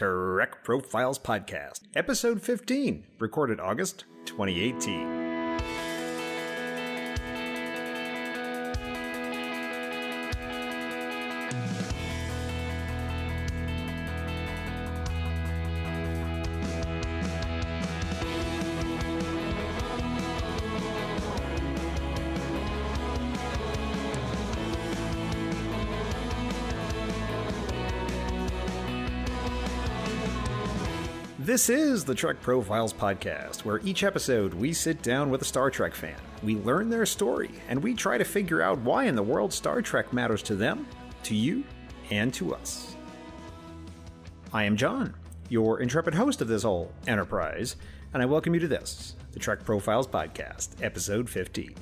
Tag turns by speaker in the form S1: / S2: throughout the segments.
S1: Trek Profiles Podcast, Episode 15, recorded August 2018. This is the Trek Profiles Podcast, where each episode we sit down with a Star Trek fan, we learn their story, and we try to figure out why in the world Star Trek matters to them, to you, and to us. I am John, your intrepid host of this whole enterprise, and I welcome you to this, the Trek Profiles Podcast, Episode 15.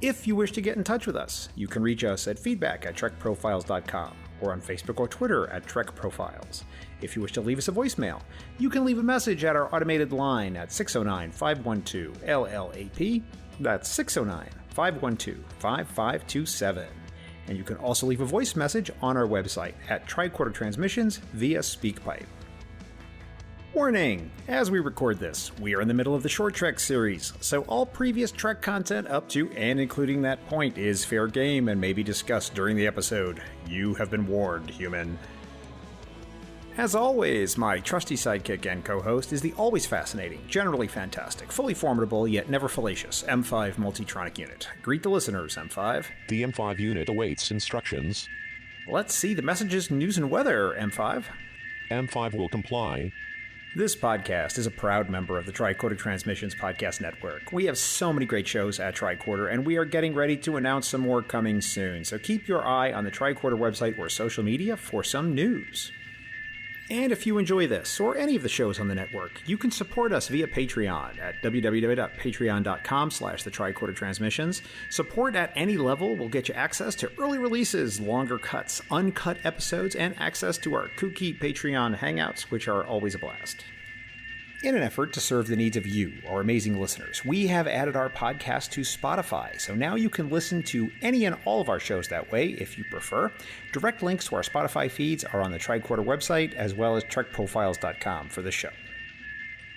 S1: If you wish to get in touch with us, you can reach us at feedback@trekprofiles.com or on Facebook or Twitter at TrekProfiles. If you wish to leave us a voicemail, you can leave a message at our automated line at 609-512-LLAP. That's 609-512-5527. And you can also leave a voice message on our website at Tricorder Transmissions via SpeakPipe. Warning! As we record this, we are in the middle of the Short Trek series, so all previous Trek content up to and including that point is fair game and may be discussed during the episode. You have been warned, human. As always, my trusty sidekick and co-host is the always fascinating, generally fantastic, fully formidable, yet never fallacious M5 Multitronic Unit. Greet the listeners, M5.
S2: The M5 unit awaits instructions.
S1: Let's see the messages, news, and weather, M5.
S2: M5 will comply.
S1: This podcast is a proud member of the Tricorder Transmissions Podcast Network. We have so many great shows at Tricorder, and we are getting ready to announce some more coming soon, so keep your eye on the Tricorder website or social media for some news. And if you enjoy this, or any of the shows on the network, you can support us via Patreon at www.patreon.com/the-Tricorder-Transmissions. Support at any level will get you access to early releases, longer cuts, uncut episodes, and access to our kooky Patreon hangouts, which are always a blast. In an effort to serve the needs of you, our amazing listeners, we have added our podcast to Spotify, so now you can listen to any and all of our shows that way if you prefer. Direct links to our Spotify feeds are on the Tricorder website, as well as TrekProfiles.com for the show.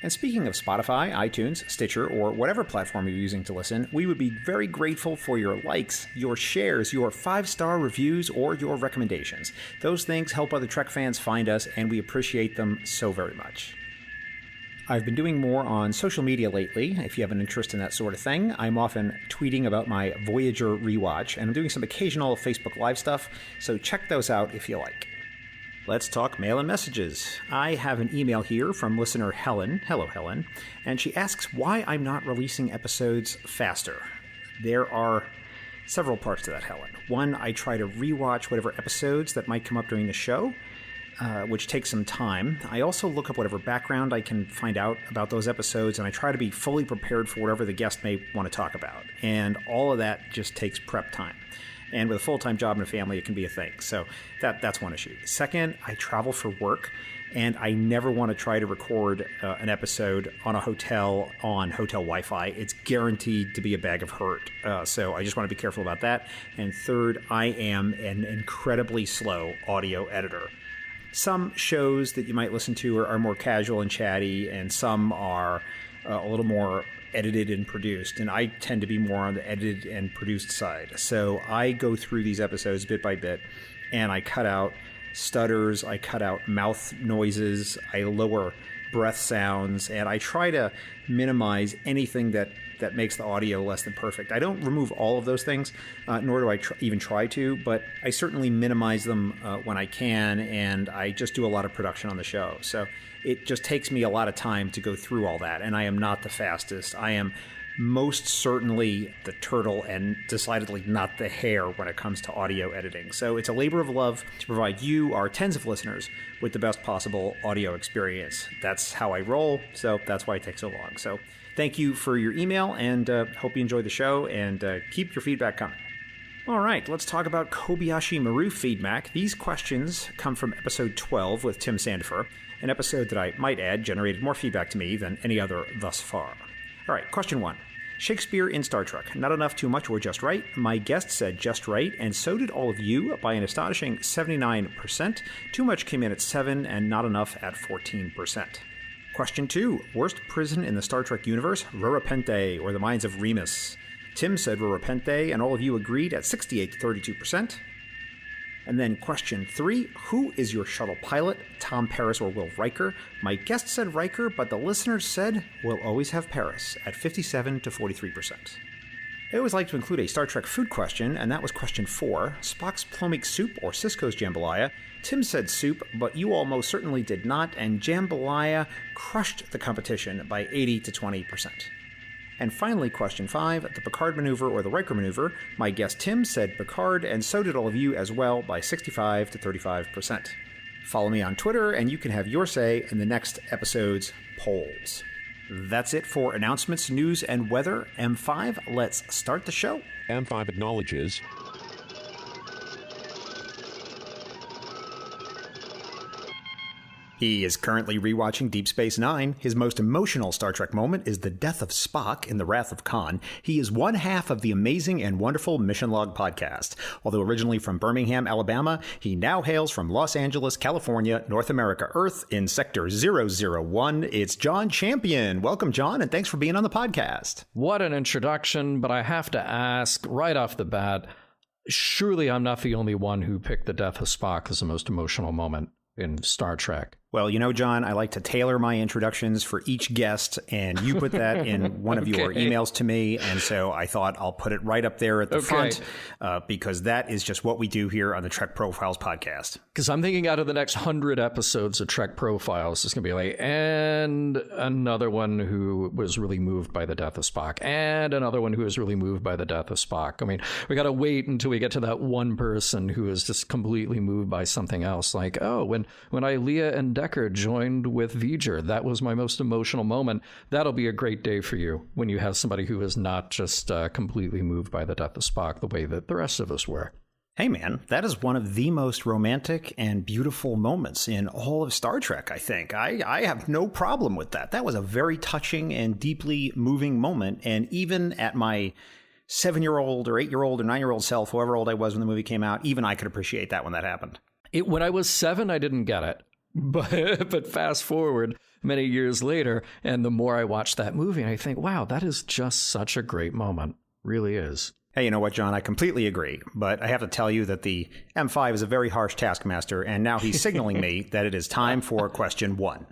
S1: And speaking of Spotify, iTunes, Stitcher, or whatever platform you're using to listen, we would be very grateful for your likes, your shares, your 5-star reviews, or your recommendations. Those things help other Trek fans find us, and we appreciate them so very much. I've been doing more on social media lately, if you have an interest in that sort of thing. I'm often tweeting about my Voyager rewatch, and I'm doing some occasional Facebook Live stuff, so check those out if you like. Let's talk mail and messages. I have an email here from listener Helen. Hello, Helen. And she asks why I'm not releasing episodes faster. There are several parts to that, Helen. One, I try to rewatch whatever episodes that might come up during the show, which takes some time. I also look up whatever background I can find out about those episodes, and I try to be fully prepared for whatever the guest may want to talk about. And all of that just takes prep time. And with a full-time job and a family, it can be a thing. So that's one issue. Second, I travel for work, and I never want to try to record an episode on a hotel on hotel Wi-Fi. It's guaranteed to be a bag of hurt. So I just want to be careful about that. And third, I am an incredibly slow audio editor. Some shows that you might listen to are more casual and chatty, and some are a little more edited and produced, and I tend to be more on the edited and produced side. So I go through these episodes bit by bit, and I cut out stutters, I cut out mouth noises, I lower breath sounds, and I try to minimize anything that makes the audio less than perfect. I don't remove all of those things, nor do I even try to, but I certainly minimize them when I can, and I just do a lot of production on the show. So it just takes me a lot of time to go through all that, and I am not the fastest. I am most certainly the turtle and decidedly not the hare when it comes to audio editing. So it's a labor of love to provide you, our tens of listeners, with the best possible audio experience. That's how I roll, so that's why it takes so long. So thank you for your email, and hope you enjoy the show, and keep your feedback coming. All right, let's talk about Kobayashi Maru feedback. These questions come from episode 12 with Tim Sandifer, an episode that I might add generated more feedback to me than any other thus far. All right, question 1. Shakespeare in Star Trek. Not enough, too much, or just right. My guest said just right, and so did all of you by an astonishing 79%. Too much came in at 7, and not enough at 14%. Question 2. Worst prison in the Star Trek universe? Rurapente, or the Mines of Remus. Tim said Rurapente, and all of you agreed at 68 to 32%. And then question 3, who is your shuttle pilot, Tom Paris or Will Riker? My guest said Riker, but the listeners said we'll always have Paris at 57 to 43%. I always like to include a Star Trek food question, and that was question 4, Spock's plomeek soup or Cisco's jambalaya. Tim said soup, but you all most certainly did not, and jambalaya crushed the competition by 80 to 20%. And finally, question 5, the Picard maneuver or the Riker maneuver. My guest Tim said Picard, and so did all of you as well by 65 to 35%. Follow me on Twitter, and you can have your say in the next episode's polls. That's it for announcements, news, and weather. M5, let's start the show.
S2: M5 acknowledges.
S1: He is currently rewatching Deep Space Nine. His most emotional Star Trek moment is the death of Spock in The Wrath of Khan. He is one half of the amazing and wonderful Mission Log podcast. Although originally from Birmingham, Alabama, he now hails from Los Angeles, California, North America, Earth, in Sector 001. It's John Champion. Welcome, John, and thanks for being on the podcast.
S3: What an introduction, but I have to ask right off the bat, surely I'm not the only one who picked the death of Spock as the most emotional moment in Star Trek.
S1: Well, you know, John, I like to tailor my introductions for each guest, and you put that in one of your emails to me, and so I thought I'll put it right up there at the front, because that is just what we do here on the Trek Profiles podcast.
S3: Because I'm thinking out of the next 100 episodes of Trek Profiles, it's going to be like, and another one who was really moved by the death of Spock, and another one who was really moved by the death of Spock. I mean, we got to wait until we get to that one person who is just completely moved by something else. Like, oh, when Ilea and Decker joined with V'ger, that was my most emotional moment. That'll be a great day for you when you have somebody who is not just completely moved by the death of Spock the way that the rest of us were.
S1: Hey man, that is one of the most romantic and beautiful moments in all of Star Trek, I think. I have no problem with that. That was a very touching and deeply moving moment, and even at my 7-year-old or 8-year-old or 9-year-old self, however old I was when the movie came out, even I could appreciate that when that happened.
S3: When I was 7, I didn't get it. But fast forward many years later, and the more I watch that movie, I think, wow, that is just such a great moment. Really is.
S1: Hey, you know what, John? I completely agree. But I have to tell you that the M5 is a very harsh taskmaster, and now he's signaling me that it is time for question 1.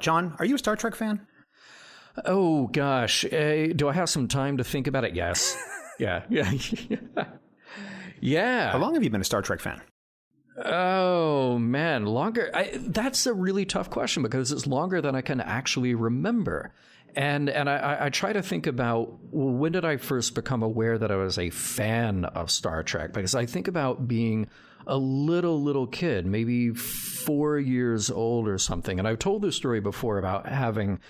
S1: John, are you a Star Trek fan?
S3: Oh, gosh. Do I have some time to think about it? Yes. Yeah. Yeah.
S1: How long have you been a Star Trek fan?
S3: Oh, man, longer. That's a really tough question because it's longer than I can actually remember. And I try to think about, well, when did I first become aware that I was a fan of Star Trek? Because I think about being a little kid, maybe 4 years old or something. And I've told this story before about having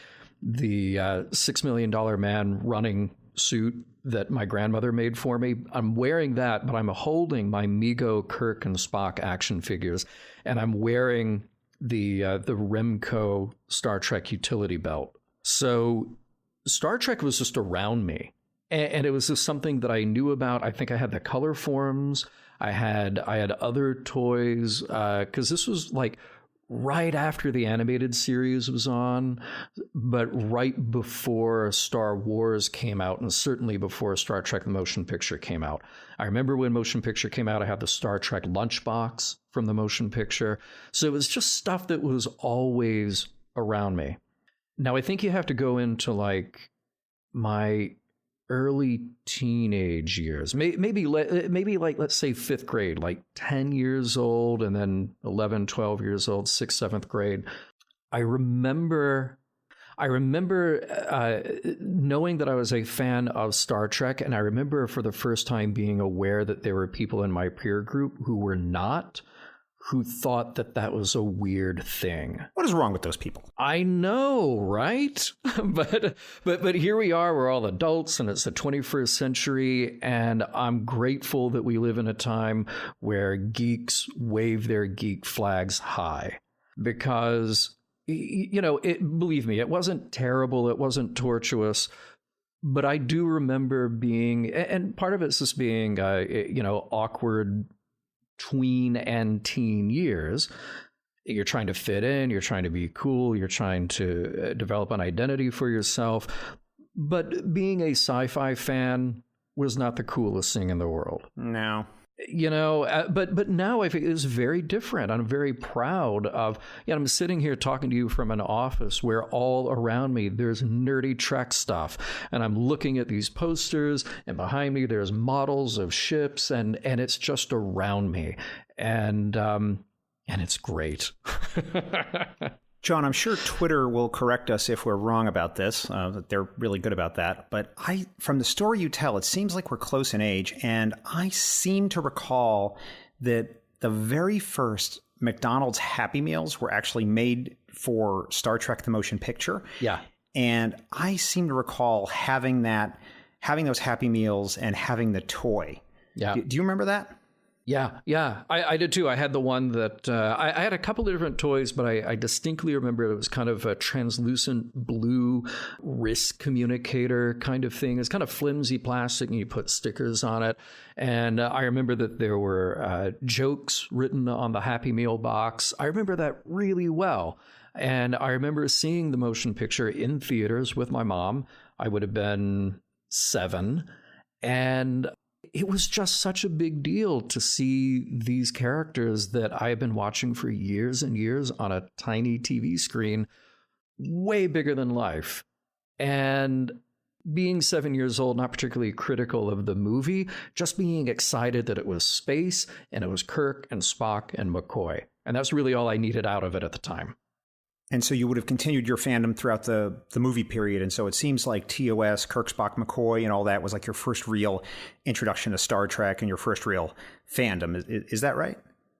S3: the $6 Million Man running suit that my grandmother made for me. I'm wearing that, but I'm holding my Mego, Kirk, and Spock action figures, and I'm wearing the Remco Star Trek utility belt. So Star Trek was just around me, and it was just something that I knew about. I think I had the color forms. I had other toys, because this was like right after the animated series was on, but right before Star Wars came out, and certainly before Star Trek the Motion Picture came out. I remember when Motion Picture came out, I had the Star Trek lunchbox from the motion picture. So it was just stuff that was always around me. Now, I think you have to go into like my early teenage years, maybe like, let's say 5th grade, like 10 years old, and then 11, 12 years old, 6th, 7th grade. I remember knowing that I was a fan of Star Trek, and I remember for the first time being aware that there were people in my peer group who were not, who thought that that was a weird thing.
S1: What is wrong with those people?
S3: I know, right? but here we are, we're all adults, and it's the 21st century, and I'm grateful that we live in a time where geeks wave their geek flags high. Because, you know, believe me, it wasn't terrible, it wasn't tortuous, But I do remember being, and part of it's just being, awkward tween and teen years. You're trying to fit in, you're trying to be cool, you're trying to develop an identity for yourself. But being a sci-fi fan was not the coolest thing in the world.
S1: No.
S3: But now I think it's very different. I'm very proud of, I'm sitting here talking to you from an office where all around me there's nerdy Trek stuff. And I'm looking at these posters, and behind me there's models of ships, and it's just around me. And it's great.
S1: John, I'm sure Twitter will correct us if we're wrong about this. They're really good about that. But from the story you tell, it seems like we're close in age. And I seem to recall that the very first McDonald's Happy Meals were actually made for Star Trek: The Motion Picture.
S3: Yeah.
S1: And I seem to recall having those Happy Meals and having the toy.
S3: Yeah.
S1: Do you remember that?
S3: Yeah. I did too. I had the one that I had a couple of different toys, but I distinctly remember it was kind of a translucent blue wrist communicator kind of thing. It's kind of flimsy plastic, and you put stickers on it. And I remember that there were jokes written on the Happy Meal box. I remember that really well. And I remember seeing the motion picture in theaters with my mom. I would have been 7. And it was just such a big deal to see these characters that I have been watching for years and years on a tiny TV screen, way bigger than life. And being 7 years old, not particularly critical of the movie, just being excited that it was space and it was Kirk and Spock and McCoy. And that's really all I needed out of it at the time.
S1: And so you would have continued your fandom throughout the movie period. And so it seems like TOS, Kirk, Spock, McCoy, and all that was like your first real introduction to Star Trek and your first real fandom. Is that right?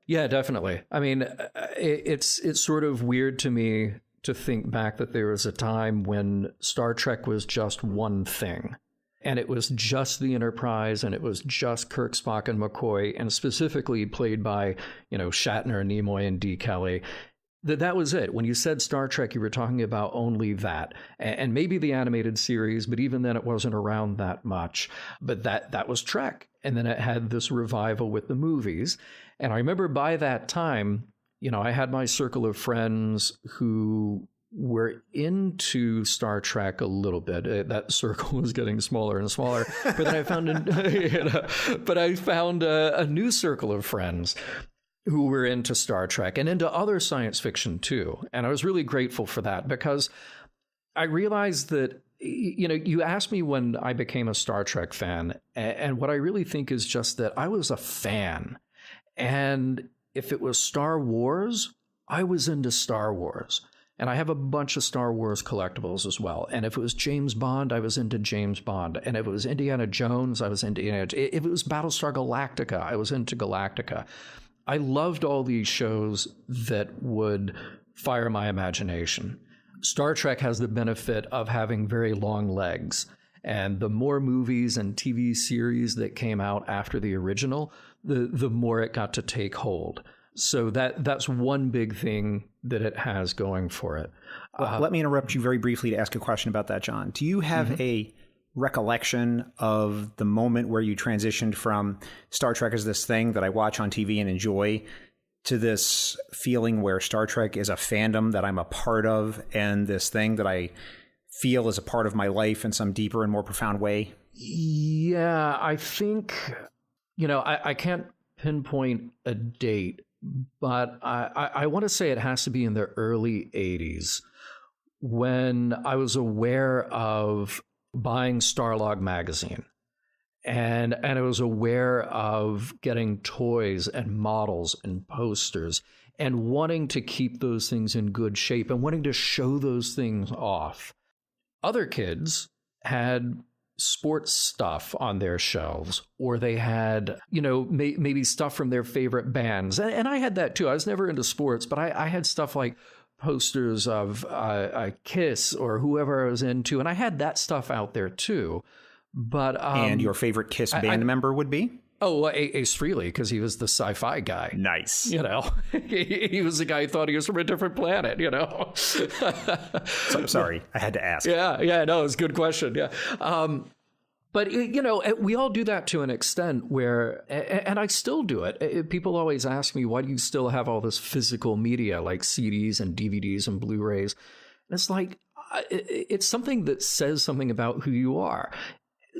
S3: Yeah, definitely. I mean, it's sort of weird to me to think back that there was a time when Star Trek was just one thing. And it was just the Enterprise, and it was just Kirk, Spock, and McCoy, and specifically played by, Shatner, Nimoy, and D. Kelly. That was it. When you said Star Trek, you were talking about only that. And maybe the animated series, but even then it wasn't around that much. But that was Trek. And then it had this revival with the movies. And I remember by that time, I had my circle of friends who were into Star Trek a little bit. That circle was getting smaller and smaller. But then I found a new circle of friends who were into Star Trek and into other science fiction too. And I was really grateful for that, because I realized that, you asked me when I became a Star Trek fan, and what I really think is just that I was a fan. And if it was Star Wars, I was into Star Wars. And I have a bunch of Star Wars collectibles as well. And if it was James Bond, I was into James Bond. And if it was Indiana Jones, I was into Indiana Jones. If it was Battlestar Galactica, I was into Galactica. I loved all these shows that would fire my imagination. Star Trek has the benefit of having very long legs. And the more movies and TV series that came out after the original, the more it got to take hold. So that's one big thing that it has going for it.
S1: Well, let me interrupt you very briefly to ask a question about that, John. Do you have a recollection of the moment where you transitioned from Star Trek as this thing that I watch on TV and enjoy to this feeling where Star Trek is a fandom that I'm a part of, and this thing that I feel is a part of my life in some deeper and more profound way?
S3: Yeah, I think, I can't pinpoint a date, but I want to say it has to be in the early 80s when I was aware of buying Starlog magazine. And I was aware of getting toys and models and posters and wanting to keep those things in good shape and wanting to show those things off. Other kids had sports stuff on their shelves, or they had, maybe stuff from their favorite bands. And I had that too. I was never into sports, but I had stuff like posters of Kiss or whoever I was into. And I had that stuff out there too. But
S1: and your favorite Kiss band member would be?
S3: Oh, well, Ace Frehley, because he was the sci-fi guy.
S1: Nice.
S3: You know, he was the guy who thought he was from a different planet, you know.
S1: So, sorry, I had to ask.
S3: Yeah, no, it's a good question. Yeah. But, you know, we all do that to an extent where, and I still do it. People always ask me, why do you still have all this physical media like CDs and DVDs and Blu-rays? And it's like, it's something that says something about who you are.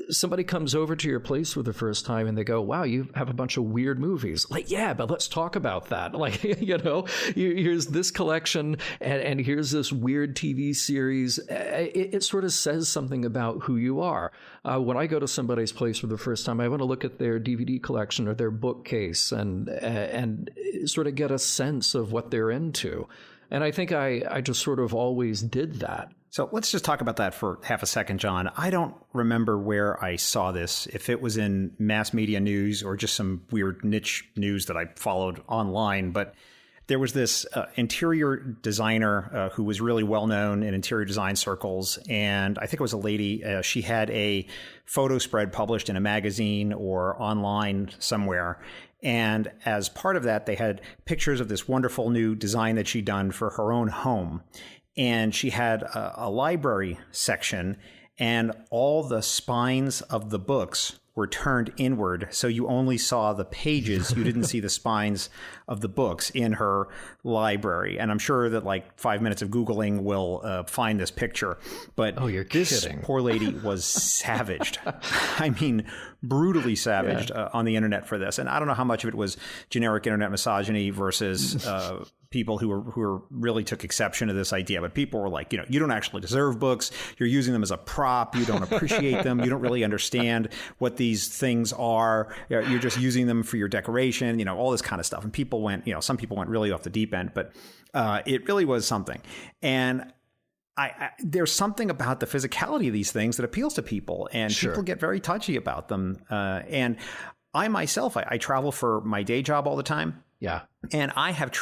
S3: Somebody comes over to your place for the first time and they go, wow, you have a bunch of weird movies. Like, yeah, but let's talk about that. Like, you know, here's this collection and here's this weird TV series. It sort of says something about who you are. When I go to somebody's place for the first time, I want to look at their DVD collection or their bookcase and sort of get a sense of what they're into. And I think I just sort of always did that.
S1: So let's just talk about that for half a second, John. I don't remember where I saw this, if it was in mass media news or just some weird niche news that I followed online. But there was this interior designer who was really well known in interior design circles. And I think it was a lady. She had a photo spread published in a magazine or online somewhere. And as part of that, they had pictures of this wonderful new design that she'd done for her own home. And she had a library section, and all the spines of the books were turned inward. So you only saw the pages. You didn't see the spines of the books in her library. And I'm sure that like 5 minutes of Googling will find this picture. But
S3: you're
S1: this
S3: kidding.
S1: Poor lady was savaged. I mean, brutally savaged on the internet for this. And I don't know how much of it was generic internet misogyny versus people who really took exception to this idea. But people were like, you know, you don't actually deserve books. You're using them as a prop. You don't appreciate them. You don't really understand what these things are. You're just using them for your decoration, you know, all this kind of stuff. And people went, you know, some people went really off the deep end, but it really was something. And there's something about the physicality of these things that appeals to people, and people get very touchy about them. And I myself, I travel for my day job all the time.
S3: Yeah.
S1: And I have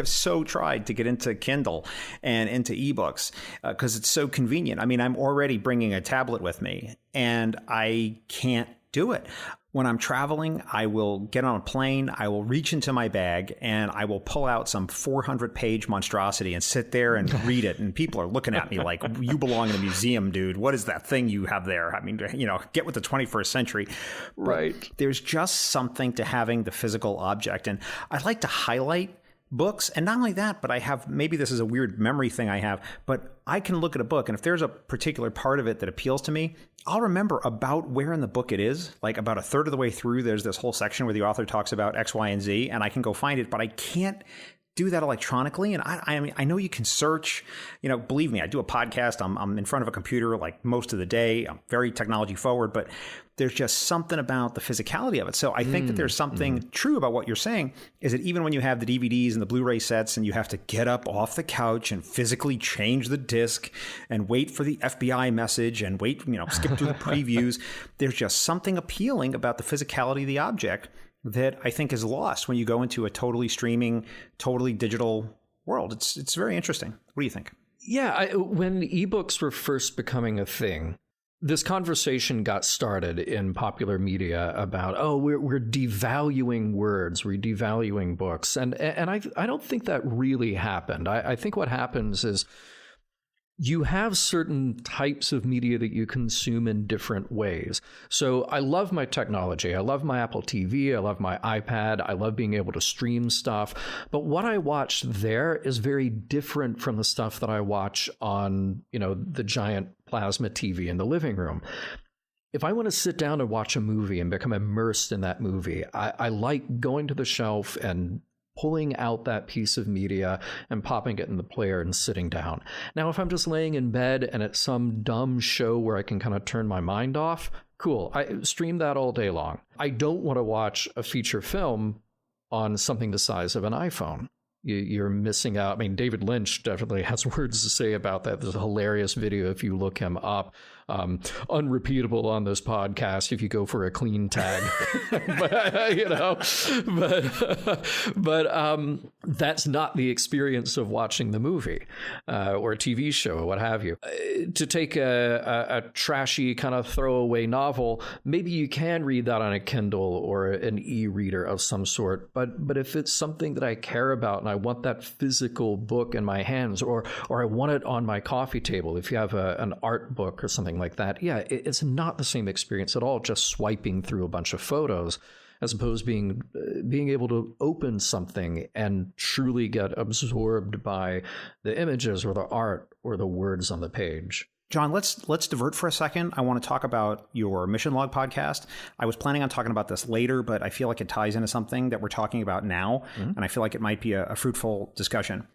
S1: so tried to get into Kindle and into ebooks because it's so convenient. I mean, I'm already bringing a tablet with me and I can't do it. When I'm traveling, I will get on a plane, I will reach into my bag, and I will pull out some 400-page monstrosity and sit there and read it. And people are looking at me like, you belong in a museum, dude. What is that thing you have there? I mean, you know, get with the 21st century.
S3: Right.
S1: But there's just something to having the physical object. And I like to highlight books. And not only that, but I have, maybe this is a weird memory thing I have, but I can look at a book and if there's a particular part of it that appeals to me, I'll remember about where in the book it is. Like about a third of the way through, there's this whole section where the author talks about X, Y, and Z, and I can go find it, but I can't do that electronically. And I mean, I know you can search, you know, believe me, I do a podcast. I'm in front of a computer like most of the day. I'm very technology forward, but there's just something about the physicality of it. So I think that there's something true about what you're saying is that even when you have the DVDs and the Blu-ray sets and you have to get up off the couch and physically change the disc and wait for the FBI message and wait, you know, skip through the previews, there's just something appealing about the physicality of the object that I think is lost when you go into a totally streaming, totally digital world. It's very interesting. What do you think?
S3: Yeah, when ebooks were first becoming a thing, this conversation got started in popular media about, oh, we're devaluing words, we're devaluing books. And I don't think that really happened. I think what happens is you have certain types of media that you consume in different ways. So I love my technology. I love my Apple TV. I love my iPad. I love being able to stream stuff. But what I watch there is very different from the stuff that I watch on, you know, the giant plasma TV in the living room. If I want to sit down and watch a movie and become immersed in that movie, I like going to the shelf and pulling out that piece of media and popping it in the player and sitting down. Now, if I'm just laying in bed and it's some dumb show where I can kind of turn my mind off, cool. I stream that all day long. I don't want to watch a feature film on something the size of an iPhone. You're missing out. I mean, David Lynch definitely has words to say about that. There's a hilarious video if you look him up unrepeatable on this podcast if you go for a clean tag. but that's not the experience of watching the movie or a TV show or what have you. To take a trashy kind of throwaway novel, maybe you can read that on a Kindle or an e-reader of some sort. But if it's something that I care about and I want that physical book in my hands, or I want it on my coffee table, if you have an art book or something like that, yeah, it's not the same experience at all just swiping through a bunch of photos, as opposed to being able to open something and truly get absorbed by the images or the art or the words on the page.
S1: John, let's divert for a second. I want to talk about your Mission Log podcast. I was planning on talking about this later, but I feel like it ties into something that we're talking about now, and I feel like it might be a fruitful discussion.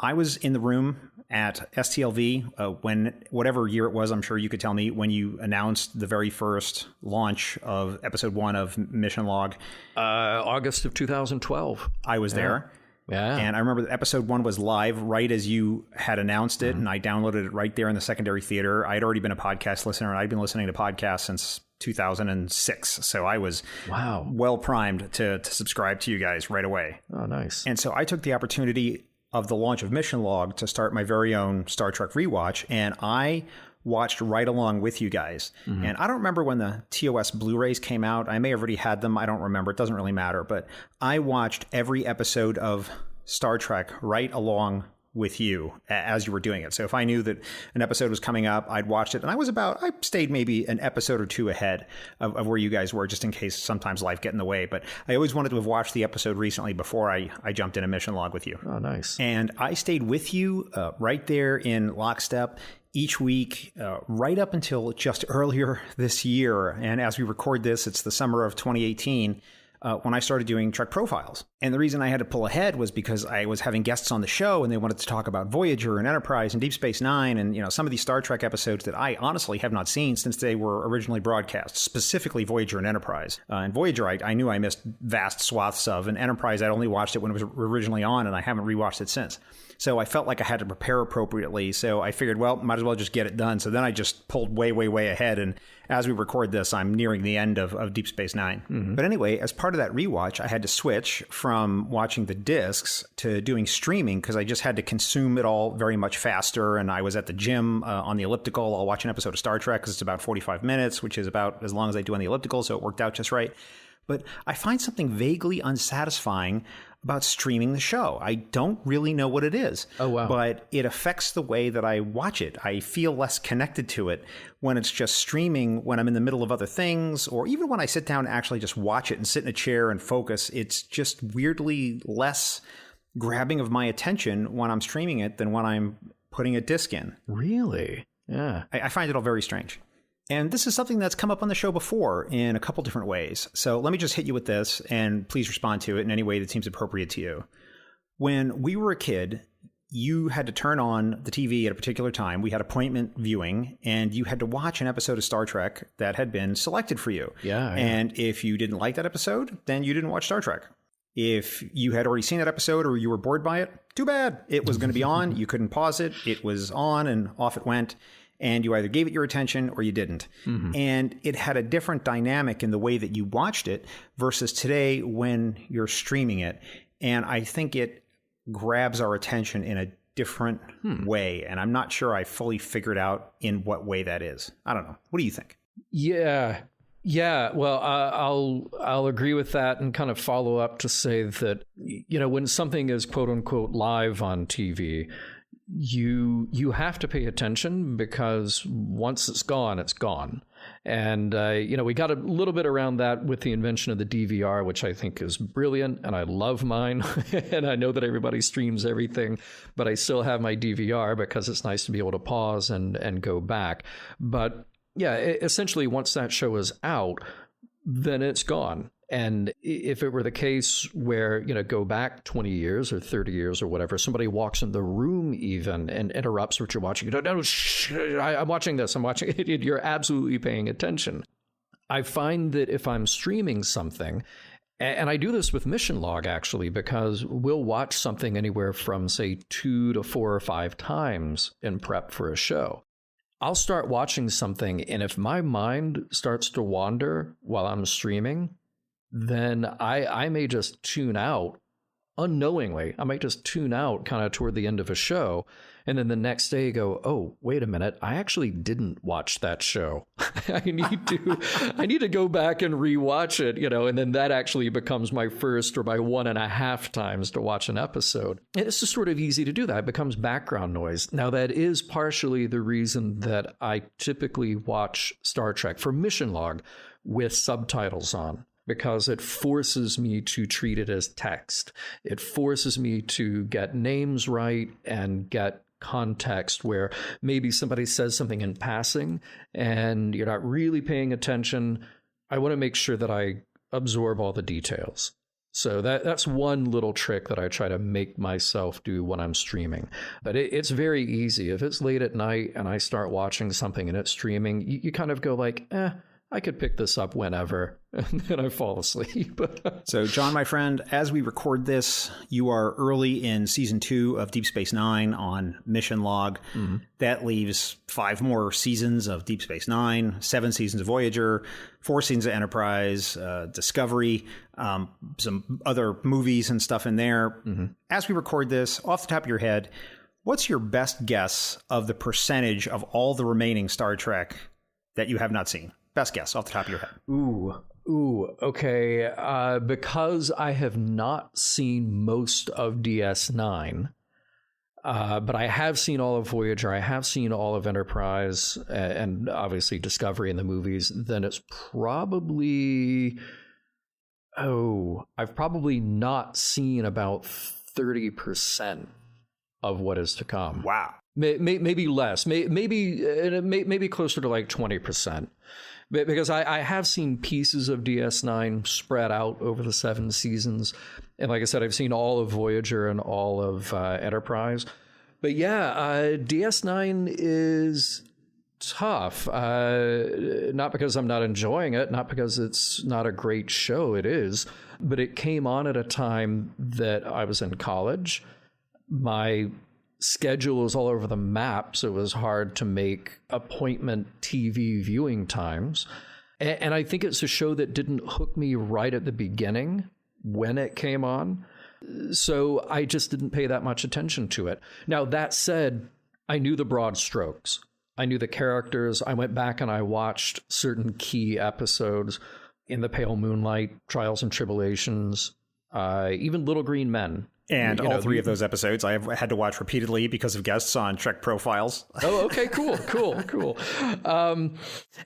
S1: I was in the room at STLV when, whatever year it was, I'm sure you could tell me, when you announced the very first launch of episode 1 of Mission Log.
S3: August of 2012.
S1: I was there.
S3: Yeah.
S1: And I remember that episode 1 was live right as you had announced it, and I downloaded it right there in the secondary theater. I'd already been a podcast listener, and I'd been listening to podcasts since 2006. So I was well primed to subscribe to you guys right away.
S3: Oh, nice.
S1: And so I took the opportunity of the launch of Mission Log to start my very own Star Trek rewatch, and I watched right along with you guys. And I don't remember when the TOS Blu-rays came out. I may have already had them. I don't remember. It doesn't really matter. But I watched every episode of Star Trek right along with you as you were doing it. So if I knew that an episode was coming up, I'd watched it. And I stayed maybe an episode or two ahead of where you guys were, just in case sometimes life get in the way. But I always wanted to have watched the episode recently before I jumped in a Mission Log with you.
S3: Oh, nice.
S1: And I stayed with you right there in lockstep each week, right up until just earlier this year. And as we record this, it's the summer of 2018. When I started doing Trek Profiles. And the reason I had to pull ahead was because I was having guests on the show and they wanted to talk about Voyager and Enterprise and Deep Space Nine and, some of these Star Trek episodes that I honestly have not seen since they were originally broadcast, specifically Voyager and Enterprise. And Voyager, I knew I missed vast swaths of, and Enterprise, I'd only watched it when it was originally on, and I haven't rewatched it since. So I felt like I had to prepare appropriately. So I figured, well, might as well just get it done. So then I just pulled way, way, way ahead. And as we record this, I'm nearing the end of Deep Space Nine. But anyway, as part of that rewatch, I had to switch from watching the discs to doing streaming because I just had to consume it all very much faster. And I was at the gym on the elliptical. I'll watch an episode of Star Trek because it's about 45 minutes, which is about as long as I do on the elliptical. So it worked out just right. But I find something vaguely unsatisfying about streaming the show. I don't really know what it is.
S3: Oh, wow.
S1: But it affects the way that I watch it. I feel less connected to it when it's just streaming, when I'm in the middle of other things, or even when I sit down and actually just watch it and sit in a chair and focus. It's just weirdly less grabbing of my attention when I'm streaming it than when I'm putting a disc in.
S3: Really? Yeah.
S1: I find it all very strange. And this is something that's come up on the show before in a couple different ways. So let me just hit you with this, and please respond to it in any way that seems appropriate to you. When we were a kid, you had to turn on the TV at a particular time. We had appointment viewing, and you had to watch an episode of Star Trek that had been selected for you.
S3: Yeah.
S1: And if you didn't like that episode, then you didn't watch Star Trek. If you had already seen that episode or you were bored by it, too bad. It was going to be on. You couldn't pause it. It was on, and off it went. And you either gave it your attention or you didn't. And it had a different dynamic in the way that you watched it versus today when you're streaming it. And I think it grabs our attention in a different way. And I'm not sure I fully figured out in what way that is. I don't know. What do you think?
S3: Yeah. Well, I'll agree with that and kind of follow up to say that, when something is quote unquote live on TV, you have to pay attention because once it's gone, it's gone. And, we got a little bit around that with the invention of the DVR, which I think is brilliant. And I love mine. And I know that everybody streams everything, but I still have my DVR because it's nice to be able to pause and go back. But yeah, essentially, once that show is out, then it's gone. And if it were the case where, go back 20 years or 30 years or whatever, somebody walks in the room even and interrupts what you're watching. You don't know, shh, I'm watching this, I'm watching it. You're absolutely paying attention. I find that if I'm streaming something, and I do this with Mission Log, actually, because we'll watch something anywhere from, say, 2 to 4 or 5 times in prep for a show. I'll start watching something, and if my mind starts to wander while I'm streaming, then I may just tune out unknowingly. I might just tune out kind of toward the end of a show, and then the next day go, oh, wait a minute, I actually didn't watch that show. I need to go back and rewatch it, and then that actually becomes my first or my 1.5 times to watch an episode. And it's just sort of easy to do that. It becomes background noise. Now, that is partially the reason that I typically watch Star Trek for mission log with subtitles on, because it forces me to treat it as text. It forces me to get names right and get context where maybe somebody says something in passing and you're not really paying attention. I want to make sure that I absorb all the details. So that's one little trick that I try to make myself do when I'm streaming. But it's very easy. If it's late at night and I start watching something and it's streaming, you kind of go like, I could pick this up whenever, and then I fall asleep.
S1: So, John, my friend, as we record this, you are early in season 2 of Deep Space Nine on Mission Log. Mm-hmm. That leaves 5 more seasons of Deep Space Nine, 7 seasons of Voyager, 4 seasons of Enterprise, Discovery, some other movies and stuff in there. Mm-hmm. As we record this, off the top of your head, what's your best guess of the percentage of all the remaining Star Trek that you have not seen? Best guess off the top of your head.
S3: Ooh, okay. Because I have not seen most of DS9, but I have seen all of Voyager, I have seen all of Enterprise, and obviously Discovery in the movies, then it's probably... I've probably not seen about 30% of what is to come.
S1: Wow.
S3: Maybe less. Maybe closer to like 20%. Because I have seen pieces of DS9 spread out over the 7 seasons. And like I said, I've seen all of Voyager and all of Enterprise. But yeah, DS9 is tough. Not because I'm not enjoying it, not because it's not a great show. It is. But it came on at a time that I was in college. My schedule was all over the map, so it was hard to make appointment TV viewing times. And I think it's a show that didn't hook me right at the beginning when it came on. So I just didn't pay that much attention to it. Now, that said, I knew the broad strokes. I knew the characters. I went back and I watched certain key episodes in The Pale Moonlight, Trials and Tribulations, even Little Green Men.
S1: And all 3 of those episodes I have had to watch repeatedly because of guests on TrekProfiles.
S3: Oh, okay, cool.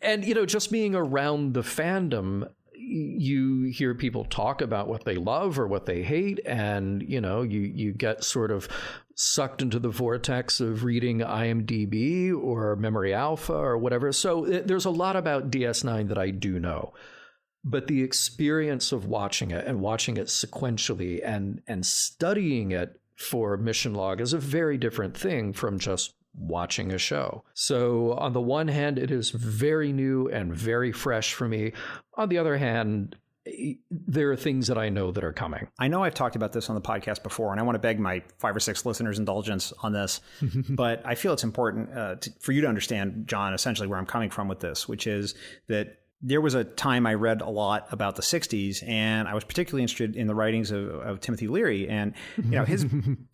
S3: And, just being around the fandom, you hear people talk about what they love or what they hate. And, you get sort of sucked into the vortex of reading IMDb or Memory Alpha or whatever. So there's a lot about DS9 that I do know. But the experience of watching it and watching it sequentially and studying it for mission log is a very different thing from just watching a show. So on the one hand, it is very new and very fresh for me. On the other hand, there are things that I know that are coming.
S1: I know I've talked about this on the podcast before, and I want to beg my 5 or 6 listeners' indulgence on this, but I feel it's important for you to understand, John, essentially where I'm coming from with this, which is that there was a time I read a lot about the 60s, and I was particularly interested in the writings of Timothy Leary. And, his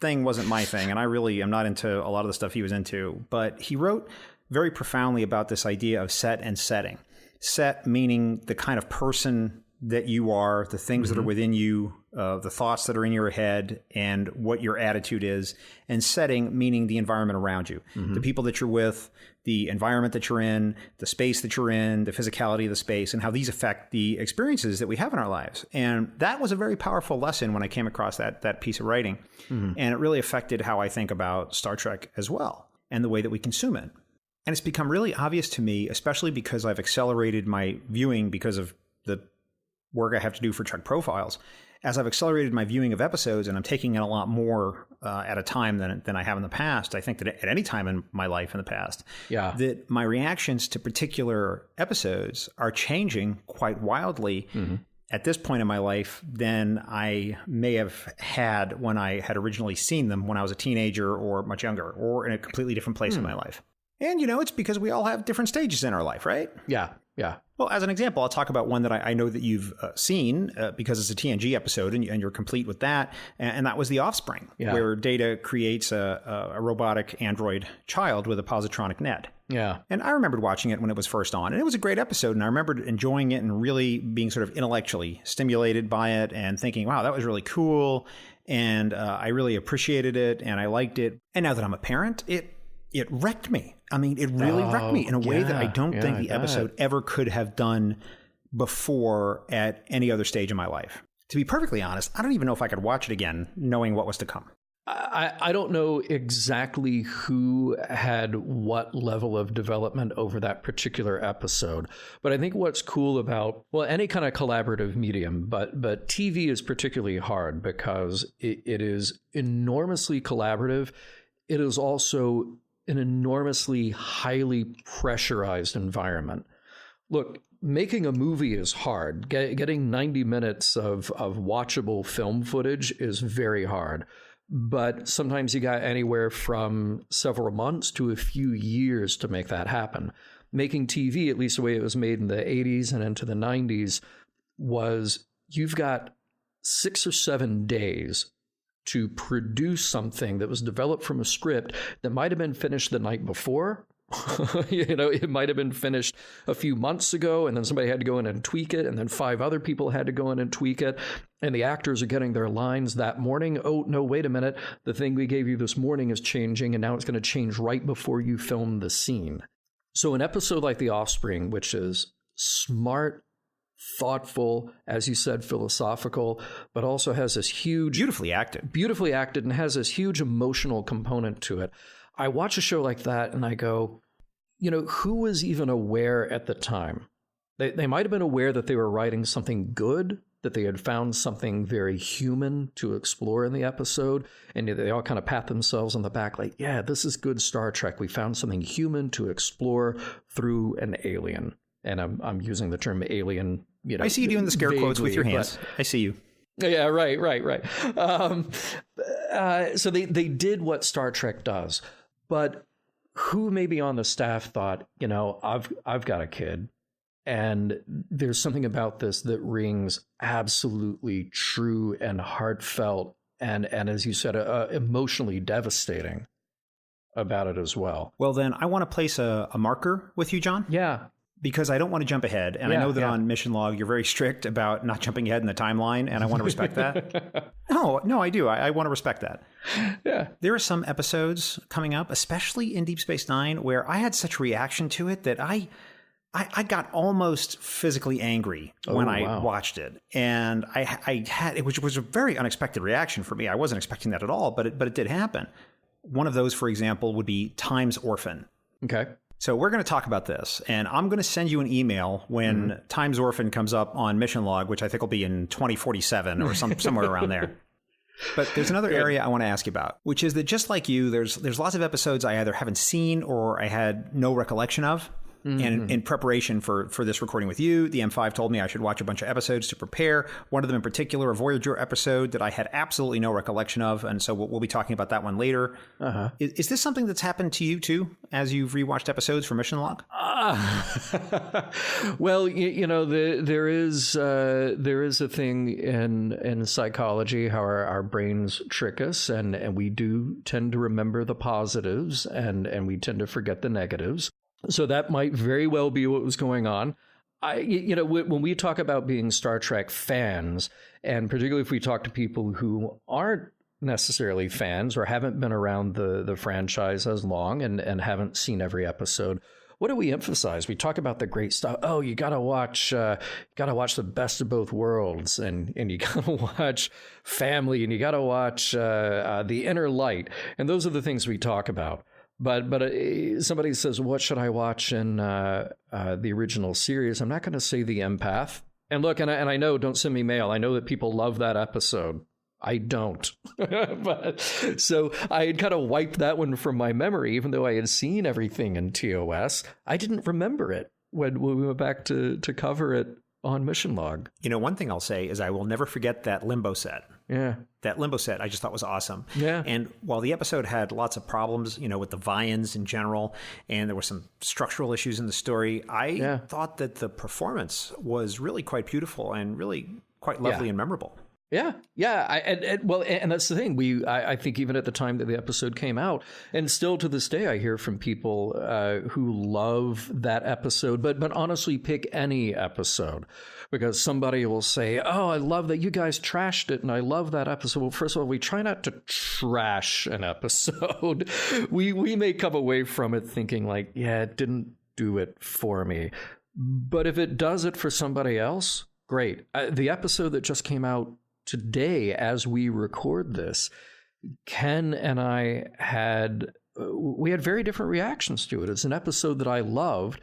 S1: thing wasn't my thing, and I really am not into a lot of the stuff he was into. But he wrote very profoundly about this idea of set and setting. Set meaning the kind of person that you are, the things that are within you, the thoughts that are in your head, and what your attitude is. And setting meaning the environment around you, the people that you're with, the environment that you're in, the space that you're in, the physicality of the space, and how these affect the experiences that we have in our lives. And that was a very powerful lesson when I came across that piece of writing. And it really affected how I think about Star Trek as well, and the way that we consume it. And it's become really obvious to me, especially because I've accelerated my viewing because of the work I have to do for TrekProfiles. As I've accelerated my viewing of episodes, and I'm taking in a lot more at a time than I have in the past, I think that at any time in my life in the past, that my reactions to particular episodes are changing quite wildly at this point in my life than I may have had when I had originally seen them when I was a teenager or much younger or in a completely different place in my life. And, it's because we all have different stages in our life, right?
S3: Yeah.
S1: Well, as an example, I'll talk about one that I know that you've seen because it's a TNG episode and you're complete with that. And that was The Offspring, where Data creates a robotic android child with a positronic net.
S3: Yeah.
S1: And I remembered watching it when it was first on. And it was a great episode. And I remembered enjoying it and really being sort of intellectually stimulated by it and thinking, wow, that was really cool. And I really appreciated it and I liked it. And now that I'm a parent, it wrecked me. I mean, it really wrecked me in a way that I don't think the episode ever could have done before at any other stage in my life. To be perfectly honest, I don't even know if I could watch it again knowing what was to come.
S3: I don't know exactly who had what level of development over that particular episode, but I think what's cool about, well, any kind of collaborative medium, but TV is particularly hard because it is enormously collaborative. It is also an enormously highly pressurized environment. Look, making a movie is hard. Getting 90 minutes of watchable film footage is very hard. But sometimes you got anywhere from several months to a few years to make that happen. Making TV, at least the way it was made in the 80s and into the 90s, was you've got 6 or 7 days to produce something that was developed from a script that might have been finished the night before. It might have been finished a few months ago, and then somebody had to go in and tweak it, and then 5 other people had to go in and tweak it, and the actors are getting their lines that morning. Oh, no, wait a minute. The thing we gave you this morning is changing, and now it's going to change right before you film the scene. So an episode like The Offspring, which is smart, thoughtful, as you said, philosophical, but also has this huge... Beautifully acted and has this huge emotional component to it. I watch a show like that and I go, who was even aware at the time? They might have been aware that they were writing something good, that they had found something very human to explore in the episode, and they all kind of pat themselves on the back like, yeah, this is good Star Trek. We found something human to explore through an alien. And I'm using the term alien,
S1: I see you doing the scare quotes with your hands. I see you.
S3: Yeah, right. So they did what Star Trek does. But who maybe on the staff thought, I've got a kid, and there's something about this that rings absolutely true and heartfelt, and as you said, emotionally devastating about it as well.
S1: Well, then I want to place a marker with you, John.
S3: Yeah.
S1: Because I don't want to jump ahead. And I know that on Mission Log, you're very strict about not jumping ahead in the timeline. And I want to respect that. No, I do. I want to respect that.
S3: Yeah.
S1: There are some episodes coming up, especially in Deep Space Nine, where I had such reaction to it that I got almost physically angry when I watched it. And I had it, which was a very unexpected reaction for me. I wasn't expecting that at all, but it did happen. One of those, for example, would be Time's Orphan.
S3: Okay.
S1: So we're going to talk about this, and I'm going to send you an email when Time's Orphan comes up on Mission Log, which I think will be in 2047 or somewhere around there. But there's another area I want to ask you about, which is that just like you, there's lots of episodes I either haven't seen or I had no recollection of. And in preparation for this recording with you, the M5 told me I should watch a bunch of episodes to prepare. One of them in particular, a Voyager episode that I had absolutely no recollection of. And so we'll be talking about that one later. Uh-huh. Is this something that's happened to you, too, as you've rewatched episodes for Mission Log?
S3: Well, there is a thing in psychology how our brains trick us, and we do tend to remember the positives and we tend to forget the negatives. So that might very well be what was going on. When we talk about being Star Trek fans, and particularly if we talk to people who aren't necessarily fans or haven't been around the franchise as long and haven't seen every episode, what do we emphasize? We talk about the great stuff. Oh, you gotta watch the best of both worlds, and you gotta watch Family, and you gotta watch The Inner Light, and those are the things we talk about. But somebody says, what should I watch in the original series? I'm not going to say The Empath. And look, and I know, don't send me mail. I know that people love that episode. I don't. So I had kind of wiped that one from my memory, even though I had seen everything in TOS. I didn't remember it when we went back to cover it on Mission Log.
S1: You know, one thing I'll say is I will never forget that limbo set.
S3: Yeah.
S1: That limbo set I just thought was awesome.
S3: Yeah.
S1: And while the episode had lots of problems, you know, with the Vians in general, and there were some structural issues in the story, I thought that the performance was really quite beautiful and really quite lovely and memorable.
S3: Yeah, yeah. And that's the thing. I think even at the time that the episode came out, and still to this day, I hear from people who love that episode, but honestly pick any episode, because somebody will say, "Oh, I love that you guys trashed it, and I love that episode." Well, first of all, we try not to trash an episode. we may come away from it thinking like, "Yeah, it didn't do it for me," but if it does it for somebody else, great. The episode that just came out today, as we record this, Ken and I had very different reactions to it. It's an episode that I loved,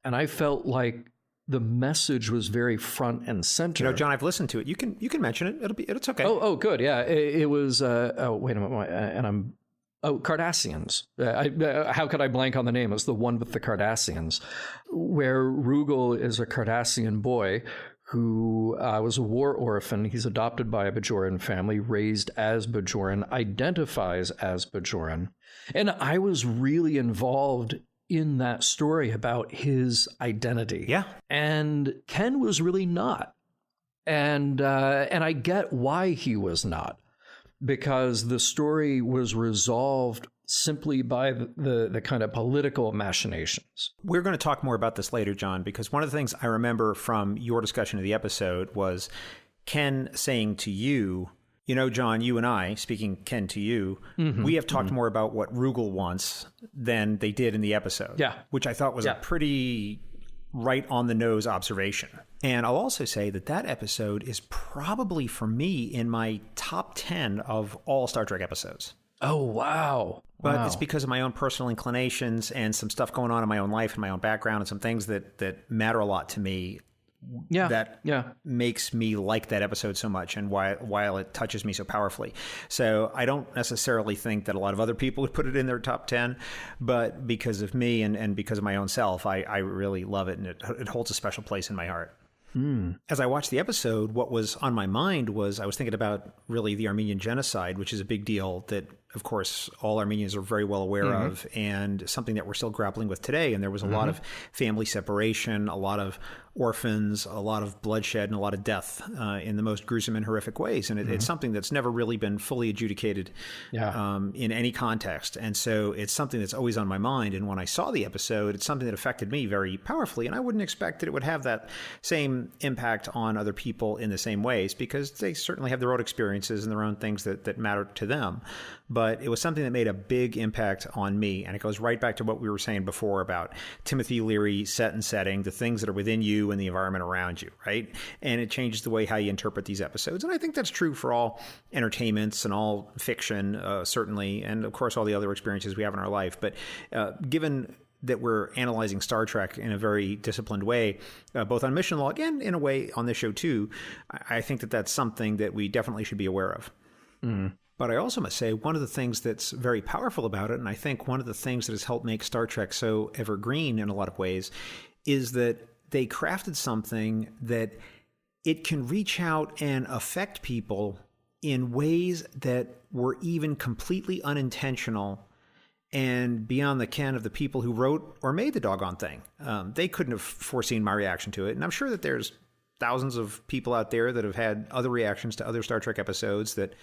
S3: and I felt like the message was very front and center.
S1: You know, John, I've listened to it. You can mention it. It's okay.
S3: Oh, good. Yeah, it was. Wait a minute, and Cardassians. How could I blank on the name? It's the one with the Cardassians, where Rugal is a Cardassian boy who was a war orphan. He's adopted by a Bajoran family, raised as Bajoran, identifies as Bajoran. And I was really involved in that story about his identity.
S1: Yeah.
S3: And Ken was really not. And I get why he was not, because the story was resolved simply by the kind of political machinations.
S1: We're going to talk more about this later, John, because one of the things I remember from your discussion of the episode was Ken saying to you, you know, John, you and I, speaking Ken to you, we have talked more about what Rugal wants than they did in the episode.
S3: Yeah.
S1: Which I thought was a pretty right on the nose observation. And I'll also say that episode is probably, for me, in my top 10 of all Star Trek episodes.
S3: Oh, wow.
S1: But it's because of my own personal inclinations and some stuff going on in my own life and my own background and some things that matter a lot to me. That makes me like that episode so much, and while it touches me so powerfully. So I don't necessarily think that a lot of other people would put it in their top 10, but because of me and because of my own self, I really love it, and it holds a special place in my heart. As I watched the episode, what was on my mind was I was thinking about really the Armenian genocide, which is a big deal that, of course, all Armenians are very well aware of, and something that we're still grappling with today. And there was a lot of family separation, a lot of orphans, a lot of bloodshed, and a lot of death in the most gruesome and horrific ways. And it's something that's never really been fully adjudicated in any context. And so it's something that's always on my mind. And when I saw the episode, it's something that affected me very powerfully. And I wouldn't expect that it would have that same impact on other people in the same ways, because they certainly have their own experiences and their own things that matter to them. But it was something that made a big impact on me. And it goes right back to what we were saying before about Timothy Leary, set and setting, the things that are within you and the environment around you, right? And it changes the way how you interpret these episodes. And I think that's true for all entertainments and all fiction, certainly, and of course all the other experiences we have in our life. But given that we're analyzing Star Trek in a very disciplined way, both on Mission Log and in a way on this show too, I think that that's something that we definitely should be aware of. But I also must say, one of the things that's very powerful about it, and I think one of the things that has helped make Star Trek so evergreen in a lot of ways, is that they crafted something that it can reach out and affect people in ways that were even completely unintentional and beyond the ken of the people who wrote or made the doggone thing. They couldn't have foreseen my reaction to it. And I'm sure that there's thousands of people out there that have had other reactions to other Star Trek episodes that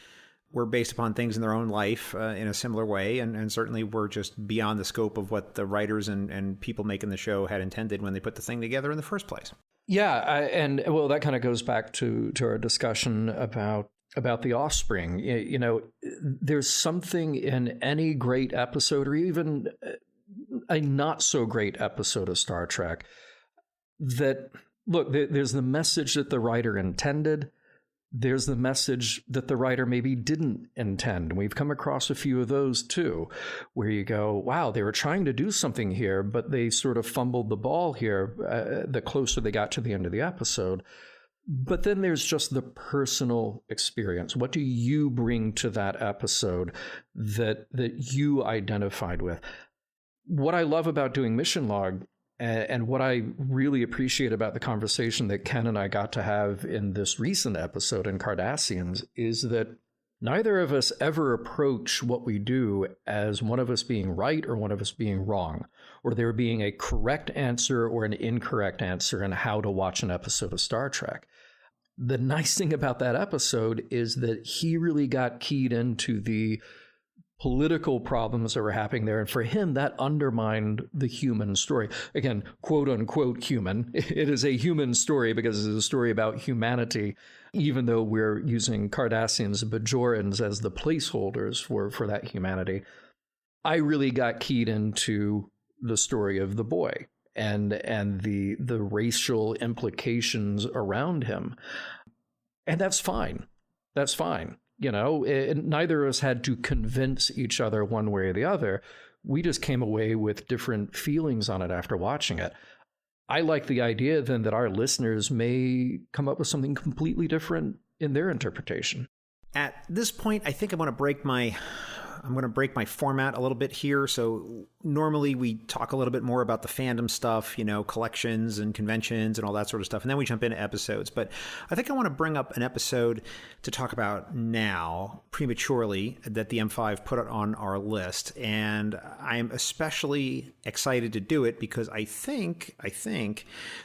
S1: were based upon things in their own life in a similar way, and certainly were just beyond the scope of what the writers and people making the show had intended when they put the thing together in the first place.
S3: Yeah, and that kind of goes back to our discussion about the offspring. You know, there's something in any great episode, or even a not so great episode of Star Trek, that, look, there's the message that the writer intended. There's the message that the writer maybe didn't intend. And we've come across a few of those too, where you go, wow, they were trying to do something here, but they sort of fumbled the ball here the closer they got to the end of the episode. But then there's just the personal experience. What do you bring to that episode that you identified with? What I love about doing Mission Log And what I really appreciate about the conversation that Ken and I got to have in this recent episode in Cardassians is that neither of us ever approach what we do as one of us being right or one of us being wrong, or there being a correct answer or an incorrect answer in how to watch an episode of Star Trek. The nice thing about that episode is that he really got keyed into the political problems that were happening there. And for him, that undermined the human story. Again, quote unquote human. It is a human story because it's a story about humanity, even though we're using Cardassians and Bajorans as the placeholders for that humanity. I really got keyed into the story of the boy and the racial implications around him. And that's fine. That's fine. You know, neither of us had to convince each other one way or the other. We just came away with different feelings on it after watching it. I like the idea then that our listeners may come up with something completely different in their interpretation.
S1: At this point, I think I'm going to break my format a little bit here. So normally we talk a little bit more about the fandom stuff, you know, collections and conventions and all that sort of stuff. And then we jump into episodes. But I think I want to bring up an episode to talk about now, prematurely, that the M5 put on our list. And I'm especially excited to do it because I think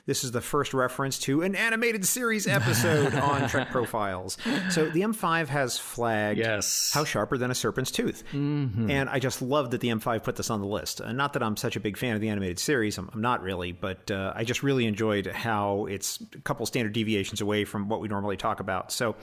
S1: this is the first reference to an animated series episode on Trek Profiles. So the M5 has flagged How Sharper Than a Serpent's Tooth. Mm-hmm. And I just love that the M5 put this on the list. Not that I'm such a big fan of the animated series. I'm not really, but I just really enjoyed how it's a couple standard deviations away from what we normally talk about. So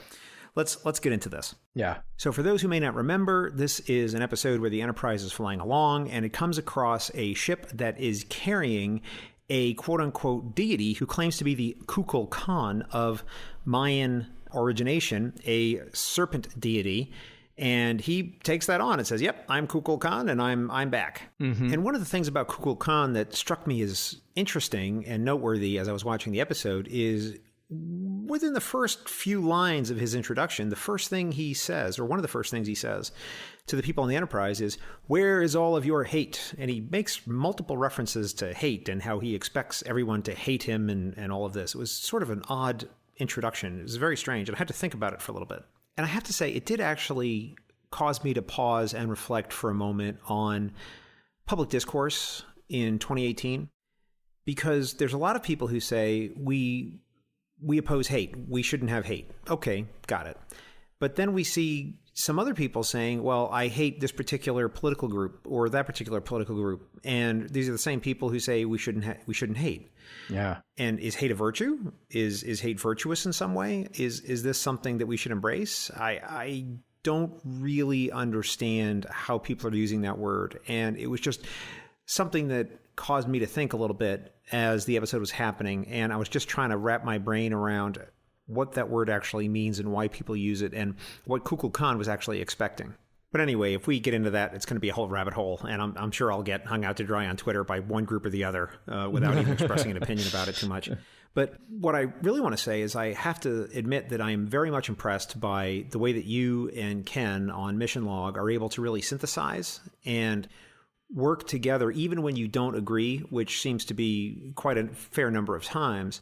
S1: let's get into this.
S3: Yeah.
S1: So for those who may not remember, this is an episode where the Enterprise is flying along and it comes across a ship that is carrying a quote-unquote deity who claims to be the Kukul Khan of Mayan origination, a serpent deity. And he takes that on and says, yep, I'm Kukul Khan and I'm back. Mm-hmm. And one of the things about Kukul Khan that struck me as interesting and noteworthy as I was watching the episode is within the first few lines of his introduction, the first thing he says, or one of the first things he says to the people on the Enterprise is, where is all of your hate? And he makes multiple references to hate and how he expects everyone to hate him and all of this. It was sort of an odd introduction. It was very strange. And I had to think about it for a little bit. And I have to say, it did actually cause me to pause and reflect for a moment on public discourse in 2018, because there's a lot of people who say, we oppose hate. We shouldn't have hate. Okay, got it. But then we see some other people saying, well, I hate this particular political group or that particular political group. And these are the same people who say we shouldn't hate.
S3: Yeah.
S1: And is hate a virtue? Is hate virtuous in some way? Is this something that we should embrace? I don't really understand how people are using that word. And it was just something that caused me to think a little bit as the episode was happening. And I was just trying to wrap my brain around what that word actually means and why people use it and what Kukul Khan was actually expecting. But anyway, if we get into that, it's going to be a whole rabbit hole, and I'm sure I'll get hung out to dry on Twitter by one group or the other without even expressing an opinion about it too much. But what I really want to say is I have to admit that I am very much impressed by the way that you and Ken on Mission Log are able to really synthesize and work together, even when you don't agree, which seems to be quite a fair number of times,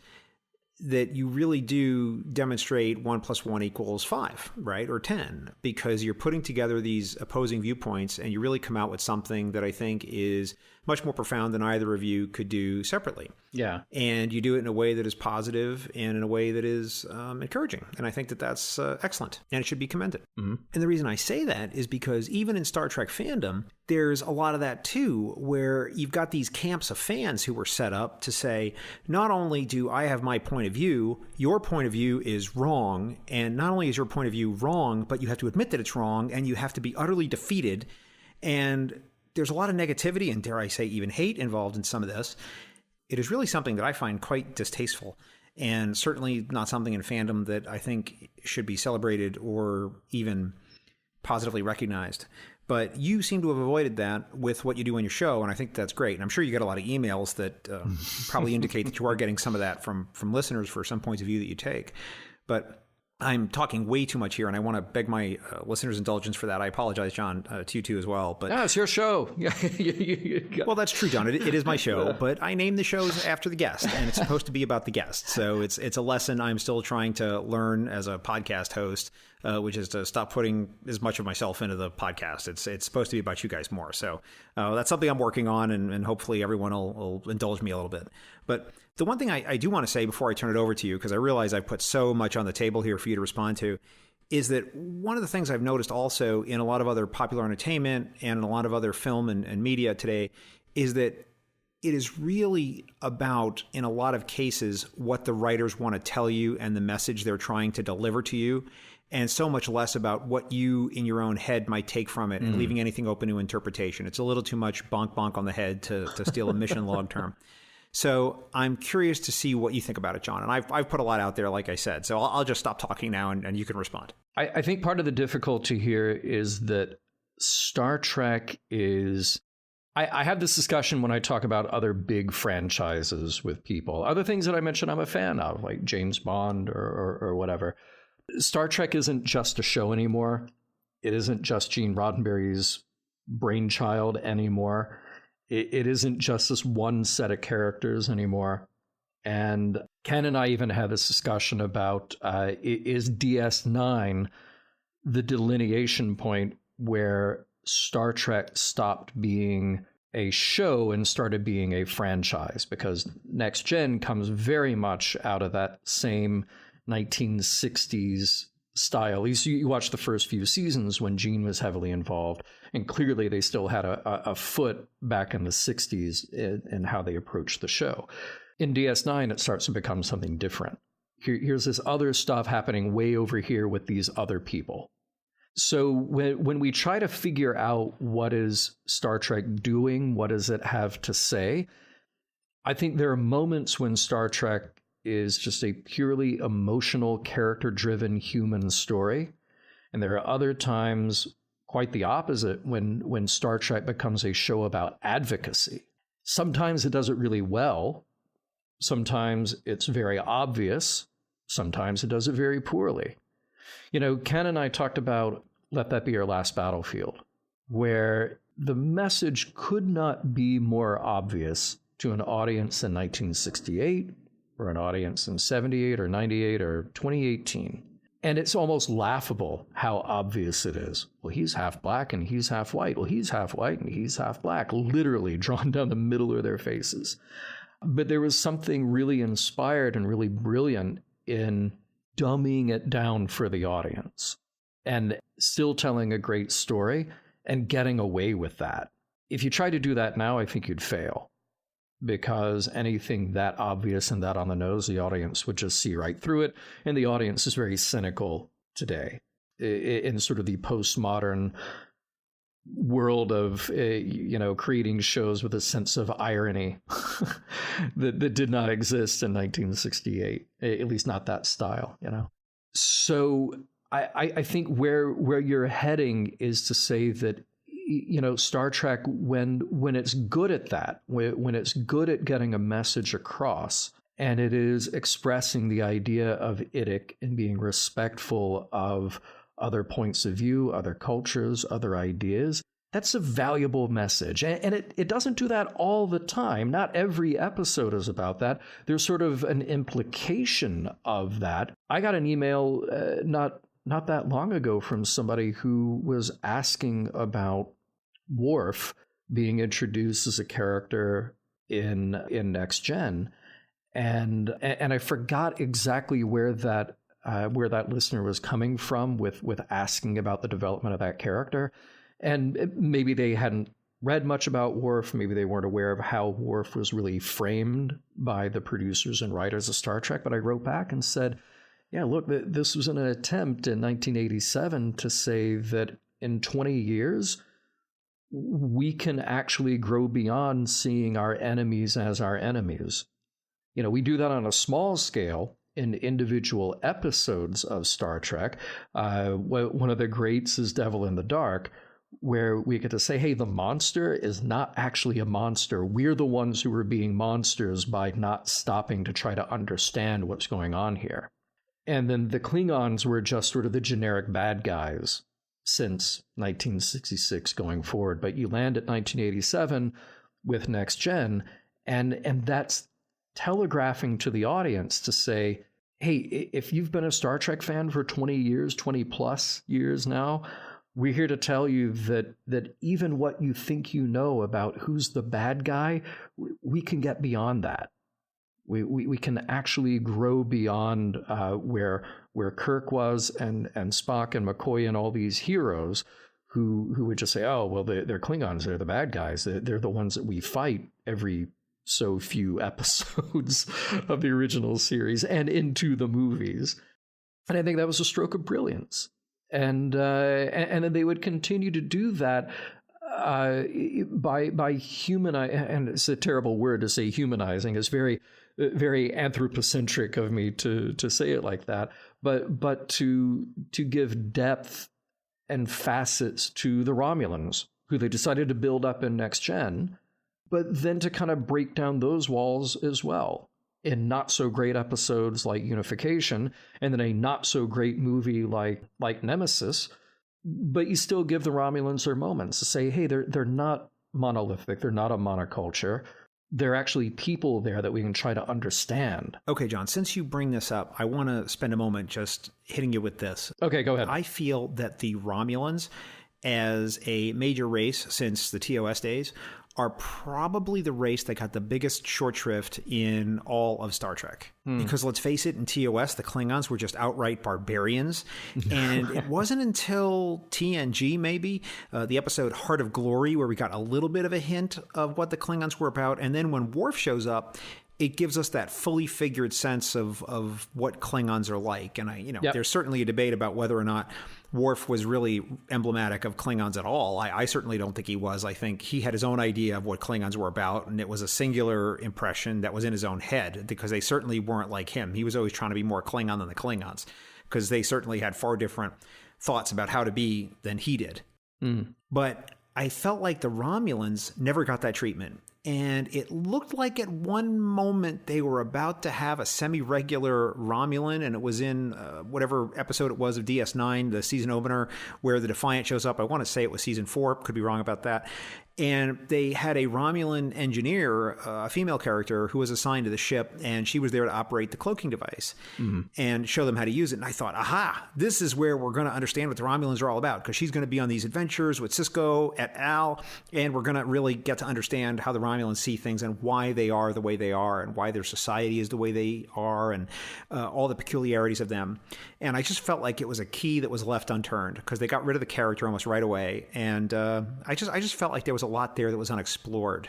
S1: that you really do demonstrate 1 + 1 = 5, right? Or 10, because you're putting together these opposing viewpoints and you really come out with something that I think is much more profound than either of you could do separately.
S3: Yeah.
S1: And you do it in a way that is positive and in a way that is encouraging. And I think that that's excellent and it should be commended. Mm-hmm. And the reason I say that is because even in Star Trek fandom, there's a lot of that too, where you've got these camps of fans who were set up to say, not only do I have my point of view, your point of view is wrong. And not only is your point of view wrong, but you have to admit that it's wrong and you have to be utterly defeated. And there's a lot of negativity and, dare I say, even hate involved in some of this. It is really something that I find quite distasteful and certainly not something in fandom that I think should be celebrated or even positively recognized. But you seem to have avoided that with what you do on your show, and I think that's great. And I'm sure you get a lot of emails that probably indicate that you are getting some of that from listeners for some points of view that you take. But I'm talking way too much here, and I want to beg my listeners' indulgence for that. I apologize, John, to you too as well. But
S3: it's your show.
S1: Well, that's true, John. It is my show, but I name the shows after the guest, and it's supposed to be about the guest. So it's a lesson I'm still trying to learn as a podcast host, which is to stop putting as much of myself into the podcast. It's supposed to be about you guys more. So that's something I'm working on, and hopefully everyone will indulge me a little bit. But the one thing I do want to say before I turn it over to you, because I realize I've put so much on the table here for you to respond to, is that one of the things I've noticed also in a lot of other popular entertainment and in a lot of other film and media today is that it is really about, in a lot of cases, what the writers want to tell you and the message they're trying to deliver to you, and so much less about what you in your own head might take from it and leaving anything open to interpretation. It's a little too much bonk bonk on the head to steal a mission log term. So I'm curious to see what you think about it, John. And I've put a lot out there, like I said. So I'll just stop talking now and you can respond.
S3: I think part of the difficulty here is that Star Trek is... I have this discussion when I talk about other big franchises with people. Other things that I mentioned I'm a fan of, like James Bond or whatever. Star Trek isn't just a show anymore. It isn't just Gene Roddenberry's brainchild anymore. It isn't just this one set of characters anymore. And Ken and I even had this discussion about, is DS9 the delineation point where Star Trek stopped being a show and started being a franchise? Because Next Gen comes very much out of that same 1960s style. You watch the first few seasons when Gene was heavily involved, and clearly they still had a foot back in the 60s in how they approached the show. In DS9, it starts to become something different. Here's this other stuff happening way over here with these other people. So when we try to figure out what is Star Trek doing, what does it have to say, I think there are moments when Star Trek is just a purely emotional, character-driven human story. And there are other times, quite the opposite, when Star Trek becomes a show about advocacy. Sometimes it does it really well. Sometimes it's very obvious. Sometimes it does it very poorly. You know, Ken and I talked about Let That Be Our Last Battlefield, where the message could not be more obvious to an audience in 1968 or an audience in 78 or 98 or 2018. And it's almost laughable how obvious it is. Well, he's half black and he's half white. Well, he's half white and he's half black, literally drawn down the middle of their faces. But there was something really inspired and really brilliant in dumbing it down for the audience and still telling a great story and getting away with that. If you try to do that now, I think you'd fail, because anything that obvious and that on the nose, the audience would just see right through it. And the audience is very cynical today in sort of the postmodern world of, creating shows with a sense of irony that did not exist in 1968, at least not that style, So I think where you're heading is to say that, Star Trek, when it's good at that, when it's good at getting a message across, and it is expressing the idea of IDIC and being respectful of other points of view, other cultures, other ideas, that's a valuable message. And it doesn't do that all the time. Not every episode is about that. There's sort of an implication of that. I got an email not that long ago from somebody who was asking about Worf being introduced as a character in Next Gen, and I forgot exactly where that listener was coming from with asking about the development of that character, and maybe they hadn't read much about Worf, maybe they weren't aware of how Worf was really framed by the producers and writers of Star Trek. But I wrote back and said, yeah, look, this was an attempt in 1987 to say that in 20 years, we can actually grow beyond seeing our enemies as our enemies. We do that on a small scale in individual episodes of Star Trek. One of the greats is Devil in the Dark, where we get to say, hey, the monster is not actually a monster. We're the ones who are being monsters by not stopping to try to understand what's going on here. And then the Klingons were just sort of the generic bad guys since 1966 going forward. But you land at 1987 with Next Gen, and that's telegraphing to the audience to say, hey, if you've been a Star Trek fan for 20 years, 20 plus years now, we're here to tell you that even what you think you know about who's the bad guy, we can get beyond that. We can actually grow beyond where Kirk was and Spock and McCoy and all these heroes who would just say, oh, well, they're Klingons, they're the bad guys. They're the ones that we fight every so few episodes of the original series and into the movies. And I think that was a stroke of brilliance. And then they would continue to do that by humanizing, and it's a terrible word to say humanizing. It's very, very anthropocentric of me to say it like that. But to give depth and facets to the Romulans, who they decided to build up in Next Gen, but then to kind of break down those walls as well in not so great episodes like Unification, and then a not so great movie like Nemesis. But you still give the Romulans their moments to say, hey, they're not monolithic, they're not a monoculture. There are actually people there that we can try to understand.
S1: Okay, John, since you bring this up, I want to spend a moment just hitting you with this.
S3: Okay, go ahead.
S1: I feel that the Romulans, as a major race since the TOS days, are probably the race that got the biggest short shrift in all of Star Trek. Because let's face it, in TOS, the Klingons were just outright barbarians. And it wasn't until TNG, maybe, the episode Heart of Glory, where we got a little bit of a hint of what the Klingons were about. And then when Worf shows up, it gives us that fully figured sense of what Klingons are like. And there's certainly a debate about whether or not Worf was really emblematic of Klingons at all. I certainly don't think he was. I think he had his own idea of what Klingons were about, and it was a singular impression that was in his own head, because they certainly weren't like him. He was always trying to be more Klingon than the Klingons, because they certainly had far different thoughts about how to be than he did. But I felt like the Romulans never got that treatment. And it looked like at one moment they were about to have a semi-regular Romulan, and it was in whatever episode it was of DS9, the season opener, where the Defiant shows up. I want to say it was season 4, could be wrong about that. And they had a Romulan engineer, a female character, who was assigned to the ship, and she was there to operate the cloaking device and show them how to use it. And I thought, aha, this is where we're going to understand what the Romulans are all about, because she's going to be on these adventures with Sisko et al., and we're going to really get to understand how the Romulans see things and why they are the way they are and why their society is the way they are, and all the peculiarities of them. And I just felt like it was a key that was left unturned, because they got rid of the character almost right away. And I just felt like there was a lot there that was unexplored.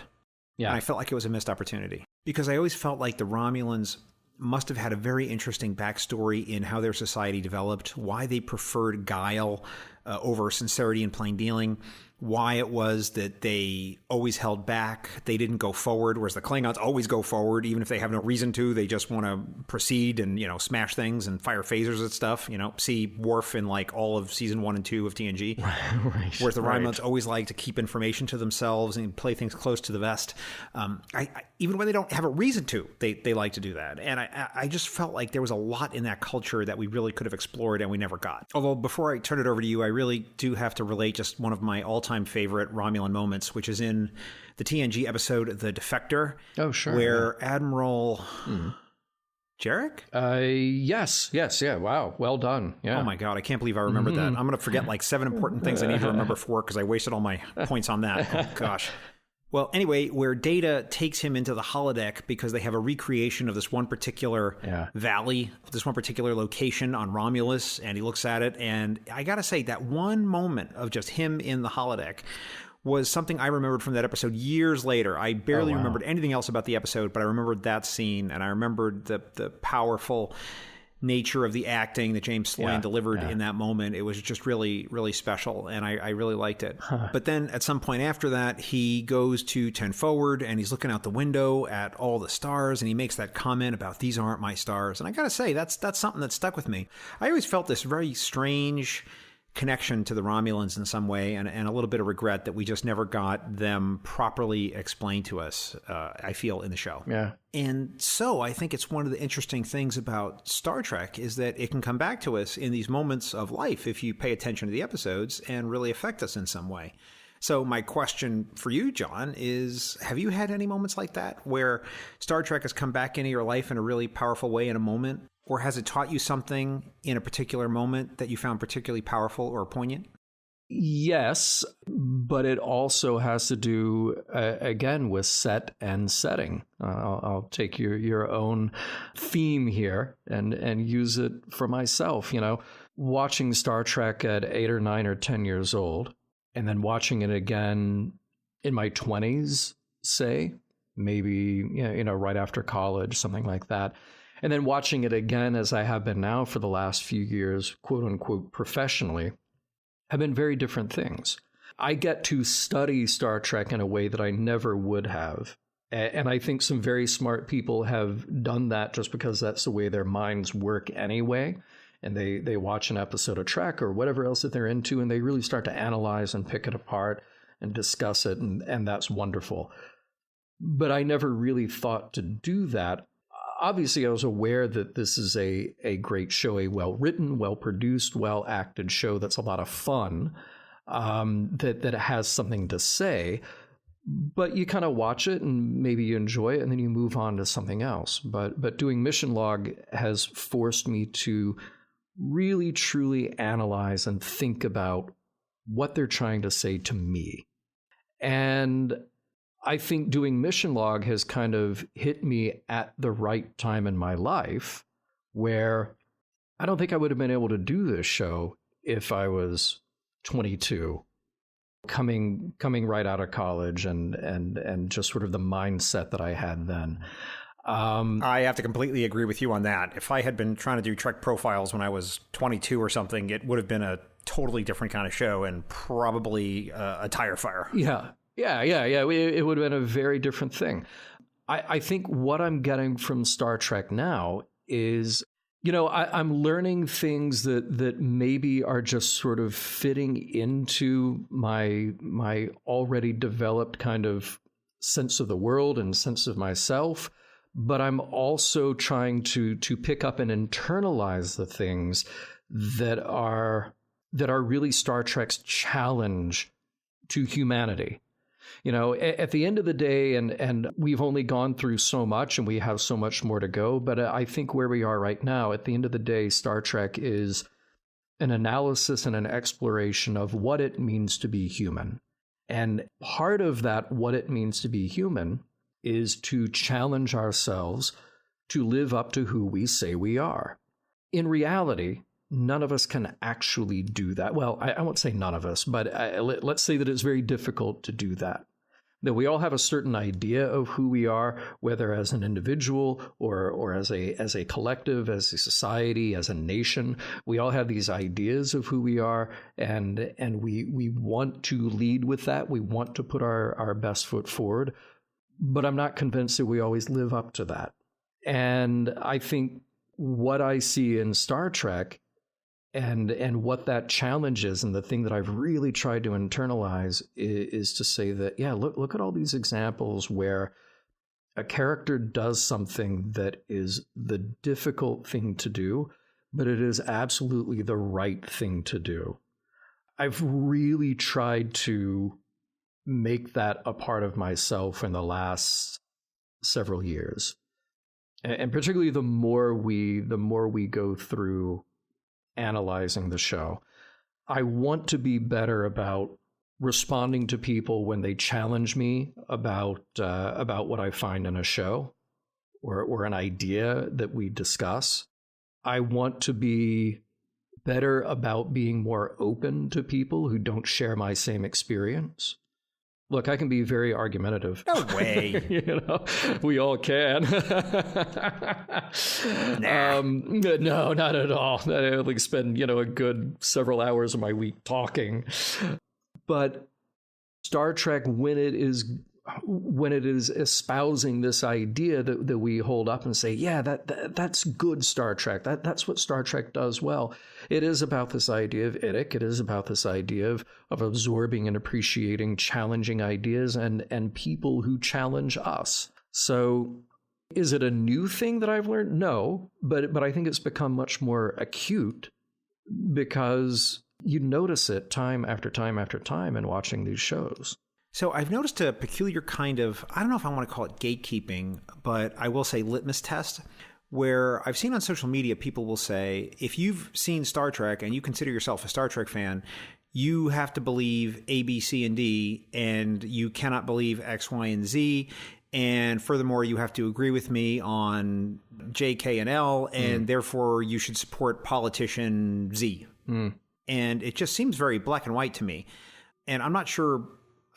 S1: Yeah. And I felt like it was a missed opportunity, because I always felt like the Romulans must have had a very interesting backstory in how their society developed, why they preferred guile over sincerity and plain dealing, why it was that they always held back. They didn't go forward, whereas the Klingons always go forward, even if they have no reason to. They just want to proceed and, smash things and fire phasers at stuff. See Worf in like all of season 1 and 2 of TNG. Right. Whereas the Romulans always like to keep information to themselves and play things close to the vest. Even when they don't have a reason to, they like to do that. And I just felt like there was a lot in that culture that we really could have explored and we never got. Although before I turn it over to you, I really do have to relate just one of my all-time favorite Romulan moments, which is in the TNG episode The Defector. Oh, sure. Where Admiral Jarek?
S3: Yes. Yeah. Wow. Well done. Yeah.
S1: Oh my God. I can't believe I remembered that. I'm going to forget like 7 important things I need to remember for, because I wasted all my points on that. Oh gosh. Well, anyway, where Data takes him into the holodeck because they have a recreation of this one particular valley, this one particular location on Romulus, and he looks at it. And I got to say, that one moment of just him in the holodeck was something I remembered from that episode years later. I barely remembered anything else about the episode, but I remembered that scene, and I remembered the powerful nature of the acting that James Slane delivered in that moment. It was just really, really special, and I really liked it. But then at some point after that, he goes to 10 forward, and he's looking out the window at all the stars, and he makes that comment about, these aren't my stars. And I gotta say, that's something that stuck with me. I always felt this very strange connection to the Romulans in some way, and a little bit of regret that we just never got them properly explained to us, I feel, in the show.
S3: Yeah.
S1: And so I think it's one of the interesting things about Star Trek is that it can come back to us in these moments of life if you pay attention to the episodes and really affect us in some way. So my question for you, John, is have you had any moments like that where Star Trek has come back into your life in a really powerful way in a moment? Or has it taught you something in a particular moment that you found particularly powerful or poignant?
S3: Yes, but it also has to do, again, with set and setting. I'll take your own theme here and use it for myself. Watching Star Trek at 8 or 9 or 10 years old, and then watching it again in my 20s, say, maybe, right after college, something like that. And then watching it again, as I have been now for the last few years, quote unquote, professionally, have been very different things. I get to study Star Trek in a way that I never would have. And I think some very smart people have done that just because that's the way their minds work anyway. And they watch an episode of Trek or whatever else that they're into, and they really start to analyze and pick it apart and discuss it. And that's wonderful. But I never really thought to do that. Obviously, I was aware that this is a great show, a well-written, well-produced, well-acted show that's a lot of fun, that it has something to say. But you kind of watch it and maybe you enjoy it and then you move on to something else. But doing Mission Log has forced me to really, truly analyze and think about what they're trying to say to me. And I think doing Mission Log has kind of hit me at the right time in my life where I don't think I would have been able to do this show if I was 22, coming right out of college and just sort of the mindset that I had then.
S1: I have to completely agree with you on that. If I had been trying to do Trek Profiles when I was 22 or something, it would have been a totally different kind of show and probably a tire fire.
S3: Yeah. It would have been a very different thing. I think what I'm getting from Star Trek now is, I'm learning things that maybe are just sort of fitting into my already developed kind of sense of the world and sense of myself. But I'm also trying to pick up and internalize the things that are really Star Trek's challenge to humanity. At the end of the day, and we've only gone through so much and we have so much more to go, but I think where we are right now, at the end of the day, Star Trek is an analysis and an exploration of what it means to be human. And part of that, what it means to be human, is to challenge ourselves to live up to who we say we are. In reality, none of us can actually do that. Well, I won't say none of us, but let's say that it's very difficult to do that. That we all have a certain idea of who we are, whether as an individual or as a collective, as a society, as a nation. We all have these ideas of who we are, and we want to lead with that. We want to put our best foot forward. But I'm not convinced that we always live up to that. And I think what I see in Star Trek and what that challenge is, and the thing that I've really tried to internalize is to say that, look at all these examples where a character does something that is the difficult thing to do, but it is absolutely the right thing to do. I've really tried to make that a part of myself in the last several years. And particularly the more we go through analyzing the show, I want to be better about responding to people when they challenge me about what I find in a show or an idea that we discuss. I want to be better about being more open to people who don't share my same experience. Look, I can be very argumentative.
S1: No way.
S3: We all can.
S1: Nah.
S3: No, not at all. I only spend, a good several hours of my week talking. But Star Trek, when it is when it is espousing this idea that we hold up and say, yeah, that's good Star Trek. That's what Star Trek does well. It is about this idea of idic. It is about this idea of absorbing and appreciating challenging ideas and people who challenge us. So is it a new thing that I've learned? No, but I think it's become much more acute because you notice it time after time after time in watching these shows.
S1: So I've noticed a peculiar kind of, I don't know if I want to call it gatekeeping, but I will say litmus test, where I've seen on social media, people will say, if you've seen Star Trek and you consider yourself a Star Trek fan, you have to believe A, B, C, and D, and you cannot believe X, Y, and Z. And furthermore, you have to agree with me on J, K, and L, and therefore you should support politician Z. And it just seems very black and white to me. And I'm not sure.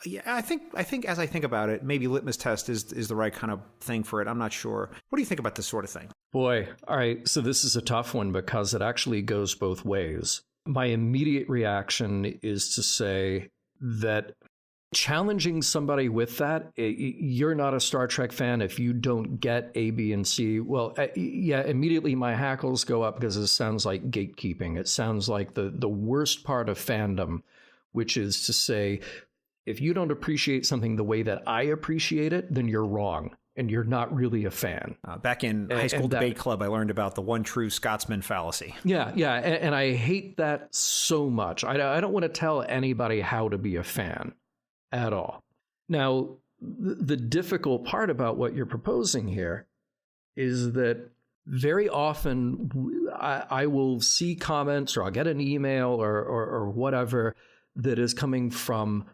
S1: Yeah, I think as I think about it, maybe litmus test is the right kind of thing for it. I'm not sure. What do you think about this sort of thing?
S3: Boy, all right. So this is a tough one because it actually goes both ways. My immediate reaction is to say that challenging somebody with that, you're not a Star Trek fan if you don't get A, B, and C. Well, yeah, immediately my hackles go up because it sounds like gatekeeping. It sounds like the worst part of fandom, which is to say, if you don't appreciate something the way that I appreciate it, then you're wrong and you're not really a fan.
S1: Back in high school debate club, I learned about the one true Scotsman fallacy.
S3: Yeah. And I hate that so much. I don't want to tell anybody how to be a fan at all. Now, the difficult part about what you're proposing here is that very often I will see comments or I'll get an email or whatever that is coming from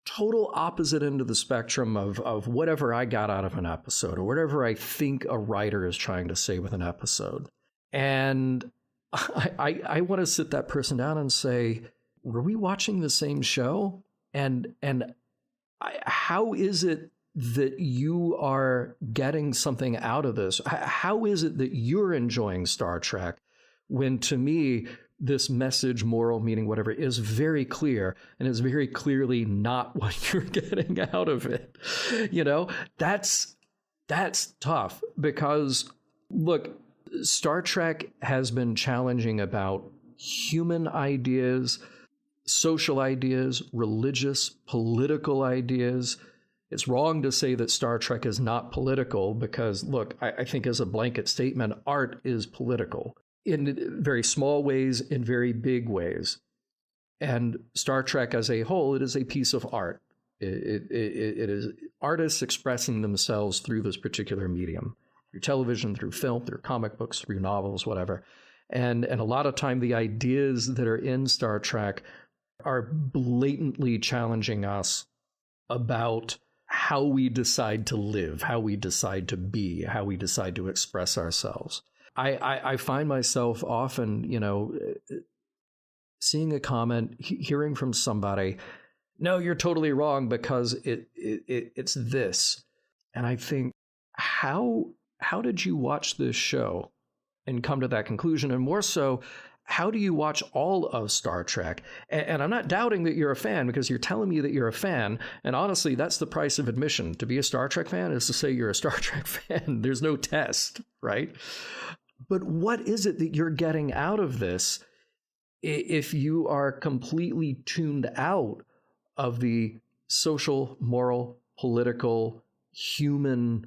S3: total opposite end of the spectrum of whatever I got out of an episode or whatever I think a writer is trying to say with an episode. And I want to sit that person down and say, were we watching the same show? And how is it that you are getting something out of this? How is it that you're enjoying Star Trek when, to me, this message, moral, meaning, whatever, is very clear and is very clearly not what you're getting out of it? You know, that's tough because, look, Star Trek has been challenging about human ideas, social ideas, religious, political ideas. It's wrong to say that Star Trek is not political because, look, I think as a blanket statement, art is political in very small ways, in very big ways. And Star Trek as a whole, it is a piece of art. It is artists expressing themselves through this particular medium, through television, through film, through comic books, through novels, whatever. And a lot of time, the ideas that are in Star Trek are blatantly challenging us about how we decide to live, how we decide to be, how we decide to express ourselves. I find myself often, you know, seeing a comment, hearing from somebody, no, you're totally wrong because it's this. And I think, how did you watch this show and come to that conclusion? And more so, how do you watch all of Star Trek? And I'm not doubting that you're a fan because you're telling me that you're a fan. And honestly, that's the price of admission. To be a Star Trek fan is to say you're a Star Trek fan. There's no test, right? But what is it that you're getting out of this if you are completely tuned out of the social, moral, political, human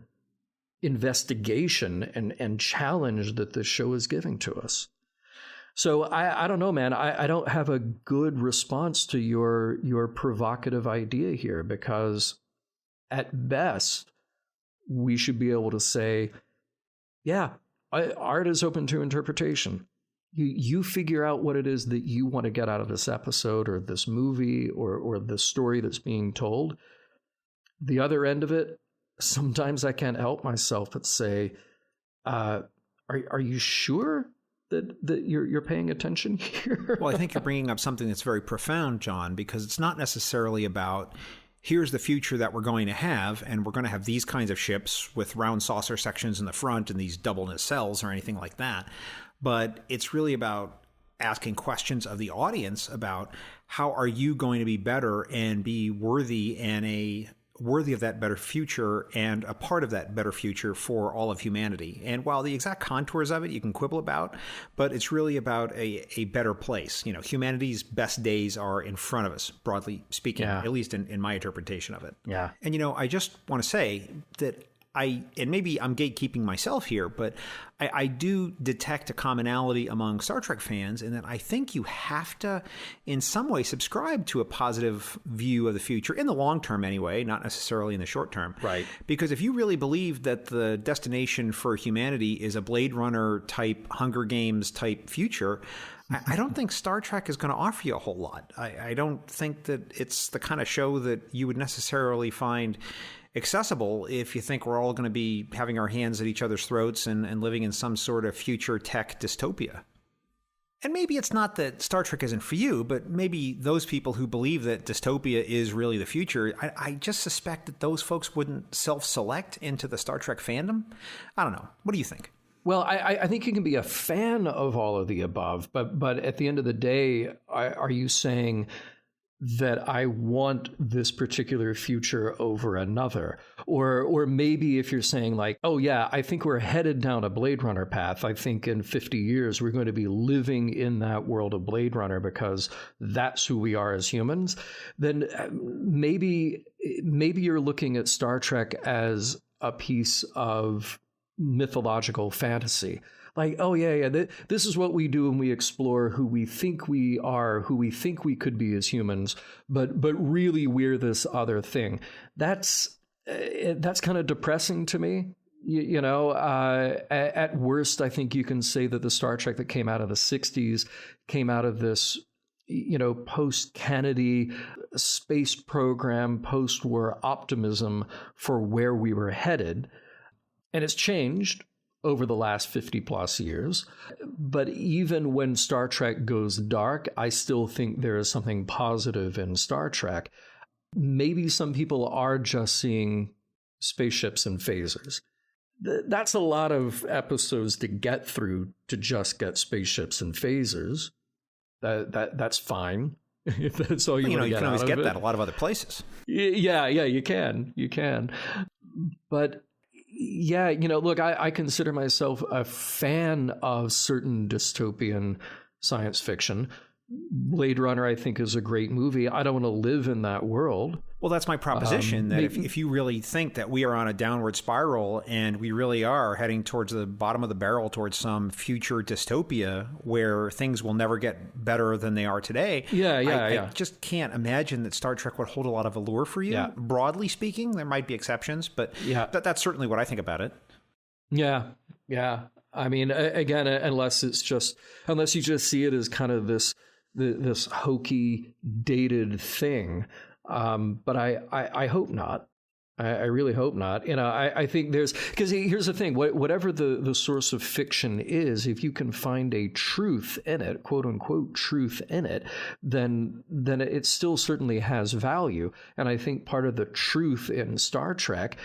S3: investigation and challenge that this show is giving to us? So I don't know, man. I don't have a good response to your provocative idea here because at best, we should be able to say, yeah, art is open to interpretation. You figure out what it is that you want to get out of this episode or this movie or the story that's being told. The other end of it, sometimes I can't help myself but say, are you sure that you're paying attention here?
S1: Well, I think you're bringing up something that's very profound, John, because it's not necessarily about here's the future that we're going to have, and we're going to have these kinds of ships with round saucer sections in the front and these double nacelles or anything like that. But it's really about asking questions of the audience about how are you going to be better and be worthy and a worthy of that better future and a part of that better future for all of humanity. And while the exact contours of it you can quibble about, but it's really about a better place. You know, humanity's best days are in front of us, broadly speaking, at least in my interpretation of it.
S3: Yeah.
S1: And, you know, I just want to say that and maybe I'm gatekeeping myself here, but I do detect a commonality among Star Trek fans in that I think you have to, in some way, subscribe to a positive view of the future, in the long term anyway, not necessarily in the short term.
S3: Right.
S1: Because if you really believe that the destination for humanity is a Blade Runner type, Hunger Games type future, I don't think Star Trek is going to offer you a whole lot. I don't think that it's the kind of show that you would necessarily find accessible if you think we're all going to be having our hands at each other's throats and living in some sort of future tech dystopia. And maybe it's not that Star Trek isn't for you, but maybe those people who believe that dystopia is really the future, I just suspect that those folks wouldn't self-select into the Star Trek fandom. I don't know. What do you think?
S3: Well, I think you can be a fan of all of the above, but at the end of the day, are you saying that I want this particular future over another? Or maybe if you're saying like, oh yeah, I think we're headed down a Blade Runner path. I think in 50 years, we're going to be living in that world of Blade Runner because that's who we are as humans. Then maybe you're looking at Star Trek as a piece of mythological fantasy. Like, oh yeah, this is what we do when we explore who we think we are, who we think we could be as humans, but really we're this other thing. That's kind of depressing to me. You know, at worst, I think you can say that the Star Trek that came out of the 60s came out of this, you know, post-Kennedy space program, post-war optimism for where we were headed. And it's changed over the last 50 plus years. But even when Star Trek goes dark, I still think there is something positive in Star Trek. Maybe some people are just seeing spaceships and phasers. That's a lot of episodes to get through to just get spaceships and phasers. That's fine. If that's all you want to get out of it. You can always get
S1: that a lot of other places.
S3: Yeah, you can. But yeah, you know, look, I consider myself a fan of certain dystopian science fiction. Blade Runner, I think, is a great movie. I don't want to live in that world. Well, that's my proposition, that if you really think that we are on a downward spiral and we really are heading towards the bottom of the barrel, towards some future dystopia where things will never get better than they are today, I just can't imagine that Star Trek would hold a lot of allure for you. Yeah. Broadly speaking, there might be exceptions, but that's certainly what I think about it. Yeah. I mean, again, unless you just see it as kind of this hokey, dated thing. But I hope not. I really hope not. You know, I think because here's the thing, whatever the source of fiction is, if you can find a truth in it, quote unquote truth in it, then it still certainly has value. And I think part of the truth in Star Trek,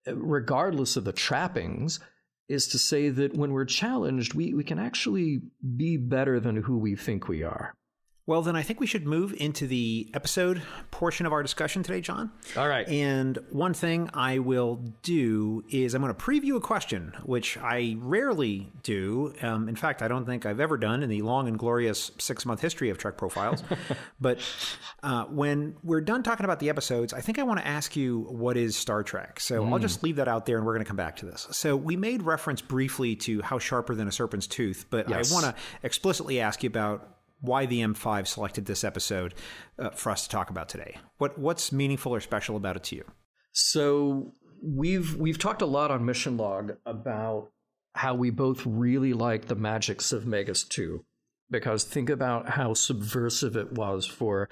S3: regardless of the trappings, is to say that when we're challenged, we can actually be better than who we think we are.
S1: Well, then I think we should move into the episode portion of our discussion today, John.
S3: All right.
S1: And one thing I will do is I'm going to preview a question, which I rarely do. In fact, I don't think I've ever done in the long and glorious 6-month history of Trek Profiles. But when we're done talking about the episodes, I think I want to ask you, what is Star Trek? So I'll just leave that out there and we're going to come back to this. So we made reference briefly to How Sharper Than a Serpent's Tooth, but yes. I want to explicitly ask you about why the M5 selected this episode for us to talk about today. What's meaningful or special about it to you?
S3: So we've talked a lot on Mission Log about how we both really like the magics of Megas 2, because think about how subversive it was for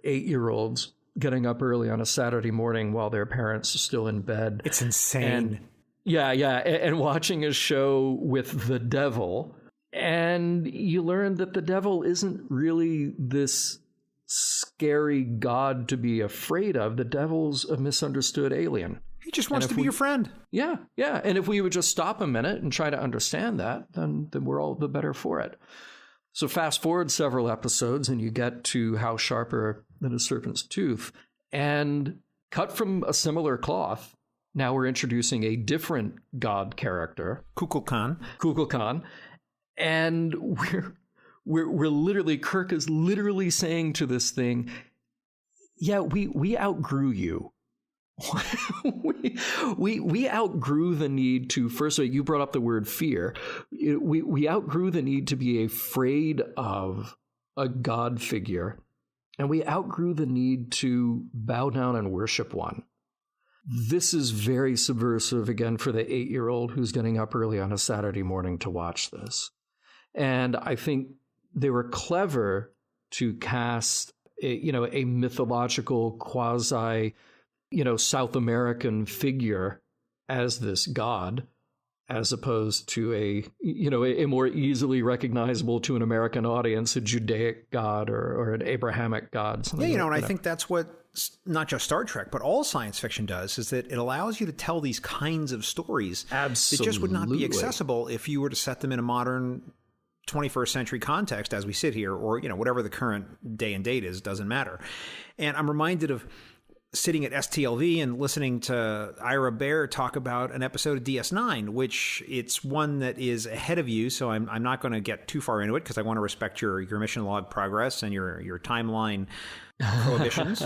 S3: 8-year-olds getting up early on a Saturday morning while their parents are still in bed.
S1: It's insane.
S3: And watching a show with the devil. And you learn that the devil isn't really this scary god to be afraid of. The devil's a misunderstood alien.
S1: He just wants to be your friend.
S3: Yeah. And if we would just stop a minute and try to understand that, then we're all the better for it. So fast forward several episodes and you get to How Sharper Than a Serpent's Tooth. And cut from a similar cloth. Now we're introducing a different god character, Kukulkan, and we're literally, Kirk is literally saying to this thing, yeah, we outgrew you. we outgrew the need to, first of all, you brought up the word fear. We outgrew the need to be afraid of a god figure, and we outgrew the need to bow down and worship one. This is very subversive, again, for the 8-year-old who's getting up early on a Saturday morning to watch this. And I think they were clever to cast a mythological quasi, South American figure as this god, as opposed to a more easily recognizable to an American audience, a Judaic god or an Abrahamic god.
S1: Yeah, and I think that's what not just Star Trek, but all science fiction does, is that it allows you to tell these kinds of stories
S3: Absolutely.
S1: that just would not be accessible if you were to set them in a modern 21st century context as we sit here, or, whatever the current day and date is, doesn't matter. And I'm reminded of sitting at STLV and listening to Ira Bear talk about an episode of DS9, which it's one that is ahead of you. So I'm not going to get too far into it because I want to respect your mission log progress and your timeline prohibitions.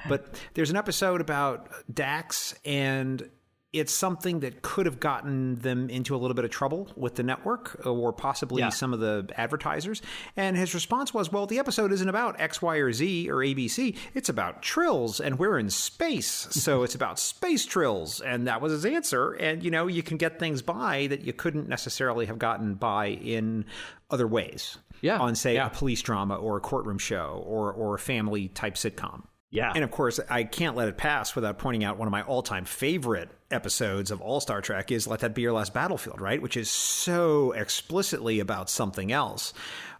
S1: But there's an episode about Dax, and it's something that could have gotten them into a little bit of trouble with the network or possibly some of the advertisers. And his response was, well, the episode isn't about X, Y, or Z or ABC. It's about trills, and we're in space. So it's about space trills. And that was his answer. And, you can get things by that you couldn't necessarily have gotten by in other ways. On, say, a police drama or a courtroom show or a family type sitcom.
S3: Yeah.
S1: And of course, I can't let it pass without pointing out one of my all-time favorite episodes of all Star Trek is Let That Be Your Last Battlefield, right? Which is so explicitly about something else.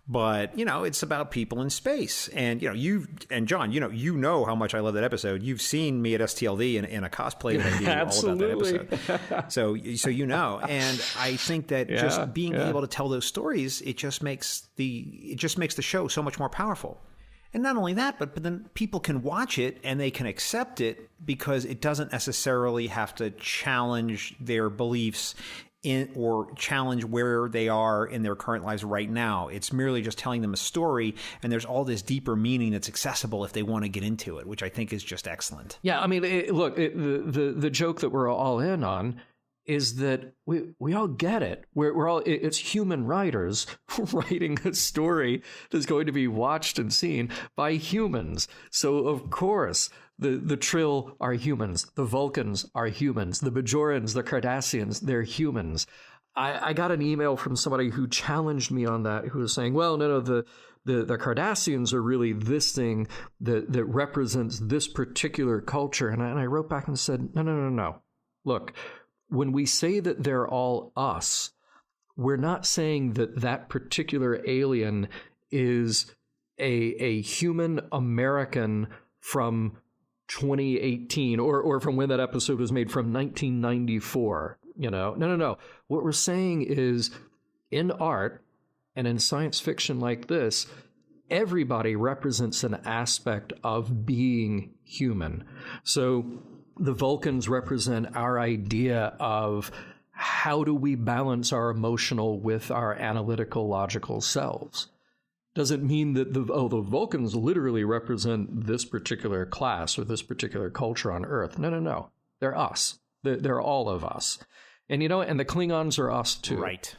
S1: But, it's about people in space. And, John, you know how much I love that episode. You've seen me at STLV in a cosplay that I do all about that episode. So And I think that just being able to tell those stories, it just makes the show so much more powerful. And not only that, but then people can watch it and they can accept it because it doesn't necessarily have to challenge their beliefs or challenge where they are in their current lives right now. It's merely just telling them a story, and there's all this deeper meaning that's accessible if they want to get into it, which I think is just excellent.
S3: Yeah, I mean, the joke that we're all in on is that we all get it. We're all, it's human writers writing a story that's going to be watched and seen by humans. So of course the Trill are humans, the Vulcans are humans, the Bajorans, the Cardassians, they're humans. I got an email from somebody who challenged me on that, who was saying, well, no, the Cardassians are really this thing that represents this particular culture. And I wrote back and said, no. Look, when we say that they're all us, we're not saying that particular alien is a human American from 2018 or from when that episode was made from 1994. No. What we're saying is, in art and in science fiction like this, everybody represents an aspect of being human. So the Vulcans represent our idea of how do we balance our emotional with our analytical, logical selves. Doesn't mean that the Vulcans literally represent this particular class or this particular culture on Earth. No. They're us. They're all of us. And, and the Klingons are us too.
S1: Right.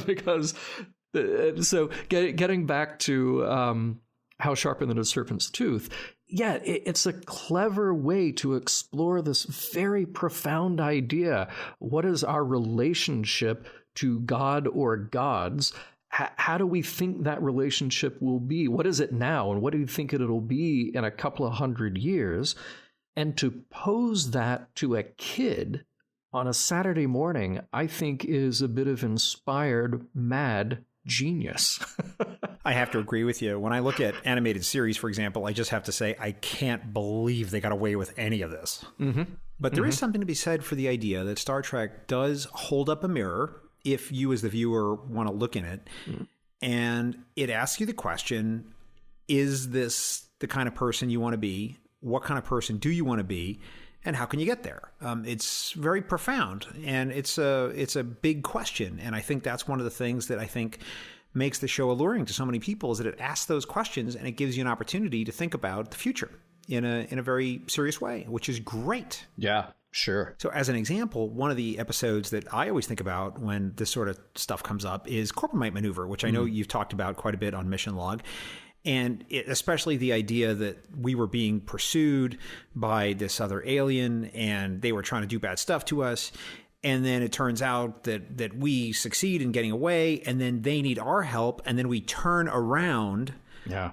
S3: Because, so getting back to How Sharp Ended a Serpent's Tooth, yeah, it's a clever way to explore this very profound idea. What is our relationship to God or gods? How do we think that relationship will be? What is it now? And what do you think it'll be in a couple of 100 years? And to pose that to a kid on a Saturday morning, I think is a bit of inspired mad genius.
S1: I have to agree with you. When I look at animated series, for example, I just have to say, I can't believe they got away with any of this. Mm-hmm. But there is something to be said for the idea that Star Trek does hold up a mirror if you as the viewer want to look in it. Mm. And it asks you the question, is this the kind of person you want to be? what kind of person do you want to be, and how can you get there? It's very profound, and it's a big question. And I think that's one of the things that I think makes the show alluring to so many people, is that it asks those questions and it gives you an opportunity to think about the future in a very serious way, which is great.
S3: Yeah, sure.
S1: So as an example, one of the episodes that I always think about when this sort of stuff comes up is Corbomite Maneuver, which I know you've talked about quite a bit on Mission Log. And especially the idea that we were being pursued by this other alien and they were trying to do bad stuff to us. And then it turns out that we succeed in getting away, and then they need our help. And then we turn around,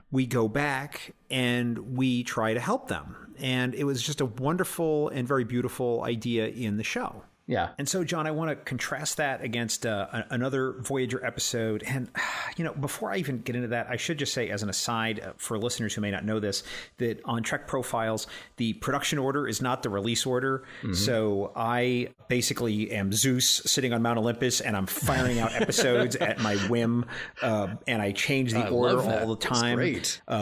S1: we go back and we try to help them. And it was just a wonderful and very beautiful idea in the show.
S3: Yeah.
S1: And so, John, I want to contrast that against another Voyager episode. And, before I even get into that, I should just say as an aside for listeners who may not know this, that on Trek Profiles, the production order is not the release order. Mm-hmm. So I basically am Zeus sitting on Mount Olympus and I'm firing out episodes at my whim. And I change the order all the time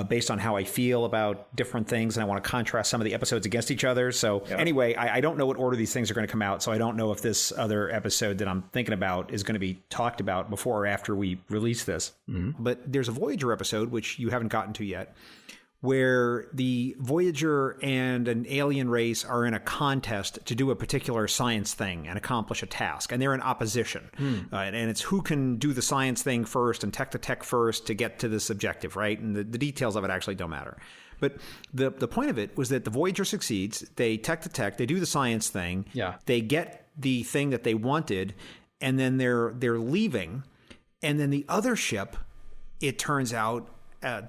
S1: based on how I feel about different things. And I want to contrast some of the episodes against each other. So anyway, I don't know what order these things are going to come out. So I don't know if this other episode that I'm thinking about is going to be talked about before or after we release this. Mm-hmm. But there's a Voyager episode, which you haven't gotten to yet, where the Voyager and an alien race are in a contest to do a particular science thing and accomplish a task. And they're in opposition. And it's who can do the science thing first and tech the tech first to get to this objective, right? And the details of it actually don't matter. But the point of it was that the Voyager succeeds. They tech the tech. They do the science thing.
S3: Yeah.
S1: They get the thing that they wanted, and then they're leaving. And then the other ship, it turns out,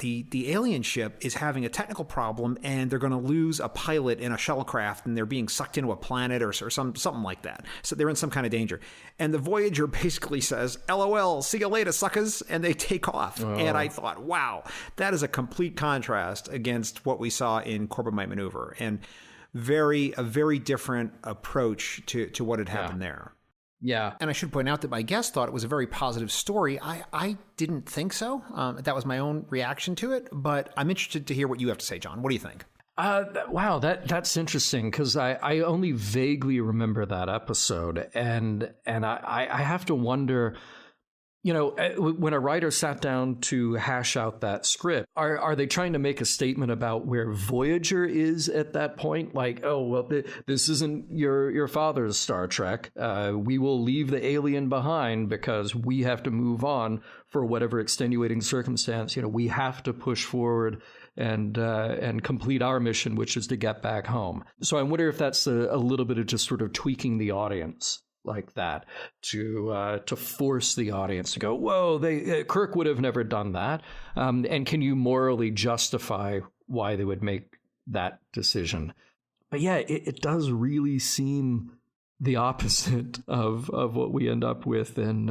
S1: the alien ship is having a technical problem, and they're going to lose a pilot in a shuttlecraft, and they're being sucked into a planet or something like that. So they're in some kind of danger. And the Voyager basically says, "LOL, see you later, suckers," and they take off. Oh. And I thought, wow, that is a complete contrast against what we saw in Corbomite Maneuver, and a very different approach to what had happened there.
S3: Yeah.
S1: And I should point out that my guest thought it was a very positive story. I didn't think so. That was my own reaction to it. But I'm interested to hear what you have to say, John. What do you think?
S3: Wow, that's interesting, because I only vaguely remember that episode. And I have to wonder, when a writer sat down to hash out that script, are they trying to make a statement about where Voyager is at that point? Like, oh, well, this isn't your father's Star Trek. We will leave the alien behind because we have to move on for whatever extenuating circumstance. We have to push forward and complete our mission, which is to get back home. So I wonder if that's a little bit of just sort of tweaking the audience like that to force the audience to go, whoa, Kirk would have never done that. And can you morally justify why they would make that decision? But yeah, it does really seem the opposite of what we end up with in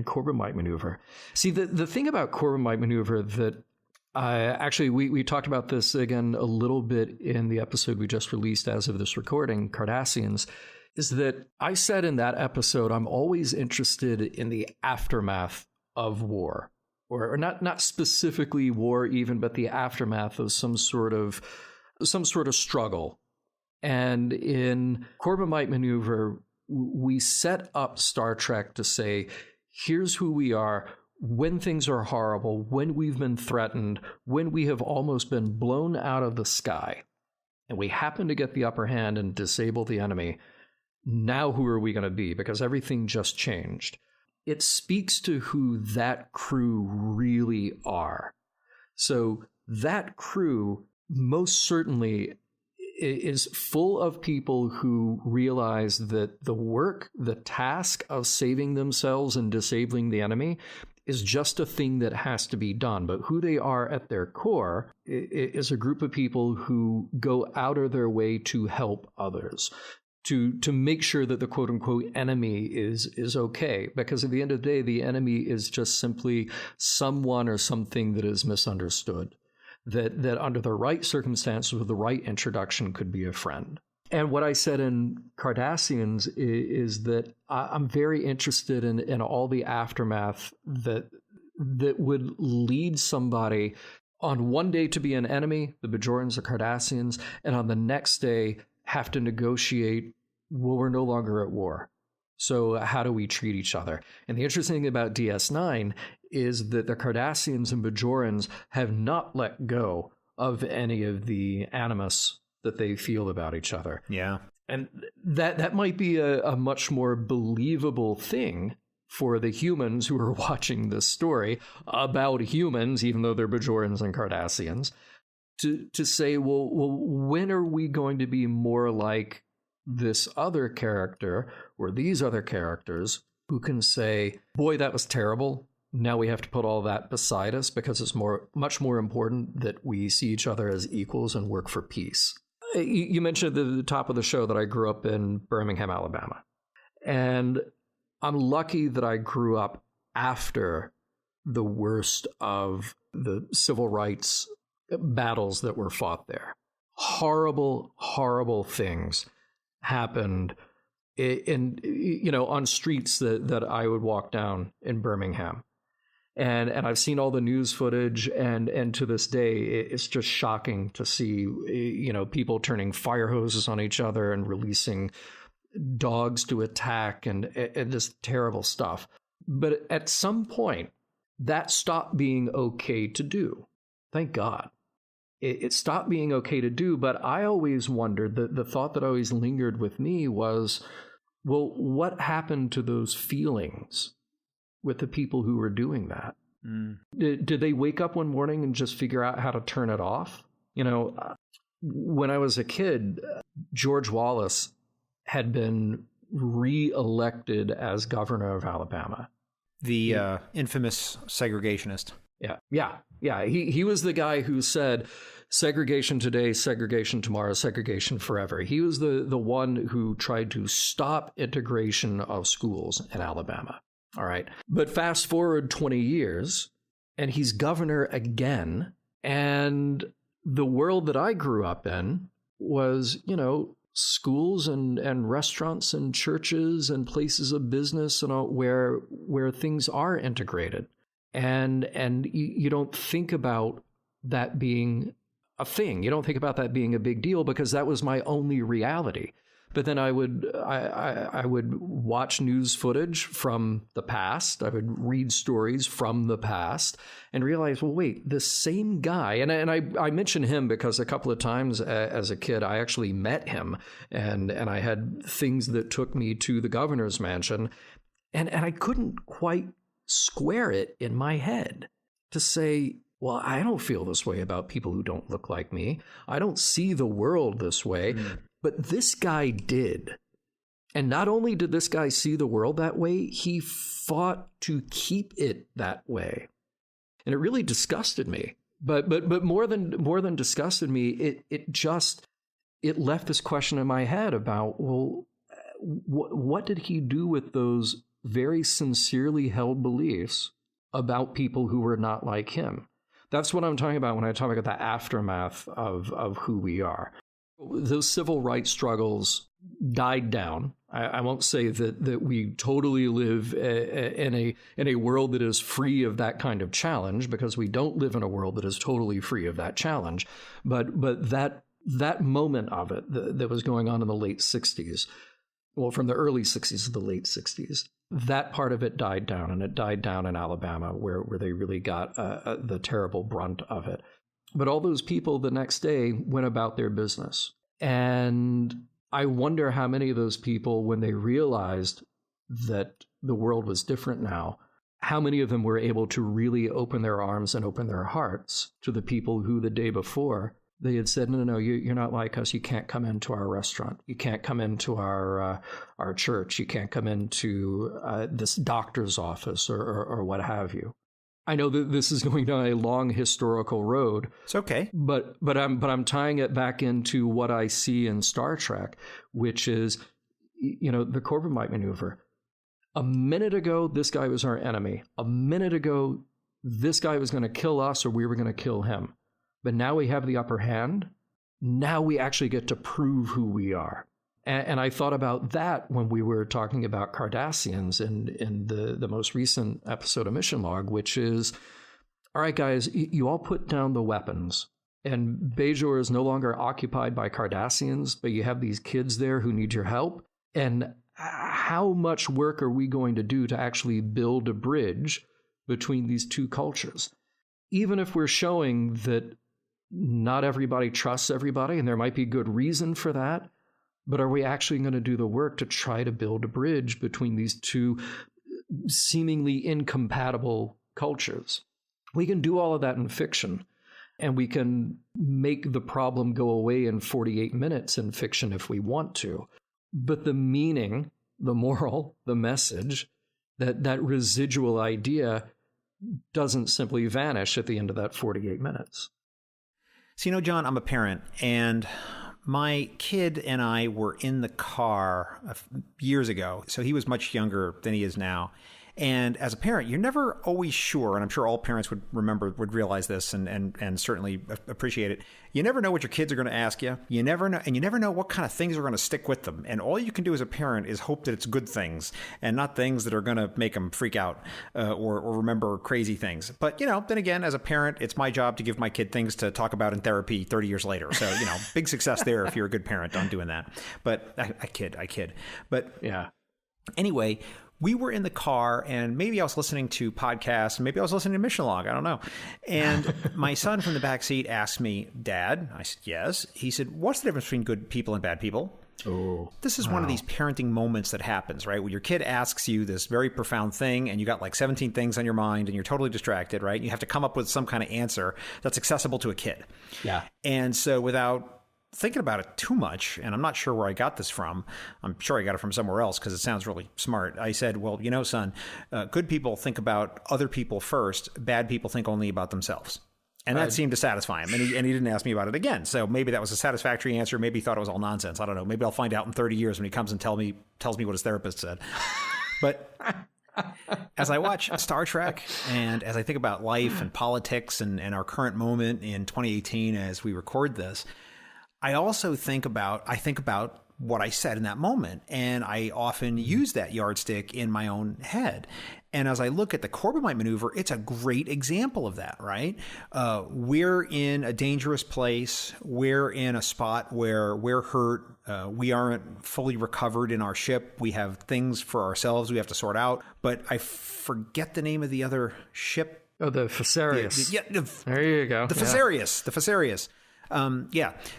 S3: Corbomite Maneuver. See, the thing about Corbomite Maneuver that actually we talked about this again a little bit in the episode we just released as of this recording, Cardassians, is that I said in that episode, I'm always interested in the aftermath of war, or not specifically war even, but the aftermath of some sort of struggle. And in Corbomite Maneuver, we set up Star Trek to say, here's who we are when things are horrible, when we've been threatened, when we have almost been blown out of the sky, and we happen to get the upper hand and disable the enemy. Now who are we going to be? Because everything just changed. It speaks to who that crew really are. So that crew most certainly is full of people who realize that the task of saving themselves and disabling the enemy is just a thing that has to be done. But who they are at their core is a group of people who go out of their way to help others, to make sure that the quote-unquote enemy is okay. Because at the end of the day, the enemy is just simply someone or something that is misunderstood, that under the right circumstances with the right introduction could be a friend. And what I said in Cardassians is that I'm very interested in all the aftermath that would lead somebody on one day to be an enemy, the Bajorans, the Cardassians, and on the next day have to negotiate, well, we're no longer at war. So how do we treat each other? And the interesting thing about DS9 is that the Cardassians and Bajorans have not let go of any of the animus that they feel about each other.
S1: Yeah.
S3: And that might be a much more believable thing for the humans who are watching this story about humans, even though they're Bajorans and Cardassians, to say, well, when are we going to be more like this other character or these other characters who can say, boy, that was terrible. Now we have to put all that beside us because it's much more important that we see each other as equals and work for peace. You mentioned at the top of the show that I grew up in Birmingham, Alabama. And I'm lucky that I grew up after the worst of the civil rights battles that were fought there. Horrible, horrible things happened on streets that I would walk down in Birmingham. And I've seen all the news footage, and to this day, it's just shocking to see, people turning fire hoses on each other and releasing dogs to attack and this terrible stuff. But at some point, that stopped being okay to do. Thank God. It stopped being okay to do, but I always wondered, the thought that always lingered with me was, well, what happened to those feelings with the people who were doing that? Did they wake up one morning and just figure out how to turn it off? When I was a kid, George Wallace had been re-elected as governor of Alabama.
S1: The infamous segregationist. Yeah. He was the guy who said, segregation today, segregation tomorrow, segregation forever. He was the one who tried to stop integration of schools in Alabama. All right. But fast forward 20 years, and he's governor again. And the world that I grew up in was, schools and restaurants and churches and places of business and all, where things are integrated. And you don't think about that being a thing. You don't think about that being a big deal because that was my only reality. But then I would watch news footage from the past. I would read stories from the past and realize, well, wait, the same guy. And I mention him because a couple of times as a kid, I actually met him, and I had things that took me to the governor's mansion, and I couldn't quite square it in my head to say, well, I don't feel this way about people who don't look like me. I don't see the world this way. But this guy did. And not only did this guy see the world that way, he fought to keep it that way. And it really disgusted me. But more than disgusted me, it left this question in my head about, well, what did he do with those very sincerely held beliefs about people who were not like him? That's what I'm talking about when I talk about the aftermath of who we are. Those civil rights struggles died down. I won't say that we totally live in a world that is free of that kind of challenge, because we don't live in a world that is totally free of that challenge. But that moment of it that was going on in the late 60s, well, from the early 60s to the late 60s, that part of it died down, and it died down in Alabama where they really got the terrible brunt of it. But all those people the next day went about their business. And I wonder how many of those people, when they realized that the world was different now, how many of them were able to really open their arms and open their hearts to the people who the day before they had said, no, you're not like us. You can't come into our restaurant. You can't come into our church. You can't come into this doctor's office or what have you. I know that this is going down a long historical road. It's okay.
S3: But I'm tying it back into what I see in Star Trek, which is, the Corbomite maneuver. A minute ago, this guy was our enemy. A minute ago, this guy was going to kill us or we were going to kill him. But now we have the upper hand. Now we actually get to prove who we are. And I thought about that when we were talking about Cardassians in the most recent episode of Mission Log, which is all right, guys, you all put down the weapons. And Bajor is no longer occupied by Cardassians, but you have these kids there who need your help. And how much work are we going to do to actually build a bridge between these two cultures? Even if we're showing that not everybody trusts everybody, and there might be good reason for that, but are we actually going to do the work to try to build a bridge between these two seemingly incompatible cultures? We can do all of that in fiction, and we can make the problem go away in 48 minutes in fiction if we want to. But the meaning, the moral, the message, that residual idea doesn't simply vanish at the end of that 48 minutes.
S1: So, John, I'm a parent, and my kid and I were in the car years ago. So he was much younger than he is now. And as a parent, you're never always sure, and I'm sure all parents would realize this and certainly appreciate it. You never know what your kids are going to ask you. You never know, and you never know what kind of things are going to stick with them. And all you can do as a parent is hope that it's good things and not things that are going to make them freak out or remember crazy things. But, then again, as a parent, it's my job to give my kid things to talk about in therapy 30 years later. So, big success there if you're a good parent on doing that. But I kid. But
S3: yeah.
S1: Anyway, we were in the car, and maybe I was listening to podcasts, maybe I was listening to Mission Log, I don't know. And my son from the back seat asked me, "Dad?" I said, "Yes." He said, "What's the difference between good people and bad people?"
S3: Oh,
S1: this is one of these parenting moments that happens, right? When your kid asks you this very profound thing, and you got like 17 things on your mind, and you're totally distracted, right? You have to come up with some kind of answer that's accessible to a kid.
S3: Yeah.
S1: And so without thinking about it too much, and I'm not sure where I got this from. I'm sure I got it from somewhere else because it sounds really smart. I said, well, son, good people think about other people first. Bad people think only about themselves. And that seemed to satisfy him. And he didn't ask me about it again. So maybe that was a satisfactory answer. Maybe he thought it was all nonsense. I don't know. Maybe I'll find out in 30 years when he comes and tells me what his therapist said. But as I watch Star Trek and as I think about life and politics and our current moment in 2018 as we record this, I also think about what I said in that moment, and I often use that yardstick in my own head. And as I look at the Corbomite maneuver, it's a great example of that, right? We're in a dangerous place. We're in a spot where we're hurt. We aren't fully recovered in our ship. We have things for ourselves we have to sort out. But I forget the name of the other ship.
S3: Oh, the Fesarius. There you go.
S1: The Fesarius. The Fesarius.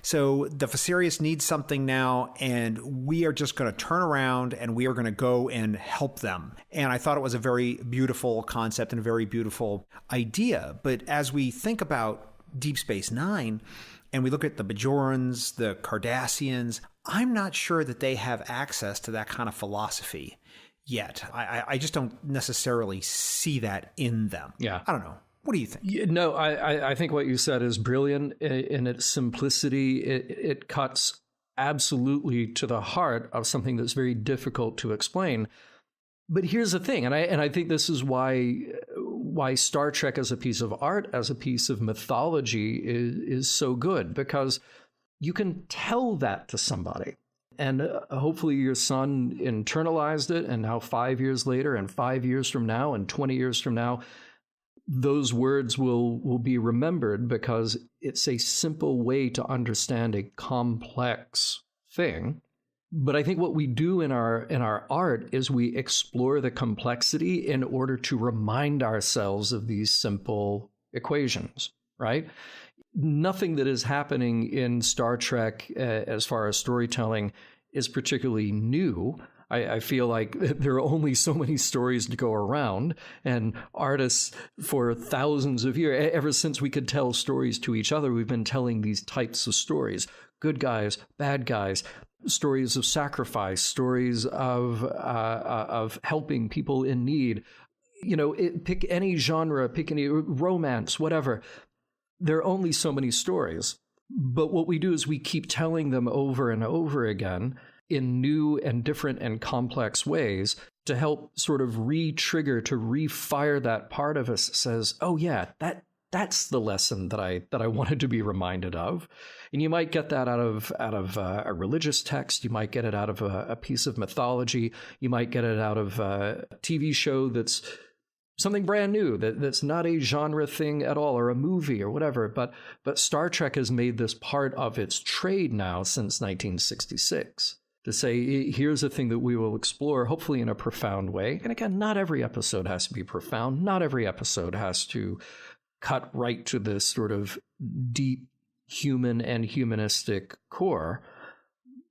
S1: So the Fesarius needs something now, and we are just going to turn around and we are going to go and help them. And I thought it was a very beautiful concept and a very beautiful idea. But as we think about Deep Space Nine and we look at the Bajorans, the Cardassians, I'm not sure that they have access to that kind of philosophy yet. I just don't necessarily see that in them.
S3: Yeah.
S1: I don't know. What do you think?
S3: No, I think what you said is brilliant in its simplicity. It cuts absolutely to the heart of something that's very difficult to explain. But here's the thing, and I think this is why Star Trek as a piece of art, as a piece of mythology is so good, because you can tell that to somebody. And hopefully your son internalized it, and now 5 years later, and 5 years from now, and 20 years from now, those words will be remembered because it's a simple way to understand a complex thing. But I think what we do in our art is we explore the complexity in order to remind ourselves of these simple equations, right? Nothing that is happening in Star Trek as far as storytelling is particularly new. I feel like there are only so many stories to go around, and artists for thousands of years, ever since we could tell stories to each other, we've been telling these types of stories. Good guys, bad guys, stories of sacrifice, stories of helping people in need. Pick any genre, pick any romance, whatever. There are only so many stories. But what we do is we keep telling them over and over again in new and different and complex ways to help sort of re-trigger, to refire that part of us that says, oh yeah, that's the lesson that I wanted to be reminded of. And you might get that out of a religious text. You might get it out of a piece of mythology. You might get it out of a TV show that's something brand new that's not a genre thing at all, or a movie or whatever. But Star Trek has made this part of its trade now since 1966 to say, here's a thing that we will explore, hopefully in a profound way. And again, not every episode has to be profound. Not every episode has to cut right to this sort of deep human and humanistic core.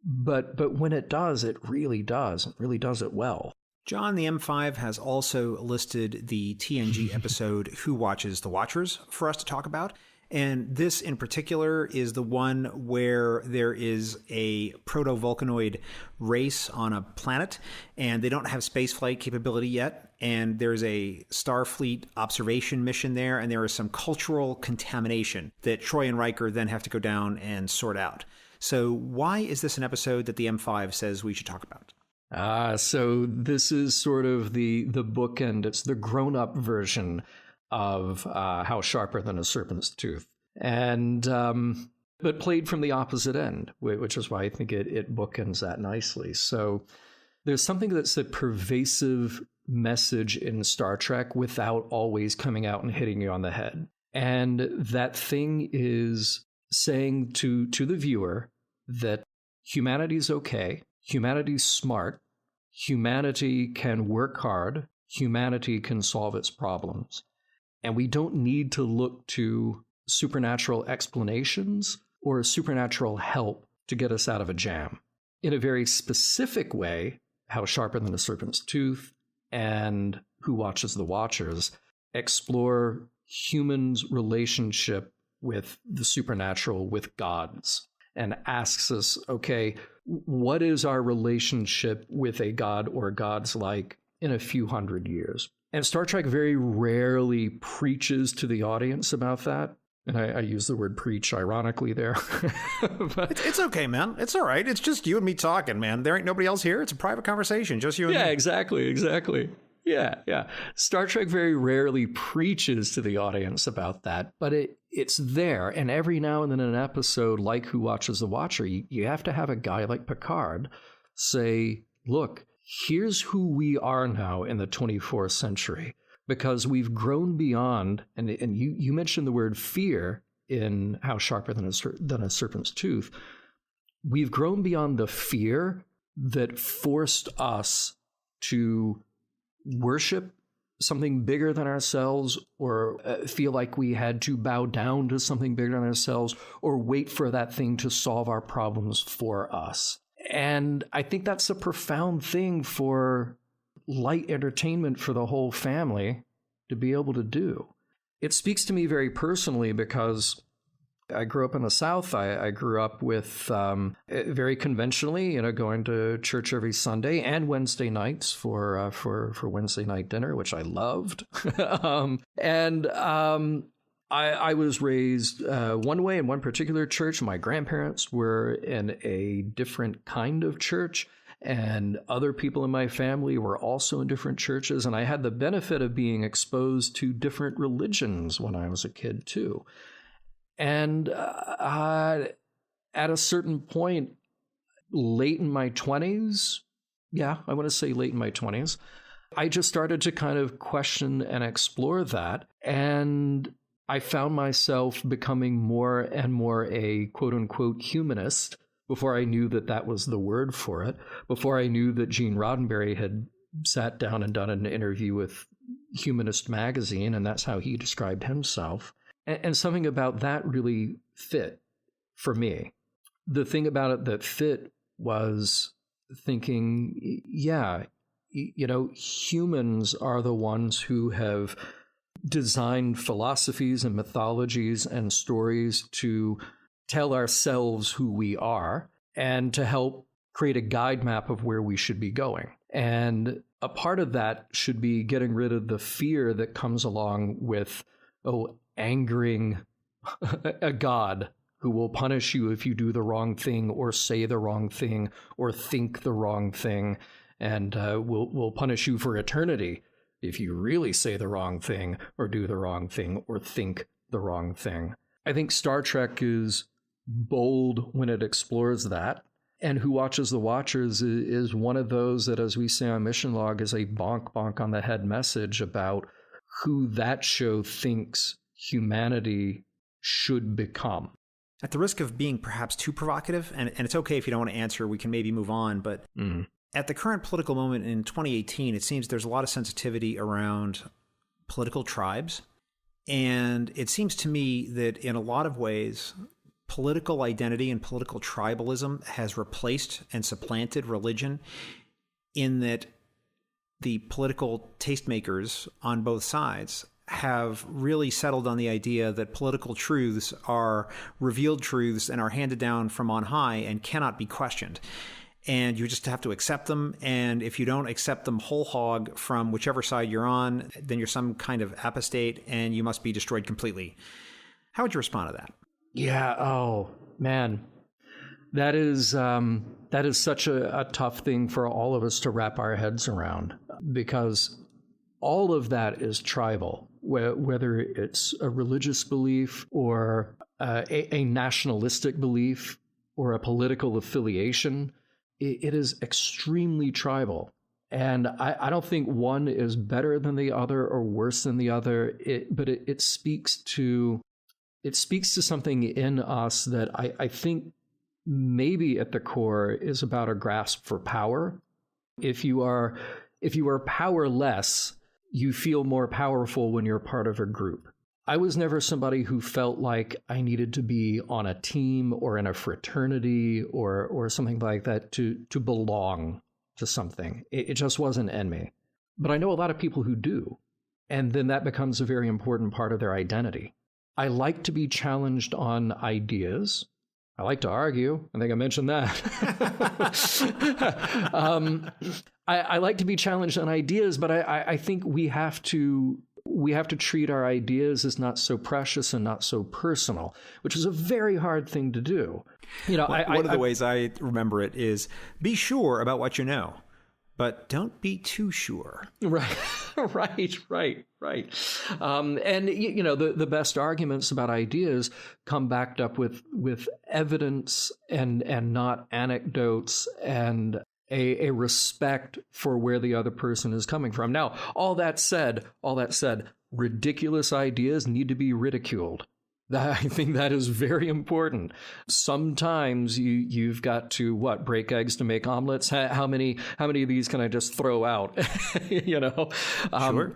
S3: But when it does, it really does. It really does it well.
S1: John, the M5 has also listed the TNG episode Who Watches the Watchers for us to talk about. And this in particular is the one where there is a proto-Vulcanoid race on a planet, and they don't have spaceflight capability yet. And there's a Starfleet observation mission there, and there is some cultural contamination that Troy and Riker then have to go down and sort out. So why is this an episode that the M5 says we should talk about?
S3: So this is sort of the bookend. It's the grown-up version of How Sharper Than a Serpent's Tooth, and but played from the opposite end, which is why I think it bookends that nicely. So there's something that's a pervasive message in Star Trek without always coming out and hitting you on the head, and that thing is saying to the viewer that humanity's okay, humanity's smart, humanity can work hard, humanity can solve its problems. And we don't need to look to supernatural explanations or supernatural help to get us out of a jam. In a very specific way, How Sharper Than a Serpent's Tooth and Who Watches the Watchers explore humans' relationship with the supernatural, with gods, and asks us, okay, what is our relationship with a god or gods like in a few hundred years? And Star Trek very rarely preaches to the audience about that. And I use the word preach ironically there. But
S1: it's okay, man. It's all right. It's just you and me talking, man. There ain't nobody else here. It's a private conversation, just you and me.
S3: Yeah, exactly. Yeah. Star Trek very rarely preaches to the audience about that, but it's there. And every now and then in an episode like Who Watches the Watcher, you have to have a guy like Picard say, look, here's who we are now in the 24th century, because we've grown beyond, and you mentioned the word fear in How Sharper Than a Serpent's Tooth. We've grown beyond the fear that forced us to worship something bigger than ourselves, or feel like we had to bow down to something bigger than ourselves, or wait for that thing to solve our problems for us. And I think that's a profound thing for light entertainment for the whole family to be able to do. It speaks to me very personally because I grew up in the South. I grew up with very conventionally, going to church every Sunday and Wednesday nights for Wednesday night dinner, which I loved. I was raised one way in one particular church. My grandparents were in a different kind of church, and other people in my family were also in different churches. And I had the benefit of being exposed to different religions when I was a kid, too. And at a certain point, late in my 20s, I want to say late in my 20s, I just started to kind of question and explore that. And I found myself becoming more and more a quote-unquote humanist before I knew that was the word for it, before I knew that Gene Roddenberry had sat down and done an interview with Humanist Magazine, and that's how he described himself. And something about that really fit for me. The thing about it that fit was thinking, humans are the ones who have designed philosophies and mythologies and stories to tell ourselves who we are and to help create a guide map of where we should be going. And a part of that should be getting rid of the fear that comes along with, angering a god who will punish you if you do the wrong thing or say the wrong thing or think the wrong thing, and will punish you for eternity if you really say the wrong thing or do the wrong thing or think the wrong thing. I think Star Trek is bold when it explores that. And Who Watches the Watchers is one of those that, as we say on Mission Log, is a bonk on the head message about who that show thinks humanity should become.
S1: At the risk of being perhaps too provocative, and it's okay if you don't want to answer, we can maybe move on, but at the current political moment in 2018, it seems there's a lot of sensitivity around political tribes. And it seems to me that in a lot of ways, political identity and political tribalism has replaced and supplanted religion, in that the political tastemakers on both sides have really settled on the idea that political truths are revealed truths and are handed down from on high and cannot be questioned. And you just have to accept them. And if you don't accept them whole hog from whichever side you're on, then you're some kind of apostate and you must be destroyed completely. How would you respond to that?
S3: Yeah. Oh, man. That is such a tough thing for all of us to wrap our heads around, because all of that is tribal, whether it's a religious belief or a nationalistic belief or a political affiliation. It is extremely tribal. And I don't think one is better than the other or worse than the other, but it speaks to something in us that I think maybe at the core is about a grasp for power. If you are powerless, you feel more powerful when you're part of a group. I was never somebody who felt like I needed to be on a team or in a fraternity or something like that to belong to something. It just wasn't in me. But I know a lot of people who do. And then that becomes a very important part of their identity. I like to be challenged on ideas. I like to argue. I think I mentioned that. I like to be challenged on ideas, but I think we have to treat our ideas as not so precious and not so personal, which is a very hard thing to do. You know,
S1: one of the ways I remember it is be sure about what you know, but don't be too sure.
S3: Right. And you know, the best arguments about ideas come backed up with evidence and not anecdotes and a respect for where the other person is coming from. Now, all that said, ridiculous ideas need to be ridiculed. I think that is very important. Sometimes you've got to break eggs to make omelets. How many of these can I just throw out? You know,
S1: Sure.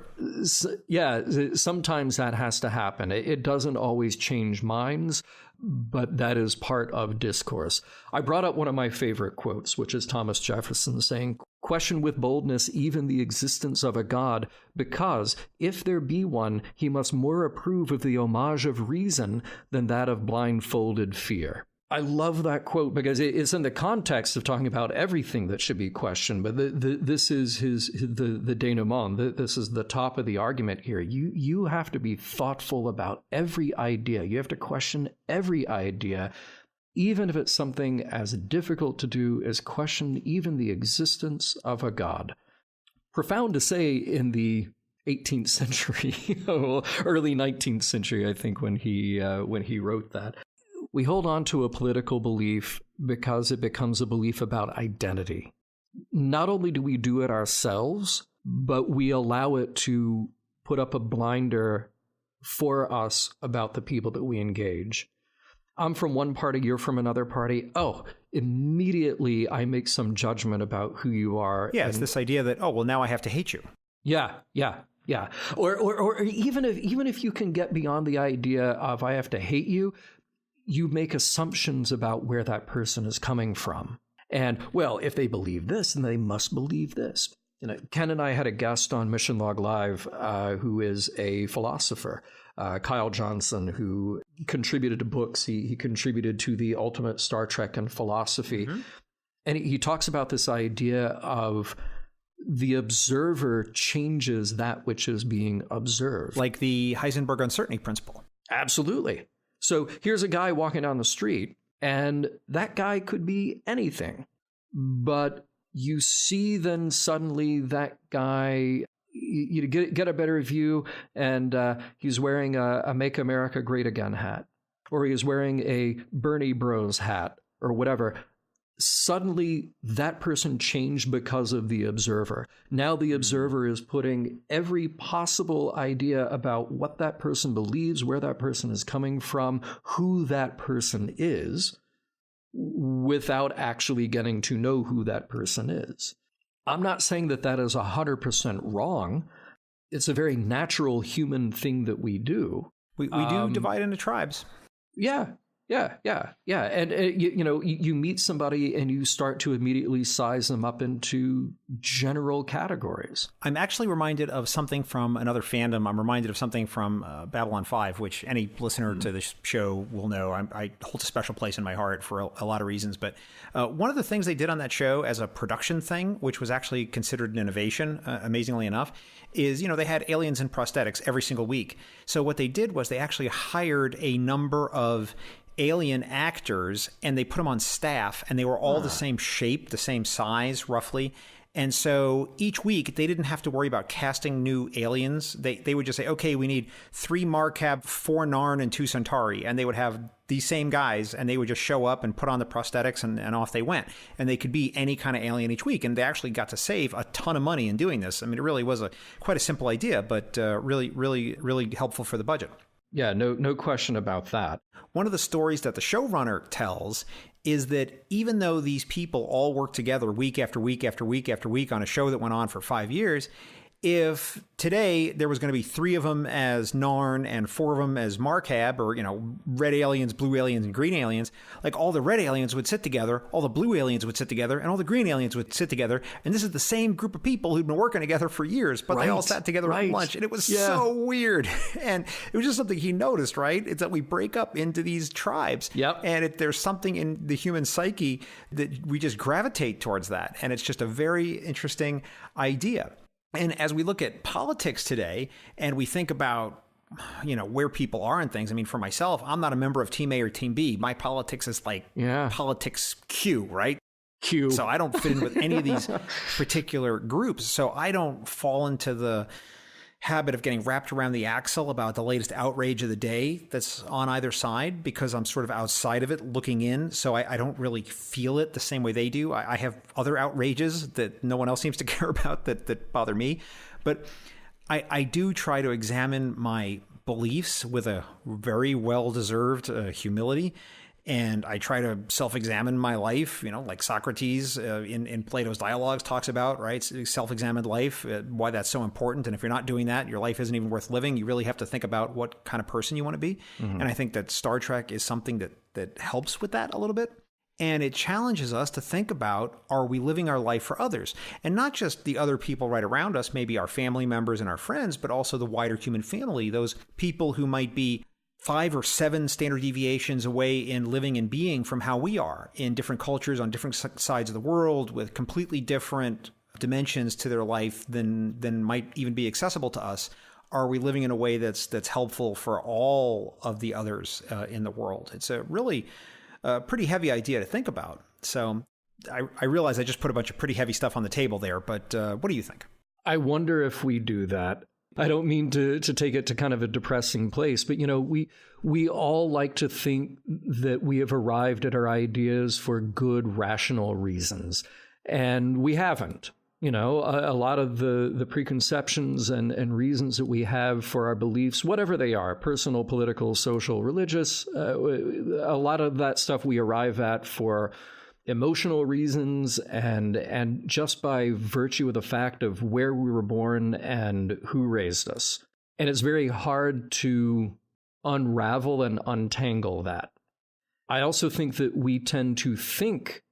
S3: Sometimes that has to happen. It doesn't always change minds, but that is part of discourse. I brought up one of my favorite quotes, which is Thomas Jefferson saying, "Question with boldness even the existence of a God, because if there be one, he must more approve of the homage of reason than that of blindfolded fear." I love that quote because it's in the context of talking about everything that should be questioned. But this is the denouement. This is the top of the argument here. You have to be thoughtful about every idea. You have to question every idea, even if it's something as difficult to do as question even the existence of a God. Profound to say in the 18th century, early 19th century, I think, when he wrote that. We hold on to a political belief because it becomes a belief about identity. Not only do we do it ourselves, but we allow it to put up a blinder for us about the people that we engage. I'm from one party, you're from another party. Oh, immediately I make some judgment about who you are.
S1: Yeah, it's this idea that, now I have to hate you.
S3: Yeah. Or even if you can get beyond the idea of I have to hate you, you make assumptions about where that person is coming from. And, if they believe this, then they must believe this. You know, Ken and I had a guest on Mission Log Live who is a philosopher, Kyle Johnson, who contributed to books. He contributed to the Ultimate Star Trek and Philosophy. Mm-hmm. And he talks about this idea of the observer changes that which is being observed.
S1: Like the Heisenberg uncertainty principle.
S3: Absolutely. So here's a guy walking down the street, and that guy could be anything. But you see then suddenly that guy, you get a better view, and he's wearing a Make America Great Again hat, or he's wearing a Bernie Bros hat, or whatever. suddenly that person changed because of the observer. Now the observer is putting every possible idea about what that person believes, where that person is coming from, who that person is, without actually getting to know who that person is. I'm not saying that that is 100% wrong. It's a very natural human thing that we do.
S1: We do divide into tribes.
S3: Yeah. And you meet somebody and you start to immediately size them up into general categories.
S1: I'm actually reminded of something from another fandom. I'm reminded of something from Babylon 5, which any listener to this show will know. I hold a special place in my heart for a lot of reasons. But one of the things they did on that show as a production thing, which was actually considered an innovation, amazingly enough, is, they had aliens in prosthetics every single week. So what they did was they actually hired a number of alien actors and they put them on staff, and they were all the same shape, the same size roughly. And so each week they didn't have to worry about casting new aliens. They would just say, okay, we need 3 Marcab, 4 Narn, and 2 Centauri. And they would have these same guys, and they would just show up and put on the prosthetics, and off they went. And they could be any kind of alien each week. And they actually got to save a ton of money in doing this. I mean, it really was quite a simple idea, but really, really, really helpful for the budget.
S3: Yeah, no question about that.
S1: One of the stories that the showrunner tells is that even though these people all worked together week after week after week after week on a show that went on for 5 years, if today there was going to be 3 of them as Narn and 4 of them as Marcab, or, red aliens, blue aliens, and green aliens, like all the red aliens would sit together, all the blue aliens would sit together, and all the green aliens would sit together. And this is the same group of people who'd been working together for years, but they all sat together at lunch. And it was so weird. And it was just something he noticed, right? It's that we break up into these tribes.
S3: Yep.
S1: And there's something in the human psyche that we just gravitate towards that. And it's just a very interesting idea. And as we look at politics today and we think about, where people are and things, I mean, for myself, I'm not a member of Team A or Team B. My politics is like politics Q, right?
S3: Q.
S1: So I don't fit in with any of these particular groups. So I don't fall into the habit of getting wrapped around the axle about the latest outrage of the day that's on either side, because I'm sort of outside of it looking in. So I don't really feel it the same way they do. I have other outrages that no one else seems to care about that bother me. But I do try to examine my beliefs with a very well-deserved humility. And I try to self-examine my life, like Socrates in Plato's Dialogues talks about, right? Self-examined life, why that's so important. And if you're not doing that, your life isn't even worth living. You really have to think about what kind of person you want to be. Mm-hmm. And I think that Star Trek is something that helps with that a little bit. And it challenges us to think about, are we living our life for others? And not just the other people right around us, maybe our family members and our friends, but also the wider human family, those people who might be 5 or 7 standard deviations away in living and being from how we are, in different cultures on different sides of the world, with completely different dimensions to their life than might even be accessible to us. Are we living in a way that's helpful for all of the others in the world? It's a really pretty heavy idea to think about. So I realize I just put a bunch of pretty heavy stuff on the table there, but what do you think?
S3: I wonder if we do that. I don't mean to take it to kind of a depressing place, but, we all like to think that we have arrived at our ideas for good, rational reasons, and we haven't. A lot of the preconceptions and reasons that we have for our beliefs, whatever they are, personal, political, social, religious, a lot of that stuff we arrive at for emotional reasons and just by virtue of the fact of where we were born and who raised us. And it's very hard to unravel and untangle that. I also think that we tend to think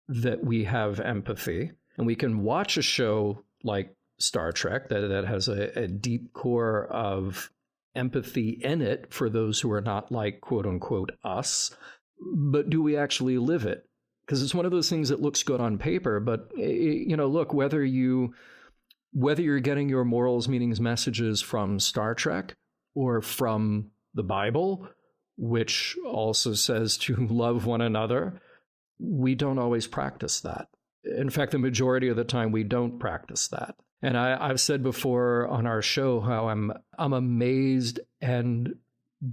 S3: that we have empathy, and we can watch a show like Star Trek that has a deep core of empathy in it for those who are not like, quote unquote, us. But do we actually live it? Because it's one of those things that looks good on paper, but look, whether you're getting your morals, meanings, messages from Star Trek or from the Bible, which also says to love one another, we don't always practice that. In fact, the majority of the time we don't practice that. And I've said before on our show how I'm amazed and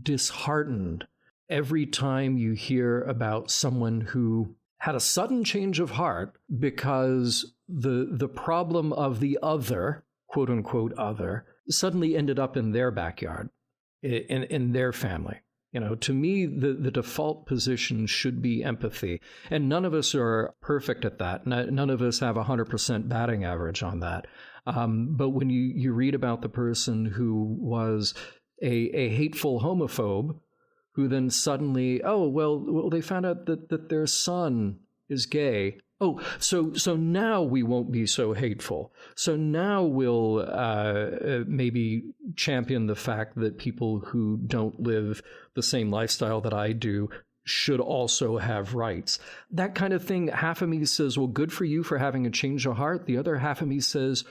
S3: disheartened every time you hear about someone who had a sudden change of heart because the problem of the other, quote unquote other, suddenly ended up in their backyard, in their family. To me, the default position should be empathy. And none of us are perfect at that. None of us have 100% batting average on that. But when you read about the person who was a hateful homophobe, who then suddenly, they found out that their son is gay. Oh, so now we won't be so hateful. So now we'll maybe champion the fact that people who don't live the same lifestyle that I do should also have rights. That kind of thing, half of me says, well, good for you for having a change of heart. The other half of me says,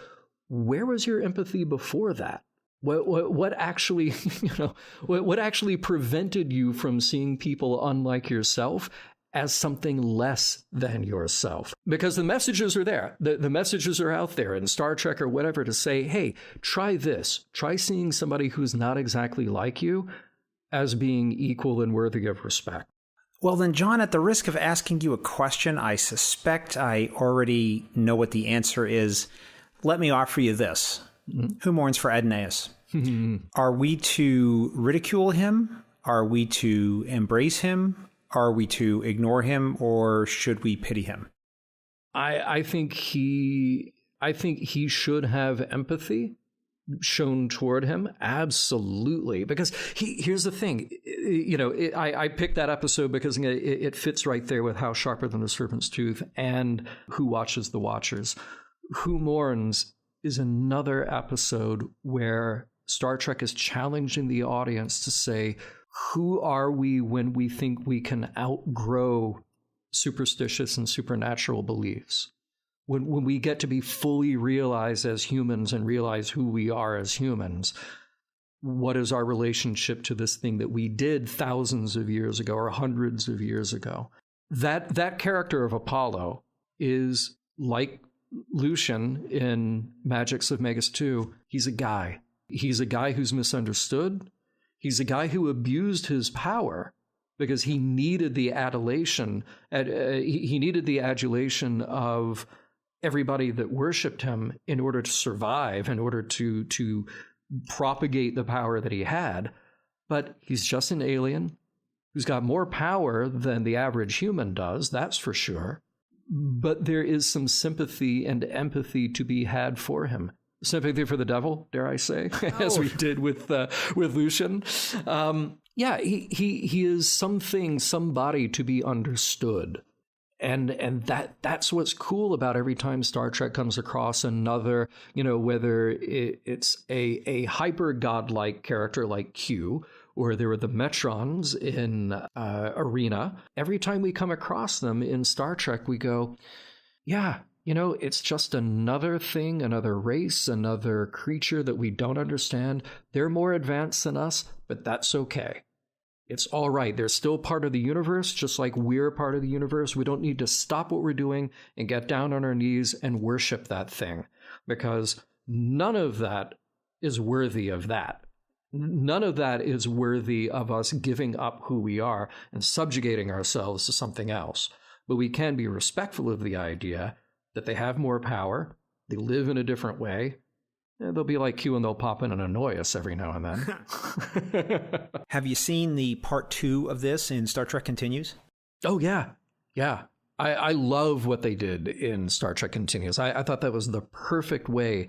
S3: where was your empathy before that? What actually, what actually prevented you from seeing people unlike yourself as something less than yourself? Because the messages are there. The messages are out there in Star Trek or whatever to say, hey, try this. Try seeing somebody who's not exactly like you as being equal and worthy of respect.
S1: Well, then, John, at the risk of asking you a question, I suspect I already know what the answer is. Let me offer you this. Mm-hmm. Who mourns for Adonais? Are we to ridicule him? Are we to embrace him? Are we to ignore him, or should we pity him?
S3: I think he should have empathy shown toward him. Absolutely. Because here's the thing, I picked that episode because it fits right there with How Sharper Than the Serpent's Tooth and Who Watches the Watchers. Who Mourns is another episode where Star Trek is challenging the audience to say, who are we when we think we can outgrow superstitious and supernatural beliefs? When we get to be fully realized as humans and realize who we are as humans, what is our relationship to this thing that we did thousands of years ago or hundreds of years ago? That character of Apollo is like Lucian in Magics of Megas 2. He's a guy. He's a guy who's misunderstood. He's a guy who abused his power because he needed the adulation. He needed the adulation of everybody that worshipped him in order to survive, in order to propagate the power that he had. But he's just an alien who's got more power than the average human does, that's for sure. But there is some sympathy and empathy to be had for him. Sympathy for the devil, dare I say, as we did with Lucian. He is somebody to be understood. And that's what's cool about every time Star Trek comes across another, whether it's a hyper godlike character like Q, or there were the Metrons in Arena. Every time we come across them in Star Trek, we go, yeah, it's just another thing, another race, another creature that we don't understand. They're more advanced than us, but that's okay. It's all right. They're still part of the universe, just like we're part of the universe. We don't need to stop what we're doing and get down on our knees and worship that thing, because none of that is worthy of that. None of that is worthy of us giving up who we are and subjugating ourselves to something else. But we can be respectful of the idea that they have more power, they live in a different way, and they'll be like Q and they'll pop in and annoy us every now and then.
S1: Have you seen the part 2 of this in Star Trek Continues? Oh, yeah.
S3: Yeah. I love what they did in Star Trek Continues. I thought that was the perfect way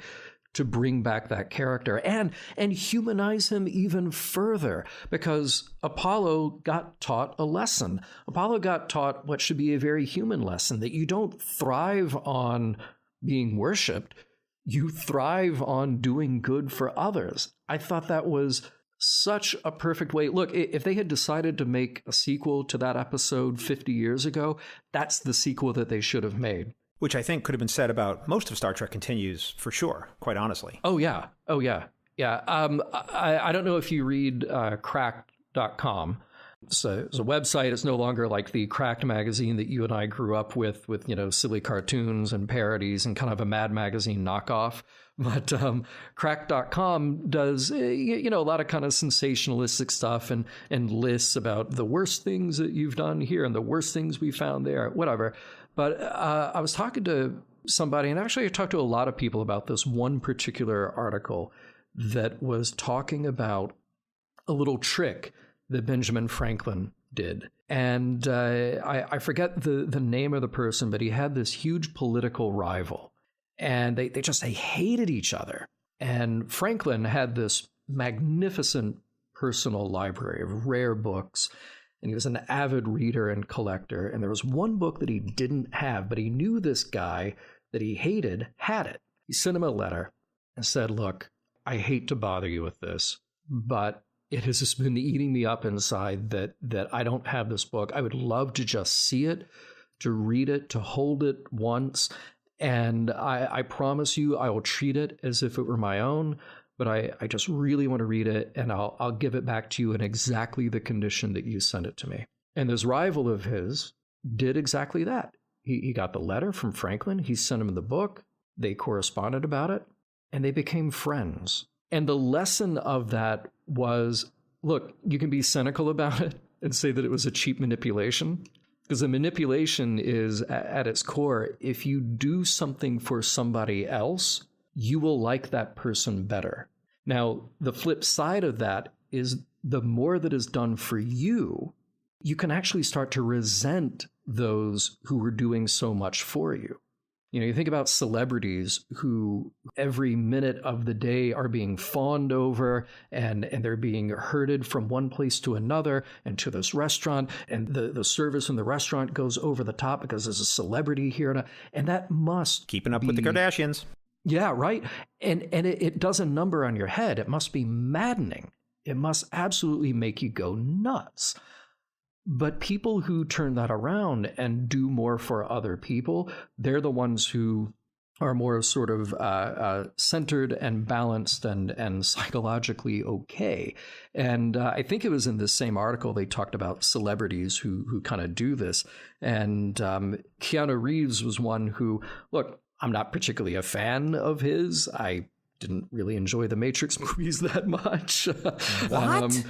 S3: to bring back that character and humanize him even further, because Apollo got taught a lesson. Apollo got taught what should be a very human lesson, that you don't thrive on being worshipped. You thrive on doing good for others. I thought that was such a perfect way. Look, if they had decided to make a sequel to that episode 50 years ago, that's the sequel that they should have made.
S1: Which I think could have been said about most of Star Trek Continues, for sure, quite honestly.
S3: Oh, yeah. Yeah. I don't know if you read cracked.com. It's a website. It's no longer like the Cracked magazine that you and I grew up with silly cartoons and parodies and kind of a Mad Magazine knockoff. But crack.com does, a lot of kind of sensationalistic stuff and lists about the worst things that you've done here and the worst things we found there, whatever. But I was talking to somebody, and actually I talked to a lot of people about this one particular article that was talking about a little trick that Benjamin Franklin did. And I forget the name of the person, but he had this huge political rival. And they hated each other. And Franklin had this magnificent personal library of rare books. And he was an avid reader and collector. And there was one book that he didn't have, but he knew this guy that he hated had it. He sent him a letter and said, look, I hate to bother you with this, but it has just been eating me up inside that I don't have this book. I would love to just see it, to read it, to hold it once. And I promise you, I will treat it as if it were my own, but I just really want to read it, and I'll give it back to you in exactly the condition that you sent it to me. And this rival of his did exactly that. He got the letter from Franklin. He sent him the book. They corresponded about it, and they became friends. And the lesson of that was, look, you can be cynical about it and say that it was a cheap manipulation. Because the manipulation is, at its core, if you do something for somebody else, you will like that person better. Now, the flip side of that is the more that is done for you, you can actually start to resent those who were doing so much for you. You think about celebrities who every minute of the day are being fawned over and they're being herded from one place to another and to this restaurant, and the service in the restaurant goes over the top because there's a celebrity here. And that must
S1: keeping up with the Kardashians.
S3: Yeah, right. And it does a number on your head. It must be maddening. It must absolutely make you go nuts. But people who turn that around and do more for other people, they're the ones who are more sort of centered and balanced and psychologically okay. And I think it was in this same article they talked about celebrities who kind of do this. And Keanu Reeves was one who, look, I'm not particularly a fan of his. I didn't really enjoy the Matrix movies that much.
S1: What?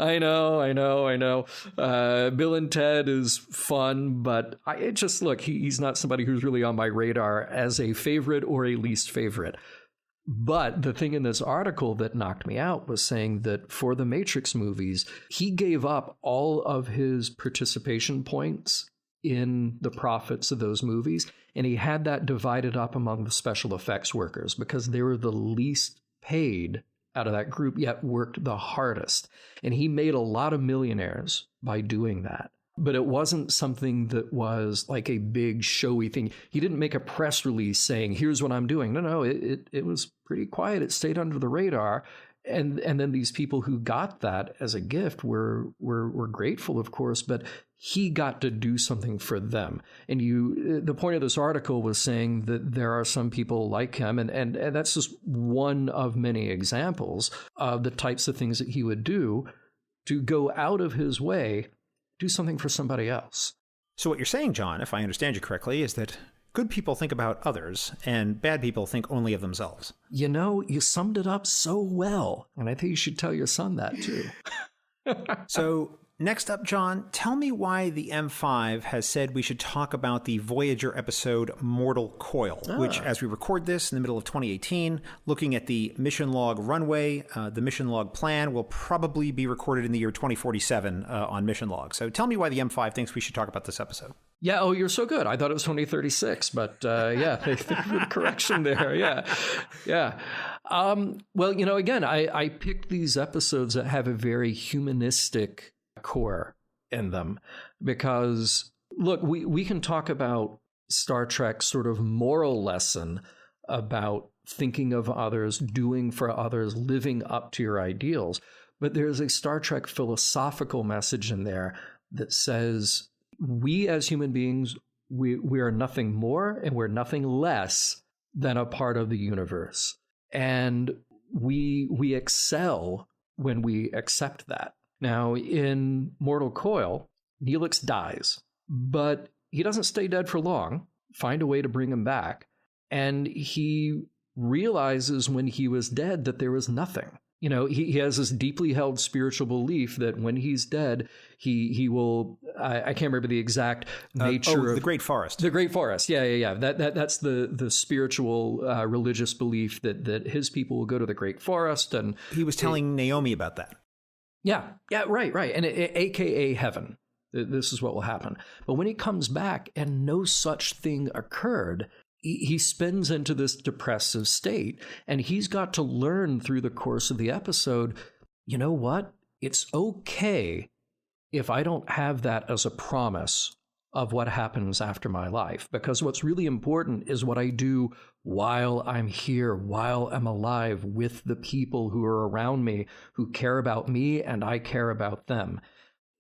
S3: I know. Bill and Ted is fun, but he's not somebody who's really on my radar as a favorite or a least favorite. But the thing in this article that knocked me out was saying that for the Matrix movies, he gave up all of his participation points in the profits of those movies, and he had that divided up among the special effects workers because they were the least paid out of that group, yet worked the hardest. And he made a lot of millionaires by doing that. But it wasn't something that was like a big showy thing. He didn't make a press release saying, here's what I'm doing. No, it was pretty quiet. It stayed under the radar. And then these people who got that as a gift were grateful, of course, but he got to do something for them. And the point of this article was saying that there are some people like him, and that's just one of many examples of the types of things that he would do to go out of his way, do something for somebody else.
S1: So what you're saying, John, if I understand you correctly, is that good people think about others and bad people think only of themselves.
S3: You summed it up so well. And I think you should tell your son that too.
S1: So next up, John, tell me why the M5 has said we should talk about the Voyager episode Mortal Coil, which, as we record this in the middle of 2018, looking at the mission log runway, the mission log plan will probably be recorded in the year 2047 on mission log. So tell me why the M5 thinks we should talk about this episode.
S3: Yeah, oh, you're so good. I thought it was 2036, but yeah, correction there. Yeah. Well, again, I picked these episodes that have a very humanistic core in them because, look, we can talk about Star Trek's sort of moral lesson about thinking of others, doing for others, living up to your ideals. But there's a Star Trek philosophical message in there that says we as human beings, we are nothing more and we're nothing less than a part of the universe. And we excel when we accept that. Now, in Mortal Coil, Neelix dies, but he doesn't stay dead for long. Find a way to bring him back. And he realizes when he was dead that there was nothing. You know, he has this deeply held spiritual belief that when he's dead, he will. I can't remember the exact nature of
S1: the Great Forest.
S3: The Great Forest, yeah. That's the spiritual religious belief that his people will go to the Great Forest, and
S1: he was telling Naomi about that.
S3: Yeah, right, and AKA heaven. This is what will happen. But when he comes back and no such thing occurred, he spins into this depressive state, and he's got to learn through the course of the episode, you know what? It's okay if I don't have that as a promise of what happens after my life, because what's really important is what I do while I'm here, while I'm alive with the people who are around me, who care about me and I care about them.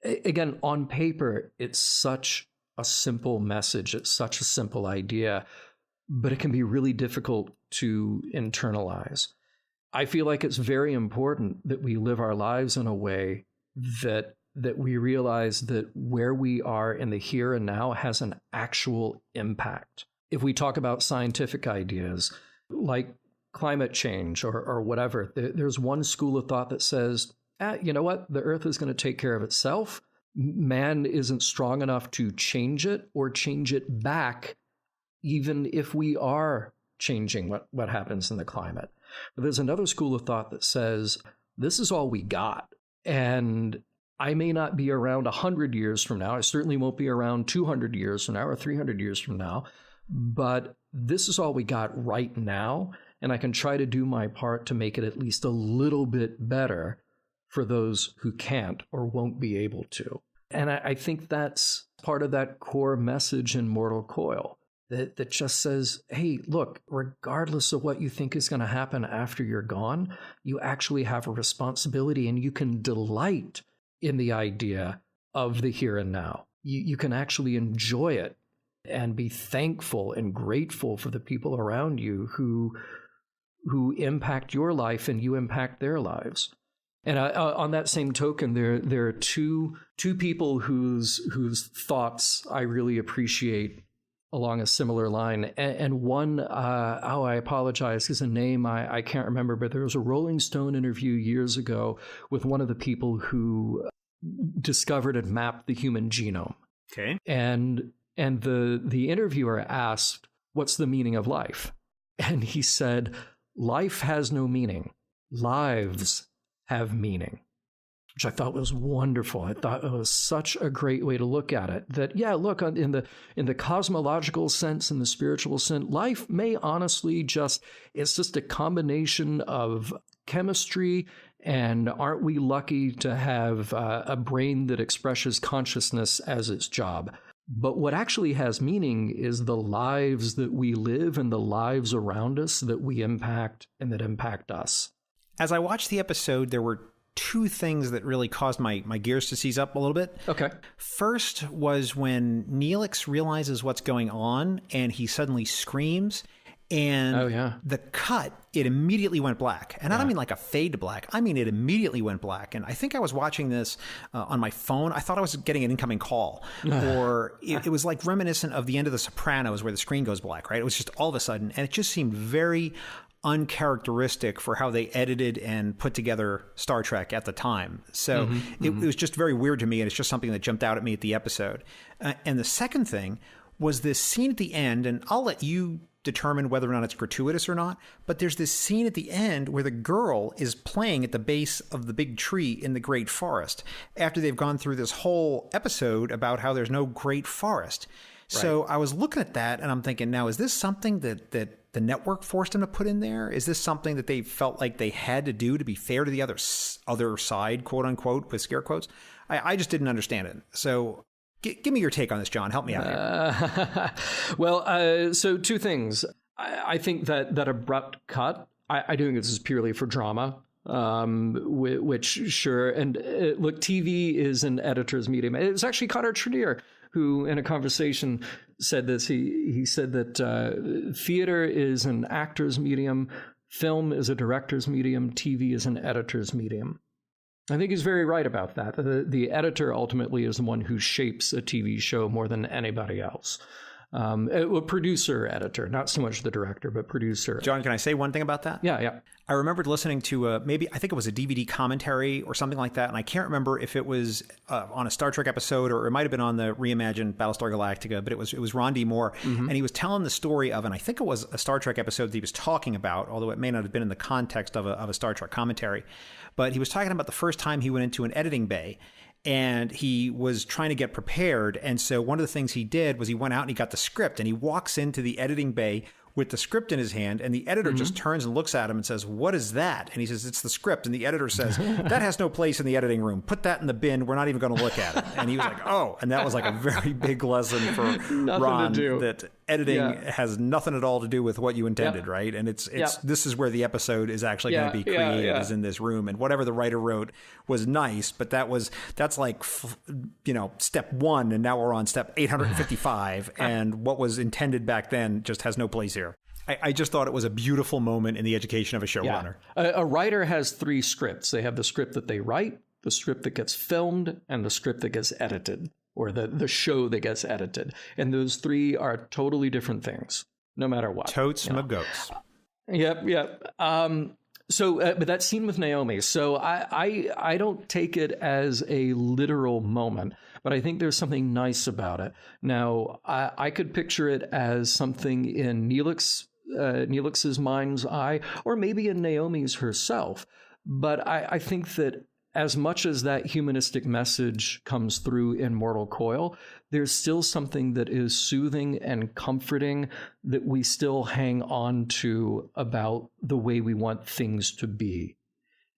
S3: Again, on paper, it's such a simple message. It's such a simple idea, but it can be really difficult to internalize. I feel like it's very important that we live our lives in a way that we realize that where we are in the here and now has an actual impact. If we talk about scientific ideas like climate change or whatever, there's one school of thought that says, you know what, the earth is going to take care of itself. Man isn't strong enough to change it or change it back, even if we are changing what happens in the climate. But there's another school of thought that says, this is all we got. And I may not be around 100 years from now. I certainly won't be around 200 years from now or 300 years from now. But this is all we got right now. And I can try to do my part to make it at least a little bit better for those who can't or won't be able to. And I think that's part of that core message in Mortal Coil that just says, hey, look, regardless of what you think is going to happen after you're gone, you actually have a responsibility and you can delight in the idea of the here and now. You can actually enjoy it and be thankful and grateful for the people around you who impact your life and you impact their lives. And on that same token, there are two people whose thoughts I really appreciate along a similar line. And one, I apologize, because a name I can't remember, but there was a Rolling Stone interview years ago with one of the people who discovered and mapped the human genome.
S1: Okay.
S3: And the interviewer asked, what's the meaning of life? And he said, life has no meaning. Lives have meaning, which I thought was wonderful. I thought it was such a great way to look at it. That, yeah, look, in the cosmological sense, in the spiritual sense, life may honestly it's just a combination of chemistry, and aren't we lucky to have a brain that expresses consciousness as its job? But what actually has meaning is the lives that we live and the lives around us that we impact and that impact us.
S1: As I watched the episode, there were two things that really caused my gears to seize up a little bit.
S3: Okay.
S1: First was when Neelix realizes what's going on and he suddenly screams. And the cut, it immediately went black. And I don't mean like a fade to black. I mean, it immediately went black. And I think I was watching this on my phone. I thought I was getting an incoming call. Or it was like reminiscent of the end of The Sopranos where the screen goes black, right? It was just all of a sudden. And it just seemed very uncharacteristic for how they edited and put together Star Trek at the time. So it was just very weird to me. And it's just something that jumped out at me at the episode. And the second thing was this scene at the end. And I'll let you determine whether or not it's gratuitous or not, but there's this scene at the end where the girl is playing at the base of the big tree in the Great Forest after they've gone through this whole episode about how there's no Great Forest. Right. So I was looking at that and I'm thinking, now, is this something that the network forced them to put in there? Is this something that they felt like they had to do to be fair to the other side, quote unquote, with scare quotes? I just didn't understand it. So give me your take on this, John. Help me out
S3: here. So two things. I think that abrupt cut, I do think this is purely for drama, which, sure. And look, TV is an editor's medium. It was actually Connor Trenier who, in a conversation, said this. He said that theater is an actor's medium, film is a director's medium, TV is an editor's medium. I think he's very right about that. The editor ultimately is the one who shapes a TV show more than anybody else. A producer, editor, not so much the director, but producer.
S1: John, can I say one thing about that?
S3: Yeah.
S1: I remembered listening to I think it was a DVD commentary or something like that, and I can't remember if it was on a Star Trek episode or it might have been on the reimagined Battlestar Galactica, but it was Ron D. Moore, and he was telling the story of, and I think it was a Star Trek episode that he was talking about, although it may not have been in the context of a Star Trek commentary, but he was talking about the first time he went into an editing bay. And he was trying to get prepared. And so one of the things he did was he went out and he got the script, and he walks into the editing bay with the script in his hand, and the editor just turns and looks at him and says, "What is that?" And he says, "It's the script." And the editor says, "That has no place in the editing room. Put that in the bin. We're not even going to look at it." And he was like, "Oh," and that was like a very big lesson for Ron, that editing has nothing at all to do with what you intended, right? And it's this is where the episode is actually going to be created, is in this room. And whatever the writer wrote was nice, but that's like, step one, and now we're on step 855, and what was intended back then just has no place here. I just thought it was a beautiful moment in the education of a showrunner.
S3: A writer has 3 scripts. They have the script that they write, the script that gets filmed, and the script that gets edited, or the show that gets edited. And those 3 are totally different things, no matter what.
S1: Totes my goats.
S3: Yep. But that scene with Naomi, so I don't take it as a literal moment, but I think there's something nice about it. Now, I could picture it as something in Neelix's mind's eye, or maybe in Naomi's herself. But I think that as much as that humanistic message comes through in Mortal Coil, there's still something that is soothing and comforting that we still hang on to about the way we want things to be.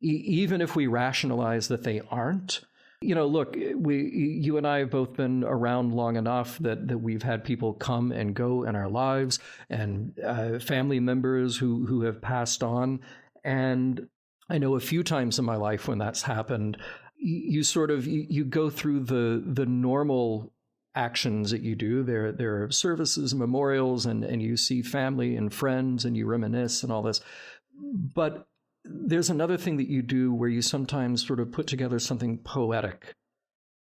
S3: Even if we rationalize that they aren't. Look, you and I have both been around long enough that we've had people come and go in our lives, and family members who have passed on. And I know a few times in my life when that's happened, you go through the normal actions that you do. There are services and memorials, and you see family and friends, and you reminisce and all this. But there's another thing that you do where you sometimes sort of put together something poetic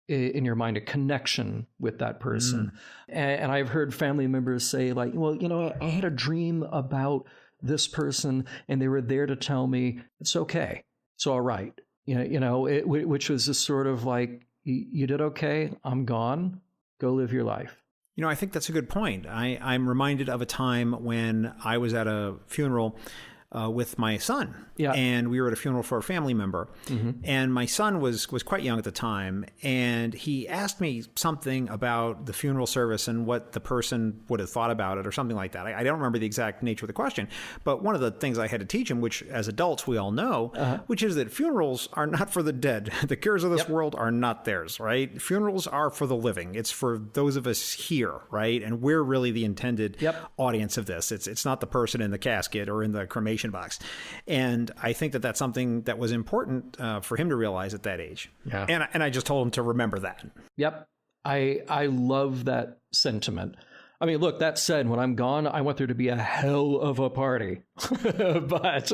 S3: in your mind, a connection with that person. And I've heard family members say, like, well, I had a dream about this person, and they were there to tell me it's okay, it's all right. Which was just sort of like, you did okay, I'm gone, go live your life.
S1: I think that's a good point. I'm reminded of a time when I was at a funeral with my son.
S3: Yeah.
S1: And we were at a funeral for a family member. And my son was quite young at the time. And he asked me something about the funeral service and what the person would have thought about it or something like that. I don't remember the exact nature of the question. But one of the things I had to teach him, which as adults we all know, which is that funerals are not for the dead. The cares of this world are not theirs, right? Funerals are for the living. It's for those of us here, right? And we're really the intended audience of this. It's not the person in the casket or in the cremation box. And I think that that's something that was important for him to realize at that age. Yeah. And I just told him to remember that.
S3: Yep. I love that sentiment. I mean, look, that said, when I'm gone, I want there to be a hell of a party. But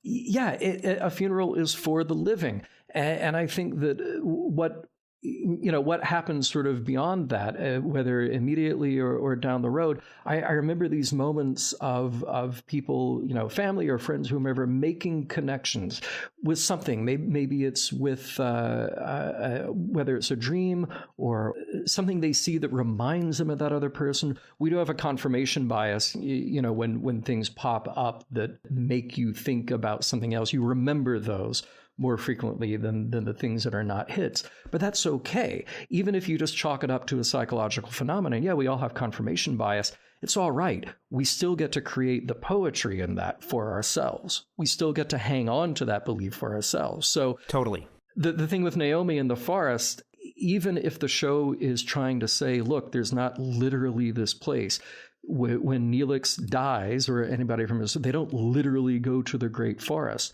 S3: a funeral is for the living. And I think that what happens sort of beyond that, whether immediately or down the road, I remember these moments of people, family or friends, whomever, making connections with something. Maybe it's with whether it's a dream or something they see that reminds them of that other person. We do have a confirmation bias, when things pop up that make you think about something else. You remember those more frequently than the things that are not hits. But that's okay. Even if you just chalk it up to a psychological phenomenon, we all have confirmation bias. It's all right. We still get to create the poetry in that for ourselves. We still get to hang on to that belief for ourselves. So
S1: totally.
S3: The thing with Naomi in the forest, even if the show is trying to say, look, there's not literally this place, when Neelix dies or anybody from his, they don't literally go to the great forest.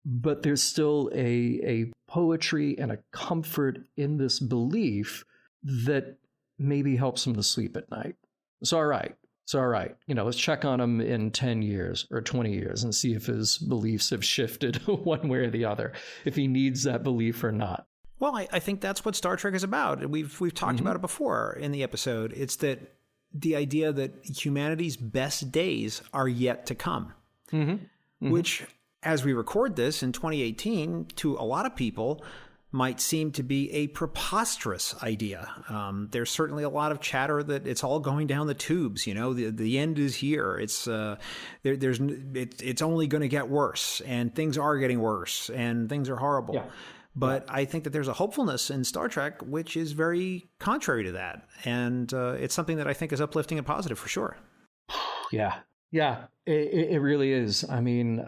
S3: But there's still a poetry and a comfort in this belief that maybe helps him to sleep at night. It's all right. It's all right. Let's check on him in 10 years or 20 years and see if his beliefs have shifted one way or the other, if he needs that belief or not.
S1: Well, I think that's what Star Trek is about. We've talked about it before in the episode. It's that the idea that humanity's best days are yet to come, which, as we record this in 2018, to a lot of people might seem to be a preposterous idea. There's certainly a lot of chatter that it's all going down the tubes. You know, the end is here. It's only going to get worse, and things are getting worse, and things are horrible. Yeah. But I think that there's a hopefulness in Star Trek which is very contrary to that, and it's something that I think is uplifting and positive for sure.
S3: Yeah, it really is. I mean,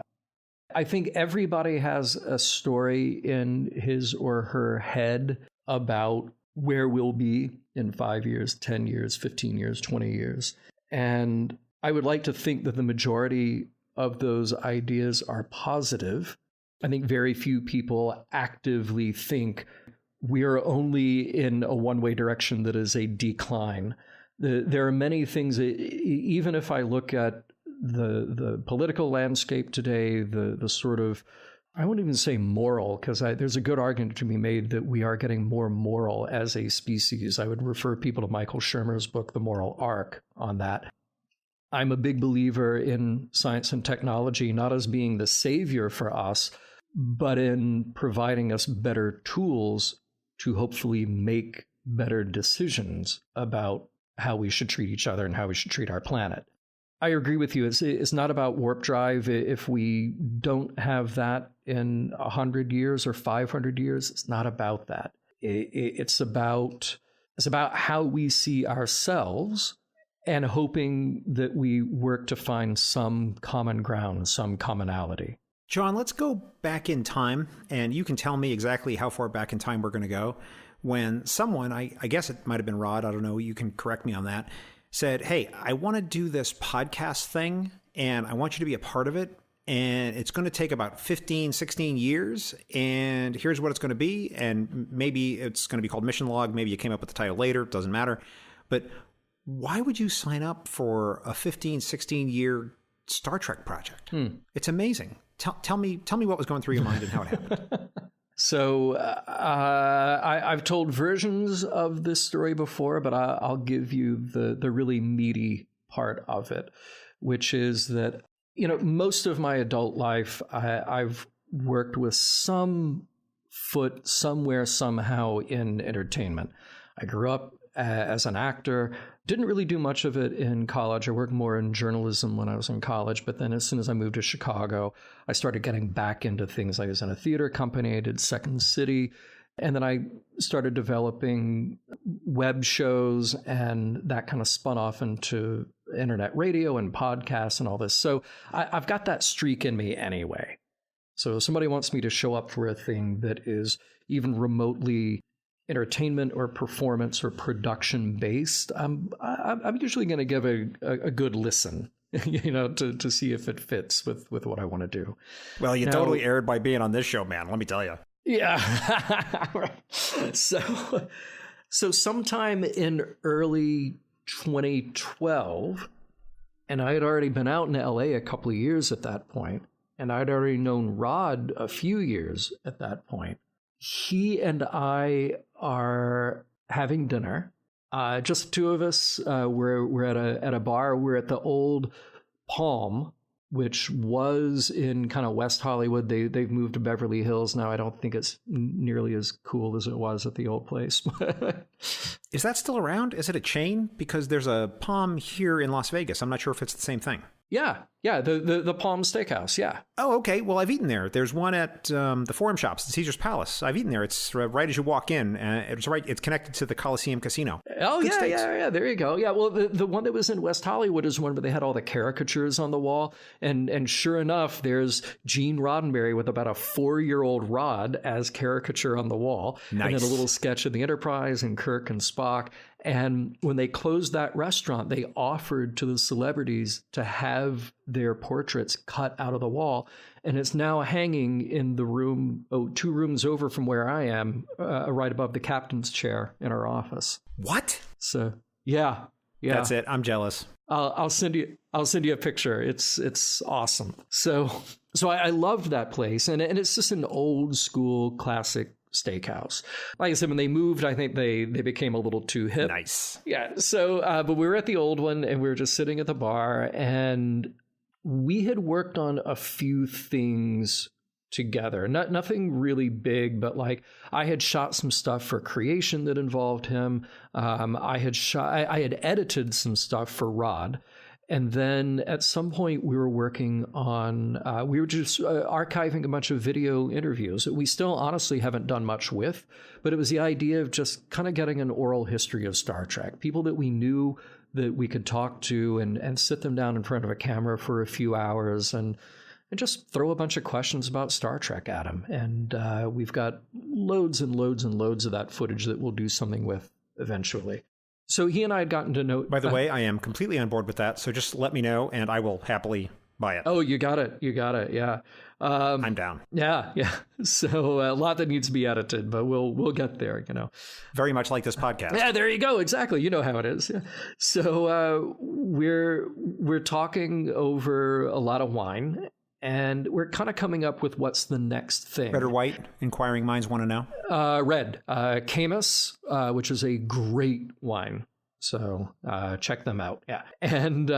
S3: I think everybody has a story in his or her head about where we'll be in 5 years, 10 years, 15 years, 20 years. And I would like to think that the majority of those ideas are positive. I think very few people actively think we are only in a one-way direction that is a decline. There are many things, even if I look at the political landscape today, the sort of, I wouldn't even say moral, because there's a good argument to be made that we are getting more moral as a species. I would refer people to Michael Shermer's book, The Moral Arc, on that. I'm a big believer in science and technology, not as being the savior for us, but in providing us better tools to hopefully make better decisions about how we should treat each other and how we should treat our planet. I agree with you. It's not about warp drive. If we don't have that in 100 years or 500 years, it's not about that. It's about how we see ourselves and hoping that we work to find some common ground, some commonality.
S1: John, let's go back in time, and you can tell me exactly how far back in time we're going to go. When someone, I guess it might have been Rod, I don't know, you can correct me on that, said, hey, I want to do this podcast thing, and I want you to be a part of it, and it's going to take about 15, 16 years, and here's what it's going to be, and maybe it's going to be called Mission Log, maybe you came up with the title later, it doesn't matter, but why would you sign up for a 15, 16-year Star Trek project? It's amazing. Tell me what was going through your mind and how it happened.
S3: So I've told versions of this story before, but I'll give you the really meaty part of it, which is that, you know, most of my adult life, I've worked with some foot somewhere, somehow in entertainment. I grew up as an actor. Didn't really do much of it in college. I worked more in journalism when I was in college. But then as soon as I moved to Chicago, I started getting back into things. I was in a theater company. I did Second City. And then I started developing web shows, and that kind of spun off into internet radio and podcasts and all this. So I've got that streak in me anyway. So if somebody wants me to show up for a thing that is even remotely entertainment or performance or production based, I'm usually going to give a good listen, you know, to see if it fits with what I want to do.
S1: Well, you totally aired by being on this show, man. Let me tell you.
S3: Yeah. So sometime in early 2012, and I had already been out in LA a couple of years at that point, and I'd already known Rod a few years at that point. He and I are having dinner. Just the two of us. We're at a bar. We're at the old Palm, which was in kind of West Hollywood. They've moved to Beverly Hills now. I don't think it's nearly as cool as it was at the old place.
S1: Is that still around? Is it a chain? Because there's a Palm here in Las Vegas. I'm not sure if it's the same thing.
S3: Yeah, the Palm Steakhouse, yeah.
S1: Oh, okay. Well, I've eaten there. There's one at the Forum Shops at Caesar's Palace. I've eaten there. It's right as you walk in. It's connected to the Coliseum Casino.
S3: Oh, good steaks. Yeah. There you go. Yeah, well, the one that was in West Hollywood is one where they had all the caricatures on the wall. And sure enough, there's Gene Roddenberry with about a 4-year-old Rod as caricature on the wall. Nice. And then a little sketch of the Enterprise and Kirk and Spock. And when they closed that restaurant, they offered to the celebrities to have their portraits cut out of the wall. And it's now hanging in the room, 2 rooms over from where I am, right above the captain's chair in our office.
S1: What?
S3: So, yeah.
S1: That's it. I'm jealous.
S3: I'll send you a picture. It's awesome. So I loved that place. And it's just an old school classic steakhouse. Like I said, when they moved, I think they became a little too hip.
S1: Nice.
S3: Yeah. So, but we were at the old one and we were just sitting at the bar, and we had worked on a few things together. Nothing really big, but like I had shot some stuff for creation that involved him. I had edited some stuff for Rod. And then at some point we were working on, we were just archiving a bunch of video interviews that we still honestly haven't done much with, but it was the idea of just kind of getting an oral history of Star Trek, people that we knew that we could talk to and sit them down in front of a camera for a few hours and just throw a bunch of questions about Star Trek at them. And we've got loads and loads and loads of that footage that we'll do something with eventually. So he and I had gotten to know...
S1: By the way, I am completely on board with that, so just let me know, and I will happily buy it.
S3: Oh, you got it, yeah.
S1: I'm down.
S3: Yeah. So a lot that needs to be edited, but we'll get there,
S1: Very much like this podcast.
S3: Yeah, there you go, exactly. You know how it is. Yeah. So we're talking over a lot of wine, and we're kind of coming up with what's the next thing.
S1: Red or white? Inquiring minds want to know.
S3: Red. Camus, which is a great wine. So check them out. Yeah. And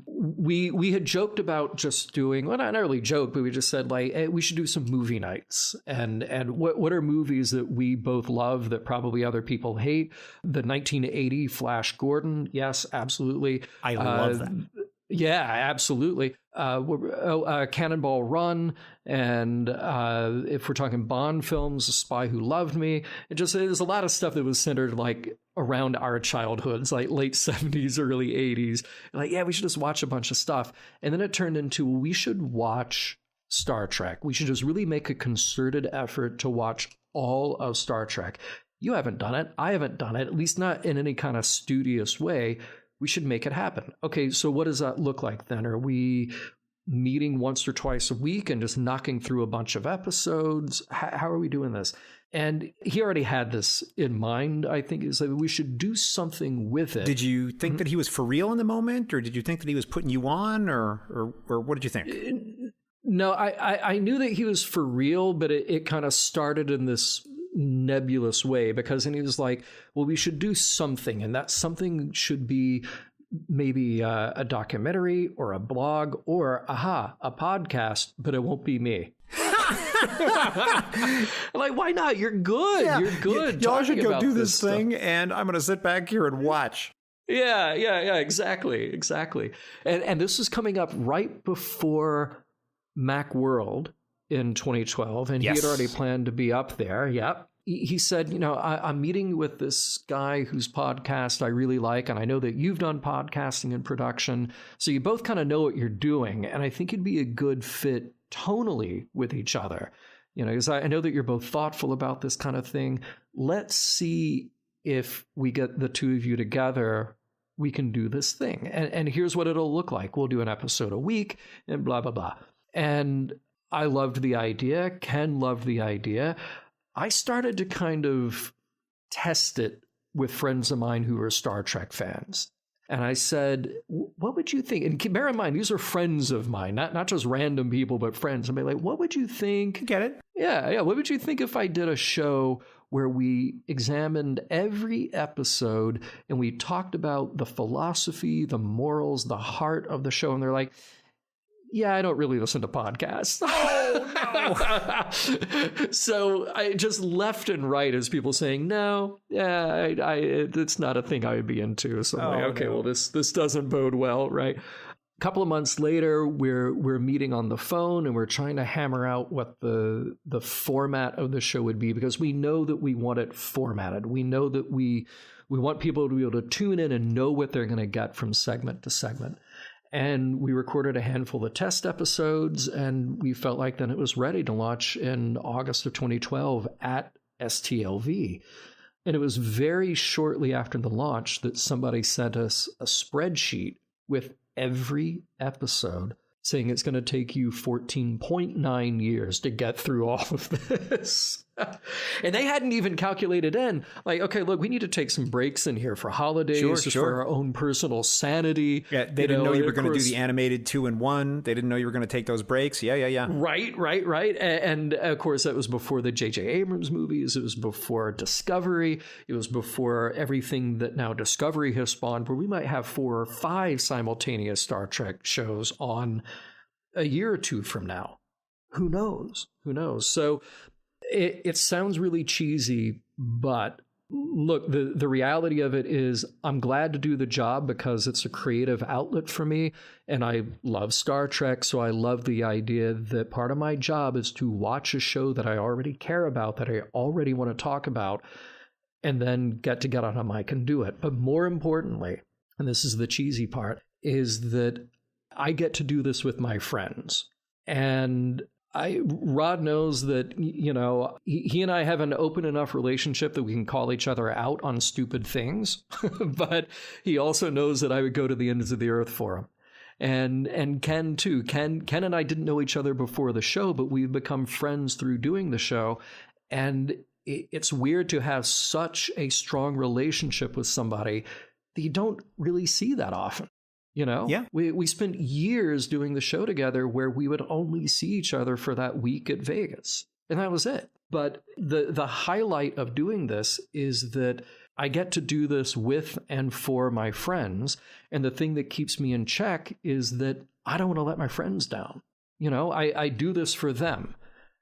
S3: we had joked about just doing, well, not really joke, but we just said like, hey, we should do some movie nights. And what are movies that we both love that probably other people hate? The 1980 Flash Gordon. Yes, absolutely.
S1: I love that.
S3: Yeah, absolutely. Cannonball Run, and if we're talking Bond films, The Spy Who Loved Me, there's a lot of stuff that was centered like around our childhoods, like late 70s, early 80s. Like, yeah, we should just watch a bunch of stuff. And then it turned into, we should watch Star Trek. We should just really make a concerted effort to watch all of Star Trek. You haven't done it. I haven't done it, at least not in any kind of studious way. We should make it happen. Okay, so what does that look like then? Are we meeting once or twice a week and just knocking through a bunch of episodes? How are we doing this? And he already had this in mind, I think, is that we should do something with it.
S1: Did you think that he was for real in the moment, or did you think that he was putting you on, or what did you think?
S3: No, I knew that he was for real, but it kind of started in this nebulous way, because then he was like, well, we should do something, and that something should be maybe a documentary or a blog or a podcast, but it won't be me. Like, why not? You're good. Yeah, you're good.
S1: Y'all should go do this
S3: stuff.
S1: thing, and I'm going to sit back here and watch.
S3: Yeah, exactly. And this is coming up right before Macworld in 2012, and
S1: yes.
S3: He had already planned to be up there. Yep. He said, I'm meeting with this guy whose podcast I really like, and I know that you've done podcasting and production, so you both kind of know what you're doing, and I think it'd be a good fit tonally with each other. Because I know that you're both thoughtful about this kind of thing. Let's see if we get the two of you together, we can do this thing. And here's what it'll look like. We'll do an episode a week and blah, blah, blah. And I loved the idea. Ken loved the idea. I started to kind of test it with friends of mine who are Star Trek fans. And I said, what would you think? And bear in mind, these are friends of mine, not just random people, but friends. And be like, what would you think?
S1: Get it?
S3: Yeah. What would you think if I did a show where we examined every episode and we talked about the philosophy, the morals, the heart of the show? And they're like, yeah, I don't really listen to podcasts. Oh, no. So I just left and right as people saying, no, yeah, it's not a thing I would be into. So I'm like, okay, no. Well, this doesn't bode well, right? A couple of months later, we're meeting on the phone and we're trying to hammer out what the format of the show would be, because we know that we want it formatted. We know that we want people to be able to tune in and know what they're going to get from segment to segment. And we recorded a handful of test episodes, and we felt like then it was ready to launch in August of 2012 at STLV. And it was very shortly after the launch that somebody sent us a spreadsheet with every episode saying it's going to take you 14.9 years to get through all of this. And they hadn't even calculated in, like, okay, look, we need to take some breaks in here for holidays, just for our own personal sanity.
S1: Yeah, they didn't know you were going to do the animated 2-in-1. They didn't know you were going to take those breaks. Yeah.
S3: Right. And of course, that was before the J.J. Abrams movies. It was before Discovery. It was before everything that now Discovery has spawned, where we might have 4 or 5 simultaneous Star Trek shows on a year or two from now. Who knows? So it sounds really cheesy, but look, the reality of it is I'm glad to do the job because it's a creative outlet for me. And I love Star Trek. So I love the idea that part of my job is to watch a show that I already care about, that I already want to talk about, and then get on a mic and do it. But more importantly, and this is the cheesy part, is that I get to do this with my friends. And Rod knows that, you know, he and I have an open enough relationship that we can call each other out on stupid things. But he also knows that I would go to the ends of the earth for him. And Ken too. Ken and I didn't know each other before the show, but we've become friends through doing the show. And it's weird to have such a strong relationship with somebody that you don't really see that often. You know,
S1: yeah.
S3: We spent years doing the show together where we would only see each other for that week at Vegas. And that was it. But the highlight of doing this is that I get to do this with and for my friends. And the thing that keeps me in check is that I don't want to let my friends down. You know, I do this for them.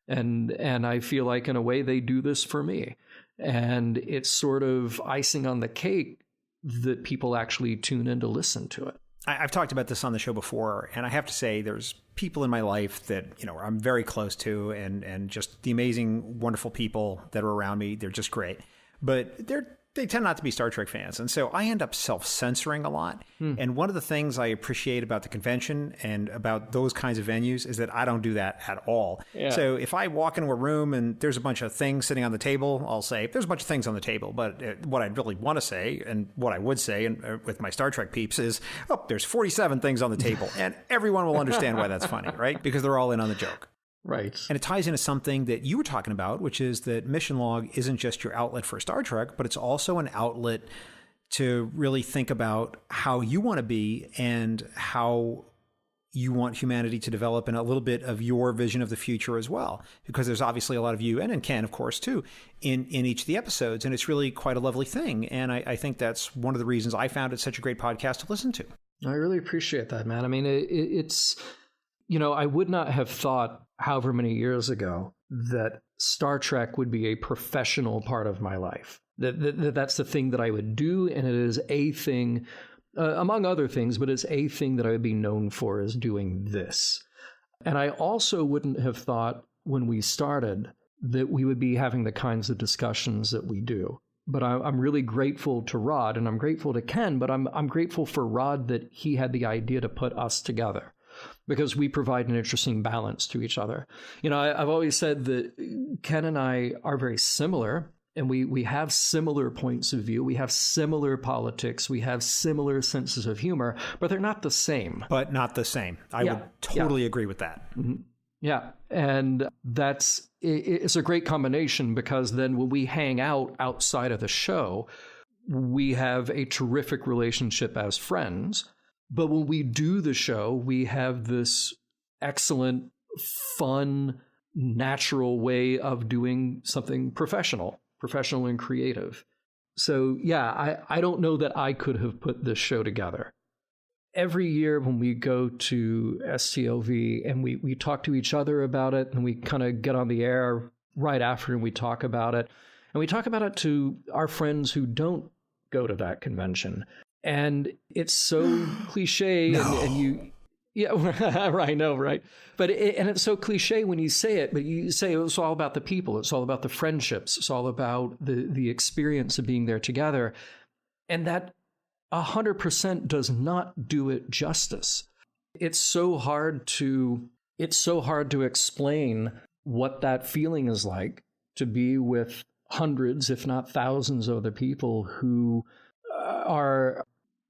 S3: And I feel like in a way they do this for me. And it's sort of icing on the cake that people actually tune in to listen to it.
S1: I've talked about this on the show before, and I have to say there's people in my life that, you know, I'm very close to, and just the amazing, wonderful people that are around me. They're just great. But they tend not to be Star Trek fans. And so I end up self-censoring a lot. And one of the things I appreciate about the convention and about those kinds of venues is that I don't do that at all. Yeah. So if I walk into a room and there's a bunch of things sitting on the table, I'll say, there's a bunch of things on the table. But what I'd really want to say, and what I would say and with my Star Trek peeps is, there's 47 things on the table. And everyone will understand why that's funny, right? Because they're all in on the joke.
S3: Right.
S1: And it ties into something that you were talking about, which is that Mission Log isn't just your outlet for Star Trek, but it's also an outlet to really think about how you want to be and how you want humanity to develop, and a little bit of your vision of the future as well. Because there's obviously a lot of you, and Ken, of course, too, in each of the episodes. And it's really quite a lovely thing. And I think that's one of the reasons I found it such a great podcast to listen to.
S3: I really appreciate that, man. I mean, it's, you know, I would not have thought however many years ago that Star Trek would be a professional part of my life. That's the thing that I would do, and it is a thing, among other things, but it's a thing that I would be known for, is doing this. And I also wouldn't have thought when we started that we would be having the kinds of discussions that we do. But I'm really grateful to Rod, and I'm grateful to Ken, but I'm grateful for Rod that he had the idea to put us together, because we provide an interesting balance to each other. You know, I've always said that Ken and I are very similar, and we have similar points of view. We have similar politics. We have similar senses of humor, but they're not the same.
S1: But not the same. I would totally agree with that.
S3: Mm-hmm. Yeah. And it's a great combination, because then when we hang out outside of the show, we have a terrific relationship as friends. But when we do the show, we have this excellent, fun, natural way of doing something professional and creative. So yeah, I don't know that I could have put this show together. Every year when we go to STLV and we talk to each other about it, and we kind of get on the air right after and we talk about it. And we talk about it to our friends who don't go to that convention. And it's so cliche.
S1: No.
S3: And you, yeah, right, no, right. But it's so cliche when you say it, but you say it's all about the people. It's all about the friendships. It's all about the experience of being there together. And that 100% does not do it justice. It's so hard to explain what that feeling is like, to be with hundreds, if not thousands of other people who are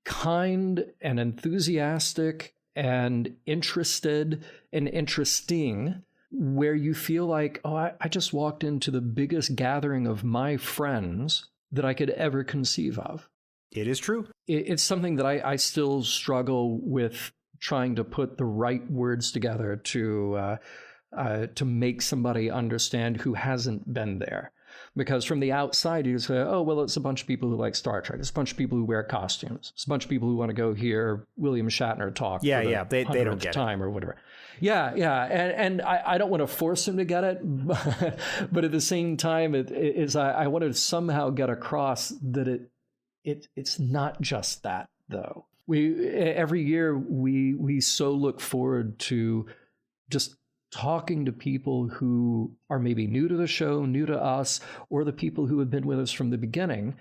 S3: kind and enthusiastic and interested and interesting where you feel like, oh, I just walked into the biggest gathering of my friends that I could ever conceive of.
S1: It is true.
S3: It's something that I still struggle with trying to put the right words together to make somebody understand who hasn't been there. Because from the outside, you say, oh, well, it's a bunch of people who like Star Trek. It's a bunch of people who wear costumes. It's a bunch of people who want to go hear William Shatner talk.
S1: Yeah, they don't get
S3: time or whatever. Yeah. And I don't want to force him to get it. But at the same time, I want to somehow get across that it's not just that, though. Every year, we so look forward to just talking to people who are maybe new to the show, new to us, or the people who have been with us from the beginning,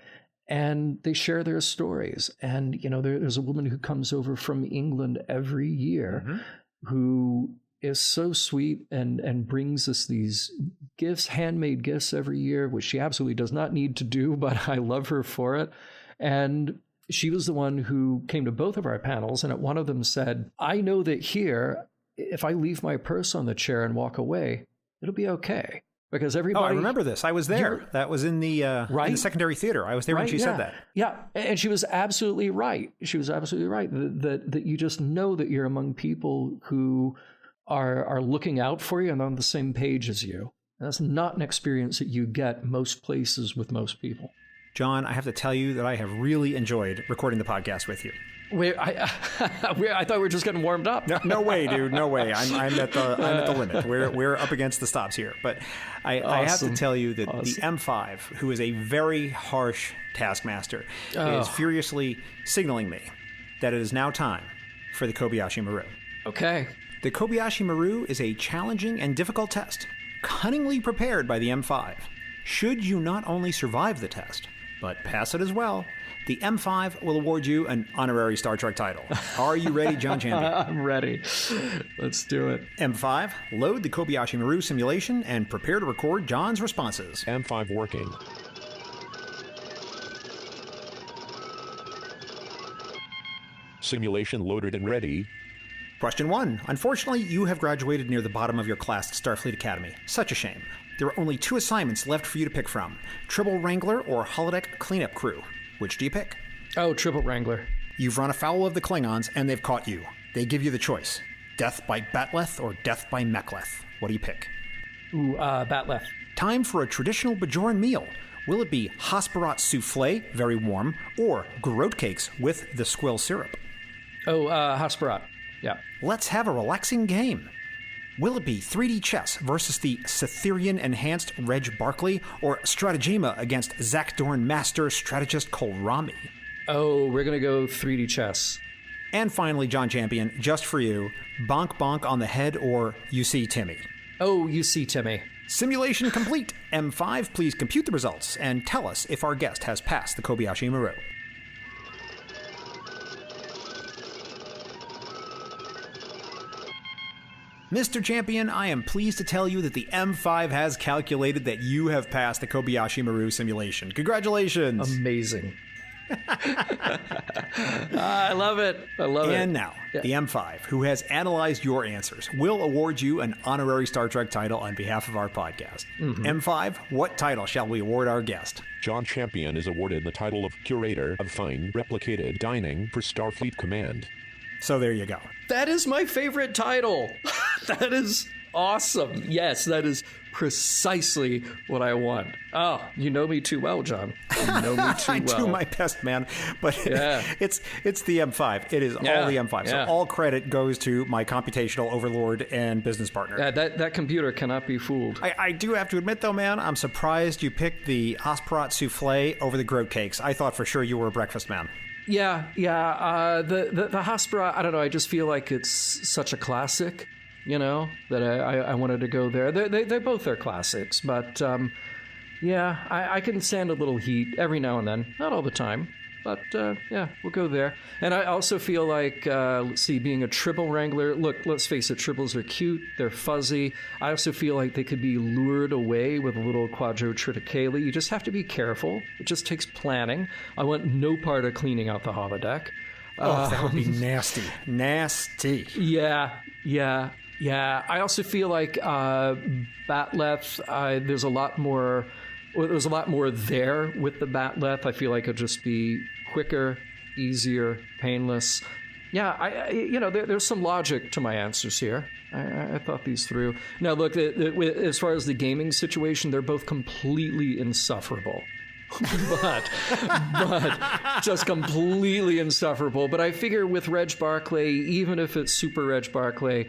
S3: and they share their stories. And, there's a woman who comes over from England every year who is so sweet and brings us these gifts, handmade gifts every year, which she absolutely does not need to do, but I love her for it. And she was the one who came to both of our panels, and at one of them said, I know that here, if I leave my purse on the chair and walk away, it'll be okay. Because everybody...
S1: Oh, I remember this. I was there. That was in the secondary theater. I was there when she said that.
S3: Yeah, and she was absolutely right. She was absolutely right that you just know that you're among people who are looking out for you and on the same page as you. And that's not an experience that you get most places with most people.
S1: John, I have to tell you that I have really enjoyed recording the podcast with you.
S3: I thought we were just getting warmed up.
S1: No way, dude. No way. I'm at the limit. We're up against the stops here. But I have to tell you that the M5, who is a very harsh taskmaster, is furiously signaling me that it is now time for the Kobayashi Maru.
S3: Okay.
S1: The Kobayashi Maru is a challenging and difficult test, cunningly prepared by the M5. Should you not only survive the test, but pass it as well, the M5 will award you an honorary Star Trek title. Are you ready, John Champion?
S3: I'm ready. Let's do it.
S1: M5, load the Kobayashi Maru simulation and prepare to record John's responses.
S2: M5 working. Simulation loaded and ready.
S1: Question 1. Unfortunately, you have graduated near the bottom of your class at Starfleet Academy. Such a shame. There are only 2 assignments left for you to pick from. Tribble Wrangler or Holodeck Cleanup Crew. Which do you pick?
S3: Oh, Tribble Wrangler.
S1: You've run afoul of the Klingons, and they've caught you. They give you the choice. Death by Batleth or death by Mechleth. What do you pick?
S3: Ooh, Batleth.
S1: Time for a traditional Bajoran meal. Will it be Hosperat souffle, very warm, or groat cakes with the squill syrup?
S3: Oh, Hosperat. Yeah.
S1: Let's have a relaxing game. Will it be 3D chess versus the Cytherian enhanced Reg Barkley, or Stratagema against Zakdorn master strategist Kolrami?
S3: Oh, we're going to go 3D chess.
S1: And finally, John Champion, just for you, Bonk Bonk on the head or You See Timmy?
S3: Oh, You See Timmy.
S1: Simulation complete. M5, please compute the results and tell us if our guest has passed the Kobayashi Maru. Mr. Champion, I am pleased to tell you that the M5 has calculated that you have passed the Kobayashi Maru simulation. Congratulations!
S3: Amazing. I love it. I love it.
S1: And now, the M5, who has analyzed your answers, will award you an honorary Star Trek title on behalf of our podcast. M5, what title shall we award our guest?
S2: John Champion is awarded the title of Curator of Fine Replicated Dining for Starfleet Command.
S1: So there you go.
S3: That is my favorite title. That is awesome. Yes, that is precisely what I want. Oh, you know me too well, John. You know me too
S1: I
S3: well.
S1: do my best, man. But it's the M5. It is all the M5. So all credit goes to my computational overlord and business partner.
S3: That computer cannot be fooled.
S1: I do have to admit, though, man, I'm surprised you picked the Hosperat souffle over the groat cakes. I thought for sure you were a breakfast man.
S3: Yeah. The Hosperat, I don't know, I just feel like it's such a classic, that I wanted to go there. They both are classics, but I can stand a little heat every now and then. Not all the time, but we'll go there. And I also feel like, let's see, being a Tribble Wrangler, look, let's face it, Tribbles are cute, they're fuzzy. I also feel like they could be lured away with a little Quadro Triticale. You just have to be careful. It just takes planning. I want no part of cleaning out the holodeck.
S1: Oh, that would be nasty. Nasty.
S3: Yeah. Yeah, I also feel like Batleth, there's a lot more. Well, there's a lot more there with the Batleth. I feel like it'll just be quicker, easier, painless. Yeah, there's some logic to my answers here. I thought these through. Now, look, as far as the gaming situation, they're both completely insufferable. but just completely insufferable. But I figure with Reg Barclay, even if it's Super Reg Barclay,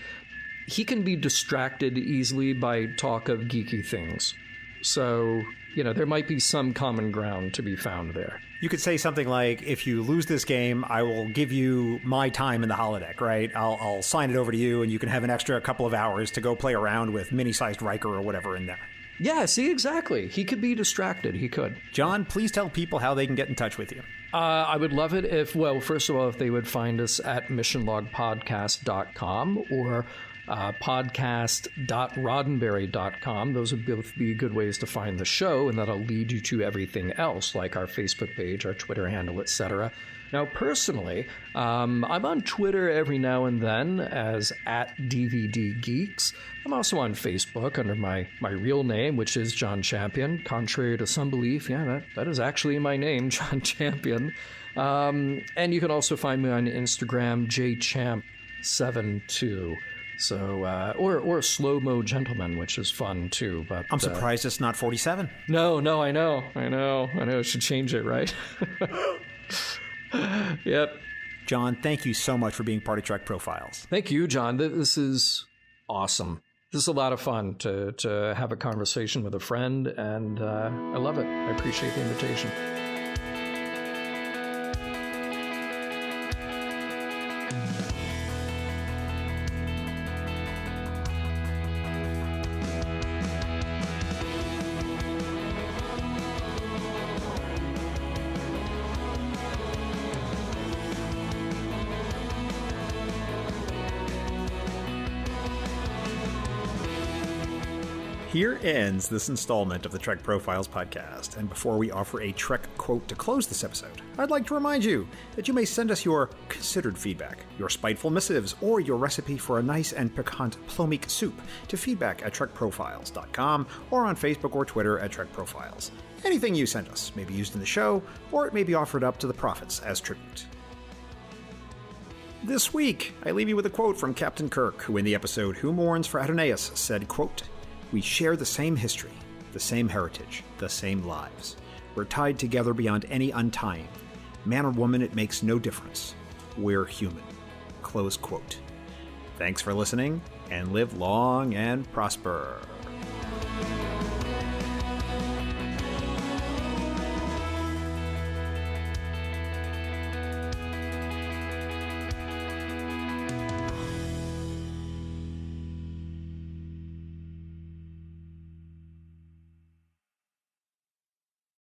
S3: he can be distracted easily by talk of geeky things. So, there might be some common ground to be found there.
S1: You could say something like, if you lose this game, I will give you my time in the holodeck, right? I'll sign it over to you, and you can have an extra couple of hours to go play around with mini-sized Riker or whatever in there.
S3: Yeah, see, exactly. He could be distracted. He could.
S1: John, please tell people how they can get in touch with you.
S3: I would love it if, first of all, if they would find us at missionlogpodcast.com or podcast.roddenberry.com. Those would both be good ways to find the show, and that'll lead you to everything else, like our Facebook page, our Twitter handle, etc. Now, personally, I'm on Twitter every now and then as @DVDGeeks. I'm also on Facebook under my real name, which is John Champion. Contrary to some belief, that is actually my name, John Champion. And you can also find me on Instagram, jchamp72. So, or Slow Mo Gentleman, which is fun too. But
S1: I'm surprised it's not 47.
S3: No, I know. I should change it, right? Yep.
S1: John, thank you so much for being part of Trek Profiles.
S3: Thank you, John. This is awesome. This is a lot of fun to have a conversation with a friend, and I love it. I appreciate the invitation.
S1: Here ends this installment of the Trek Profiles podcast, and before we offer a Trek quote to close this episode, I'd like to remind you that you may send us your considered feedback, your spiteful missives, or your recipe for a nice and piquant plomeek soup to feedback@trekprofiles.com or on Facebook or Twitter @TrekProfiles. Anything you send us may be used in the show, or it may be offered up to the prophets as tribute. This week, I leave you with a quote from Captain Kirk, who in the episode Who Mourns for Adonais said, quote, "We share the same history, the same heritage, the same lives. We're tied together beyond any untying. Man or woman, it makes no difference. We're human." Close quote. Thanks for listening, and live long and prosper.